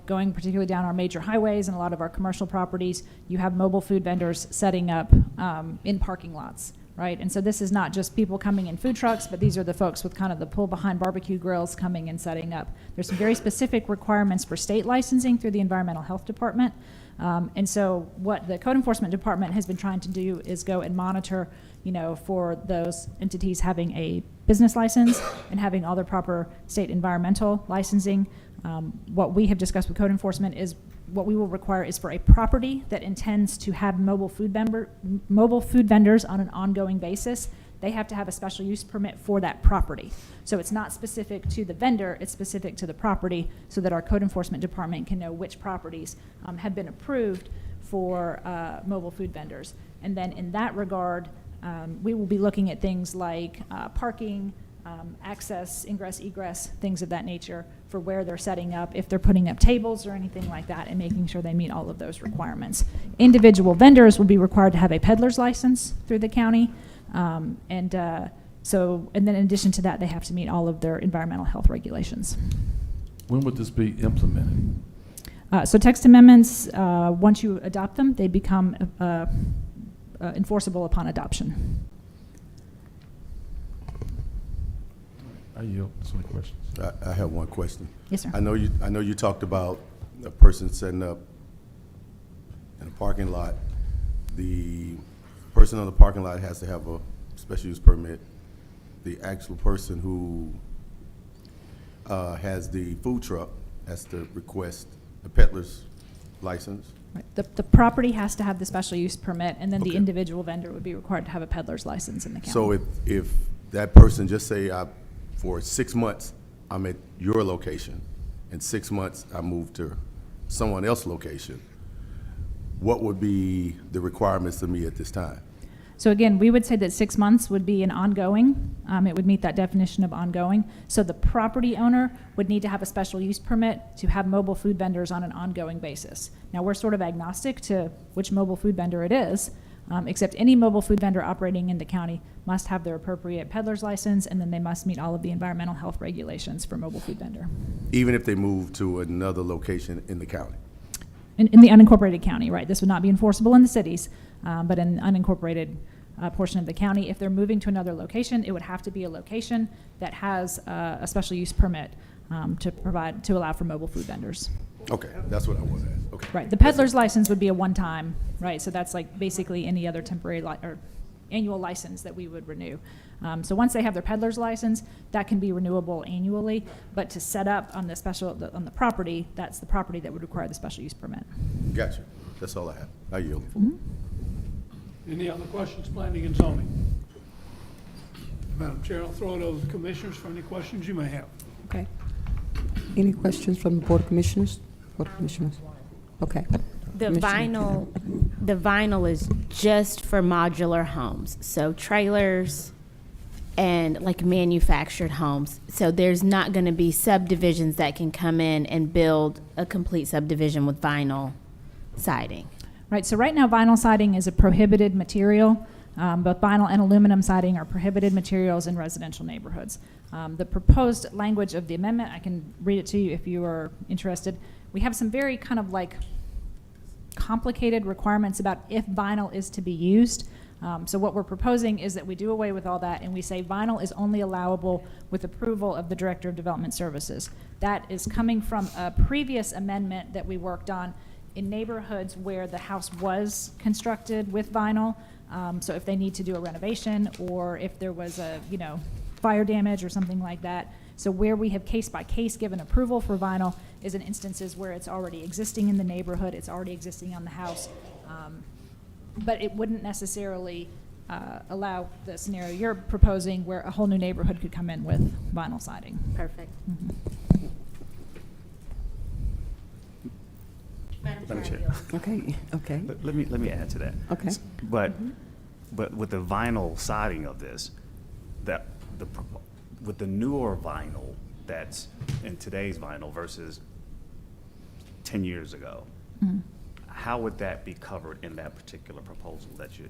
going particularly down our major highways and a lot of our commercial properties, you have mobile food vendors setting up in parking lots. Right. And so this is not just people coming in food trucks, but these are the folks with kind of the pull behind barbecue grills coming and setting up. There's some very specific requirements for state licensing through the environmental health department. And so what the code enforcement department has been trying to do is go and monitor, for those entities having a business license and having all their proper state environmental licensing. What we have discussed with code enforcement is what we will require is for a property that intends to have mobile food vendors on an ongoing basis, they have to have a special use permit for that property. So it's not specific to the vendor, it's specific to the property, so that our code enforcement department can know which properties have been approved for mobile food vendors. And then in that regard, we will be looking at things like parking, access, ingress, egress, things of that nature for where they're setting up, if they're putting up tables or anything like that, and making sure they meet all of those requirements. Individual vendors will be required to have a peddler's license through the county. And then in addition to that, they have to meet all of their environmental health regulations. When would this be implemented? So text amendments, once you adopt them, they become enforceable upon adoption. I yield. So many questions. I have one question. Yes, sir. I know you talked about a person setting up in a parking lot. The person on the parking lot has to have a special use permit. The actual person who has the food truck has to request a peddler's license. Right. The property has to have the special use permit, and then the individual vendor would be required to have a peddler's license in the county. So if that person, just say for 6 months, I'm at your location, in 6 months I move to someone else's location, what would be the requirements of me at this time? So again, we would say that 6 months would be an ongoing. It would meet that definition of ongoing. So the property owner would need to have a special use permit to have mobile food vendors on an ongoing basis. Now, we're sort of agnostic to which mobile food vendor it is, except any mobile food vendor operating in the county must have their appropriate peddler's license, and then they must meet all of the environmental health regulations for mobile food vendor. Even if they move to another location in the county? In the unincorporated county, right. This would not be enforceable in the cities, but in the unincorporated portion of the county. If they're moving to another location, it would have to be a location that has a special use permit to allow for mobile food vendors. Okay, that's what I wanted to ask. Okay. Right. The peddler's license would be a one-time, right? So that's like basically any other temporary or annual license that we would renew. So once they have their peddler's license, that can be renewable annually. But to set up on the property, that's the property that would require the special use permit. Gotcha. That's all I have. I yield. Any other questions, planning and zoning? Madam Chair, I'll throw it over to the commissioners for any questions you may have. Okay. Any questions from the Board of Commissioners? Board of Commissioners? Okay. The vinyl is just for modular homes. So trailers, and like manufactured homes. So there's not going to be subdivisions that can come in and build a complete subdivision with vinyl siding. Right, so right now vinyl siding is a prohibited material. Both vinyl and aluminum siding are prohibited materials in residential neighborhoods. The proposed language of the amendment, I can read it to you if you are interested. We have some very kind of like complicated requirements about if vinyl is to be used. So what we're proposing is that we do away with all that and we say vinyl is only allowable with approval of the Director of Development Services. That is coming from a previous amendment that we worked on in neighborhoods where the house was constructed with vinyl. So if they need to do a renovation or if there was a, fire damage or something like that. So where we have case by case given approval for vinyl is in instances where it's already existing in the neighborhood, it's already existing on the house. But it wouldn't necessarily allow the scenario you're proposing where a whole new neighborhood could come in with vinyl siding. Perfect. Madam Chair. Okay, okay. Let me add to that. Okay. But with the vinyl siding of this, with the newer vinyl that's in today's vinyl versus 10 years ago, how would that be covered in that particular proposal that you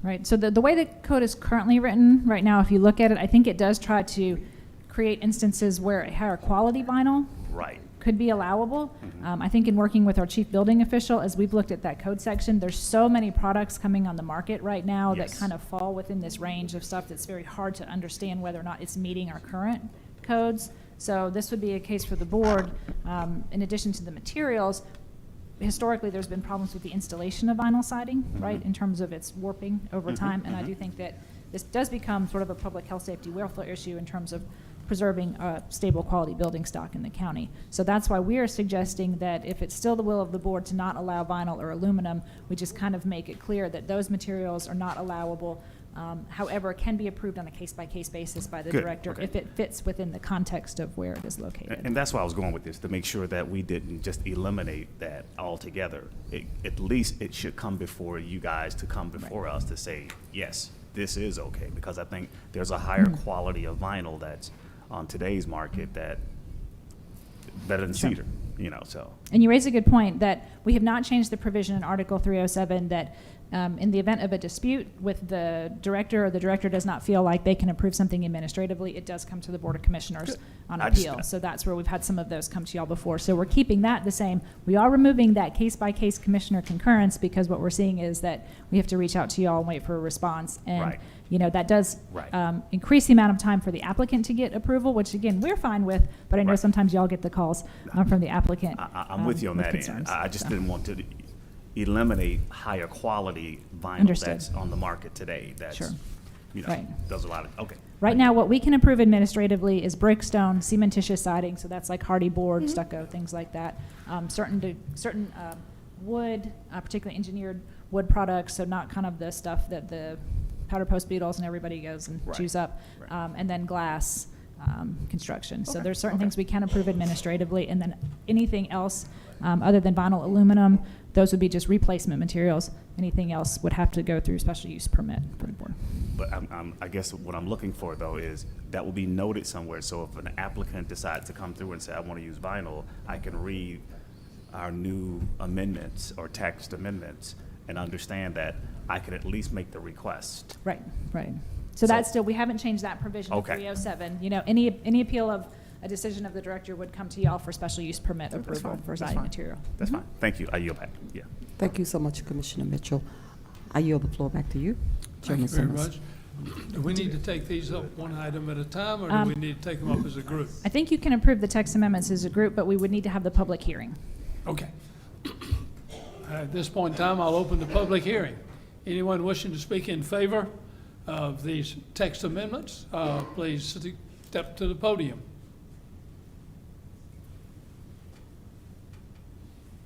Right, so the way the code is currently written right now, if you look at it, I think it does try to create instances where a higher quality vinyl right could be allowable. I think in working with our chief building official, as we've looked at that code section, there's so many products coming on the market right now that kind of fall within this range of stuff that's very hard to understand whether or not it's meeting our current codes. So this would be a case for the board. In addition to the materials, historically there's been problems with the installation of vinyl siding, right, in terms of its warping over time. And I do think that this does become sort of a public health safety welfare issue in terms of preserving a stable quality building stock in the county. So that's why we are suggesting that if it's still the will of the board to not allow vinyl or aluminum, we just kind of make it clear that those materials are not allowable. However, it can be approved on a case-by-case basis by the director if it fits within the context of where it is located. And that's why I was going with this, to make sure that we didn't just eliminate that altogether. At least it should come before you guys to come before us to say, yes, this is okay, because I think there's a higher quality of vinyl that's on today's market that better than cedar, so. And you raise a good point that we have not changed the provision in Article 307 that in the event of a dispute with the director or the director does not feel like they can approve something administratively, it does come to the Board of Commissioners on appeal. So that's where we've had some of those come to y'all before. So we're keeping that the same. We are removing that case-by-case commissioner concurrence because what we're seeing is that we have to reach out to y'all and wait for a response. And that does increase the amount of time for the applicant to get approval, which again, we're fine with, but I know sometimes y'all get the calls from the applicant. I'm with you on that end. I just didn't want to eliminate higher quality vinyl Understood. that's on the market today. That's, does a lot of, Right now, what we can approve administratively is brick, stone, cementitious siding, so that's like hardy board, stucco, things like that. Certain wood, particularly engineered wood products, so not kind of the stuff that the powder post beetles and everybody goes and chews up, and then glass construction. So there's certain things we can approve administratively, and then anything else other than vinyl, aluminum, those would be just replacement materials. Anything else would have to go through special use permit for the board. But I guess what I'm looking for, though, is that will be noted somewhere. So if an applicant decides to come through and say, I want to use vinyl, I can read our new amendments or text amendments and understand that I can at least make the request. Right. So that's still, we haven't changed that provision of 307. Any appeal of a decision of the director would come to y'all for special use permit approval for siding material. That's fine. Thank you. I yield back. Yeah. Thank you so much, Commissioner Mitchell. I yield the floor back to you. Thank you very much. Do we need to take these up one item at a time, or do we need to take them up as a group? I think you can approve the text amendments as a group, but we would need to have the public hearing. Okay. At this point in time, I'll open the public hearing. Anyone wishing to speak in favor of these text amendments, please step to the podium.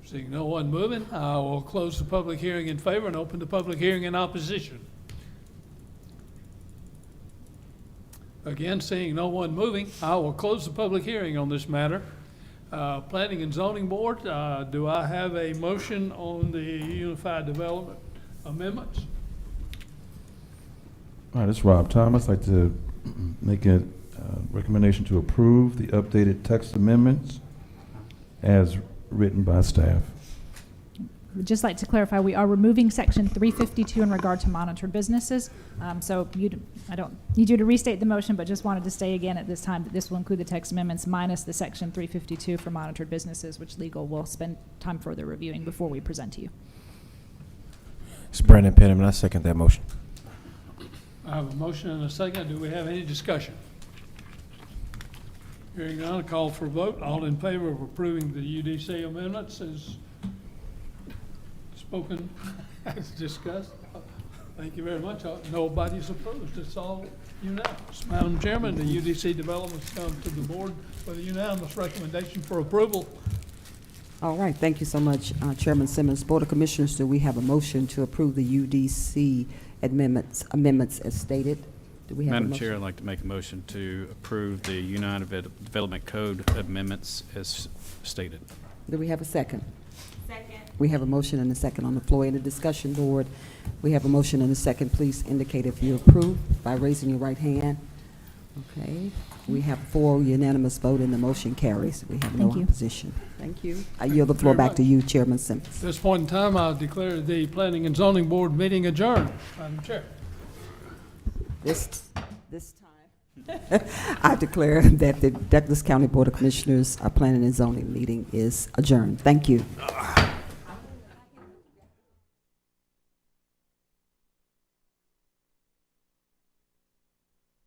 Seeing no one moving, I will close the public hearing in favor and open the public hearing in opposition. Again, seeing no one moving, I will close the public hearing on this matter. Planning and Zoning Board, do I have a motion on the Unified Development Amendments? All right, this is Rob Thomas. I'd like to make a recommendation to approve the updated text amendments as written by staff. Would just like to clarify, we are removing section 352 in regard to monitored businesses. So I don't need you to restate the motion, but just wanted to say again at this time that this will include the text amendments minus the section 352 for monitored businesses, which legal will spend time further reviewing before we present to you. It's Brandon Penniman. I second that motion. I have a motion and a second. Do we have any discussion? Hearing none, a call for a vote. All in favor of approving the UDC amendments as spoken, as discussed? Thank you very much. Nobody's opposed. It's all unanimous. Madam Chairman, the UDC developments come to the board with a unanimous recommendation for approval. All right, thank you so much, Chairman Simmons. Board of Commissioners, do we have a motion to approve the UDC amendments as stated? Do we have a Madam motion? Chair, I'd like to make a motion to approve the United Development Code amendments as stated. Do we have a second? Second. We have a motion and a second on the floor. In the discussion board, we have a motion and a second. Please indicate if you approve by raising your right hand. Okay. We have 4 unanimous vote and the motion carries. We have no Thank you. opposition. Thank you. I yield the floor very back to you, Chairman Simmons. At this point in time, I declare the Planning and Zoning Board meeting adjourned. Madam Chair. This time, I declare that the Douglas County Board of Commissioners, Planning and Zoning meeting is adjourned. Thank you.